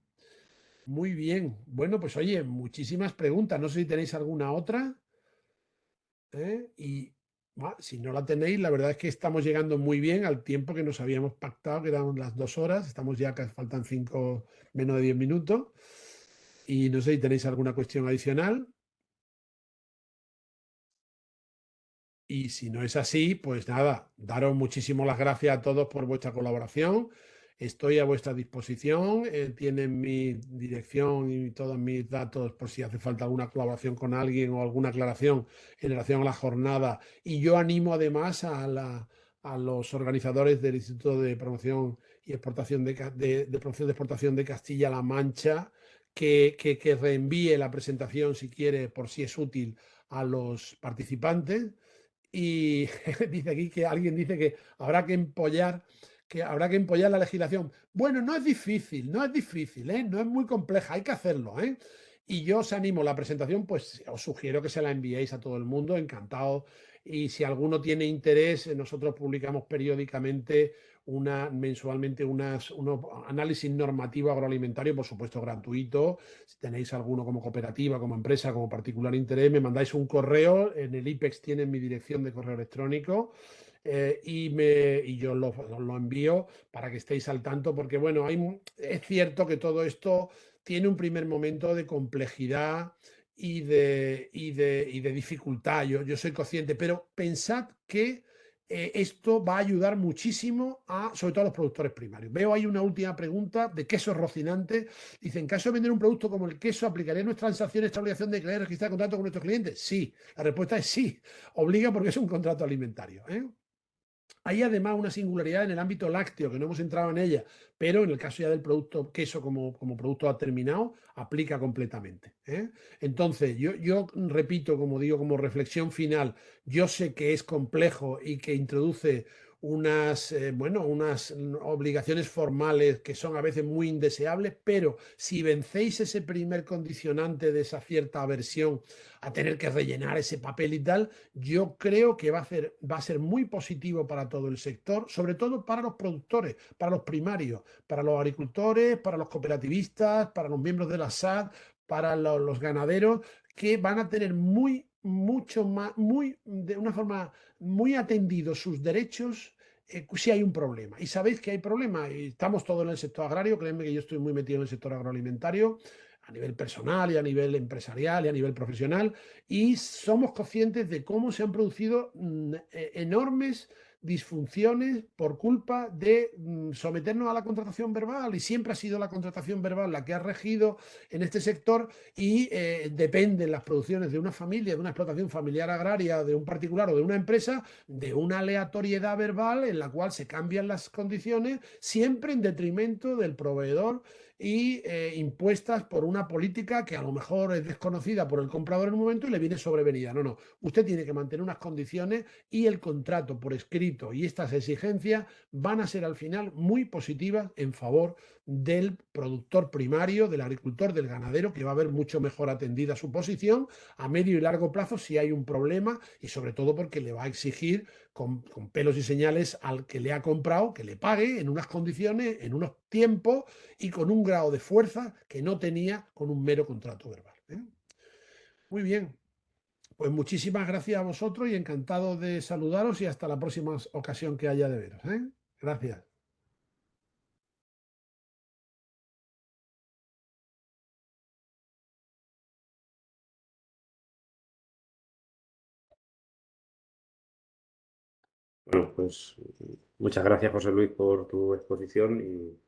Muy bien. Bueno, pues oye, muchísimas preguntas. No sé si tenéis alguna otra. Y si no la tenéis, la verdad es que estamos llegando muy bien al tiempo que nos habíamos pactado, que eran las 2 horas. Estamos ya, que faltan menos de 10 minutos. Y no sé si tenéis alguna cuestión adicional. Y si no es así, pues nada, daros muchísimas las gracias a todos por vuestra colaboración. Estoy a vuestra disposición. Tienen mi dirección y todos mis datos por si hace falta alguna colaboración con alguien o alguna aclaración en relación a la jornada. Y yo animo además a los organizadores del Instituto de Promoción y Exportación de Promoción de Exportación de Castilla-La Mancha que reenvíe la presentación, si quiere, por si es útil, a los participantes. Y dice aquí que alguien dice que habrá que empollar la legislación. Bueno, no es difícil, no es muy compleja, hay que hacerlo, Y yo os animo, la presentación, pues os sugiero que se la enviéis a todo el mundo, encantado. Y si alguno tiene interés, nosotros publicamos periódicamente mensualmente unos análisis normativo agroalimentario, por supuesto gratuito. Si tenéis alguno como cooperativa, como empresa, como particular interés, me mandáis un correo. En el IPEX tienen mi dirección de correo electrónico. Y yo lo envío para que estéis al tanto, porque bueno, es cierto que todo esto tiene un primer momento de complejidad y de dificultad. Yo soy consciente, pero pensad que esto va a ayudar muchísimo sobre todo a los productores primarios. Veo ahí una última pregunta de queso Rocinante. Dice, en caso de vender un producto como el queso, ¿aplicaría nuestra transacción esta obligación de crear y registrar contrato con nuestros clientes? Sí, la respuesta es sí. Obliga porque es un contrato alimentario. Hay además una singularidad en el ámbito lácteo, que no hemos entrado en ella, pero en el caso ya del producto queso como producto terminado, aplica completamente. Entonces, yo repito, como digo, como reflexión final, yo sé que es complejo y que introduce unas obligaciones formales que son a veces muy indeseables, pero si vencéis ese primer condicionante de esa cierta aversión a tener que rellenar ese papel y tal, yo creo que va a ser muy positivo para todo el sector, sobre todo para los productores, para los primarios, para los agricultores, para los cooperativistas, para los miembros de la SAD, para los ganaderos, que van a tener mucho más, de una forma muy atendidos sus derechos si hay un problema. Y sabéis que hay problemas, y estamos todos en el sector agrario, créanme que yo estoy muy metido en el sector agroalimentario, a nivel personal y a nivel empresarial y a nivel profesional, y somos conscientes de cómo se han producido enormes disfunciones por culpa de someternos a la contratación verbal, y siempre ha sido la contratación verbal la que ha regido en este sector, y dependen las producciones de una familia, de una explotación familiar agraria, de un particular o de una empresa, de una aleatoriedad verbal en la cual se cambian las condiciones, siempre en detrimento del proveedor y impuestas por una política que a lo mejor es desconocida por el comprador en un momento y le viene sobrevenida. No, no. Usted tiene que mantener unas condiciones, y el contrato por escrito y estas exigencias van a ser al final muy positivas en favor del productor primario, del agricultor, del ganadero, que va a ver mucho mejor atendida su posición a medio y largo plazo si hay un problema, y sobre todo porque le va a exigir con pelos y señales al que le ha comprado que le pague en unas condiciones, en unos tiempos y con un grado de fuerza que no tenía con un mero contrato verbal. Muy bien, pues muchísimas gracias a vosotros y encantado de saludaros, y hasta la próxima ocasión que haya de veros. Gracias. Bueno, pues muchas gracias, José Luis, por tu exposición y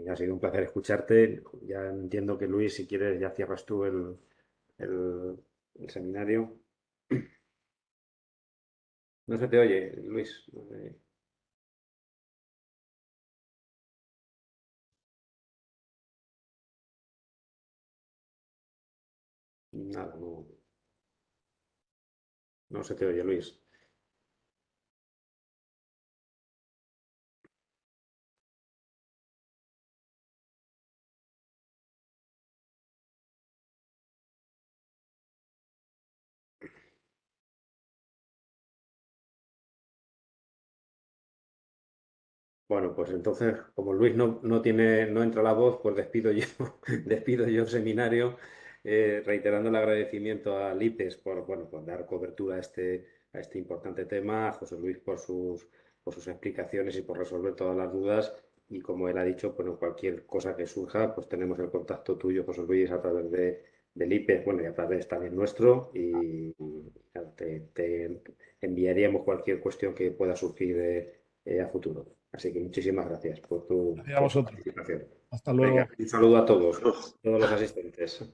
ha sido un placer escucharte. Ya entiendo que, Luis, si quieres, ya cierras tú el- el seminario. No se te oye, Luis. Nada, no se te oye, Luis. Bueno, pues entonces, como Luis no entra la voz, pues despido yo, despido yo el seminario, reiterando el agradecimiento a Lipes por dar cobertura a este importante tema, a José Luis por sus explicaciones y por resolver todas las dudas. Y como él ha dicho, bueno, cualquier cosa que surja, pues tenemos el contacto tuyo, José Luis, a través de Lipes, bueno, y a través también nuestro, y nada, te enviaríamos cualquier cuestión que pueda surgir a futuro. Así que muchísimas gracias Gracias a por tu vosotros. participación. Hasta Venga, luego. un saludo a todos los asistentes.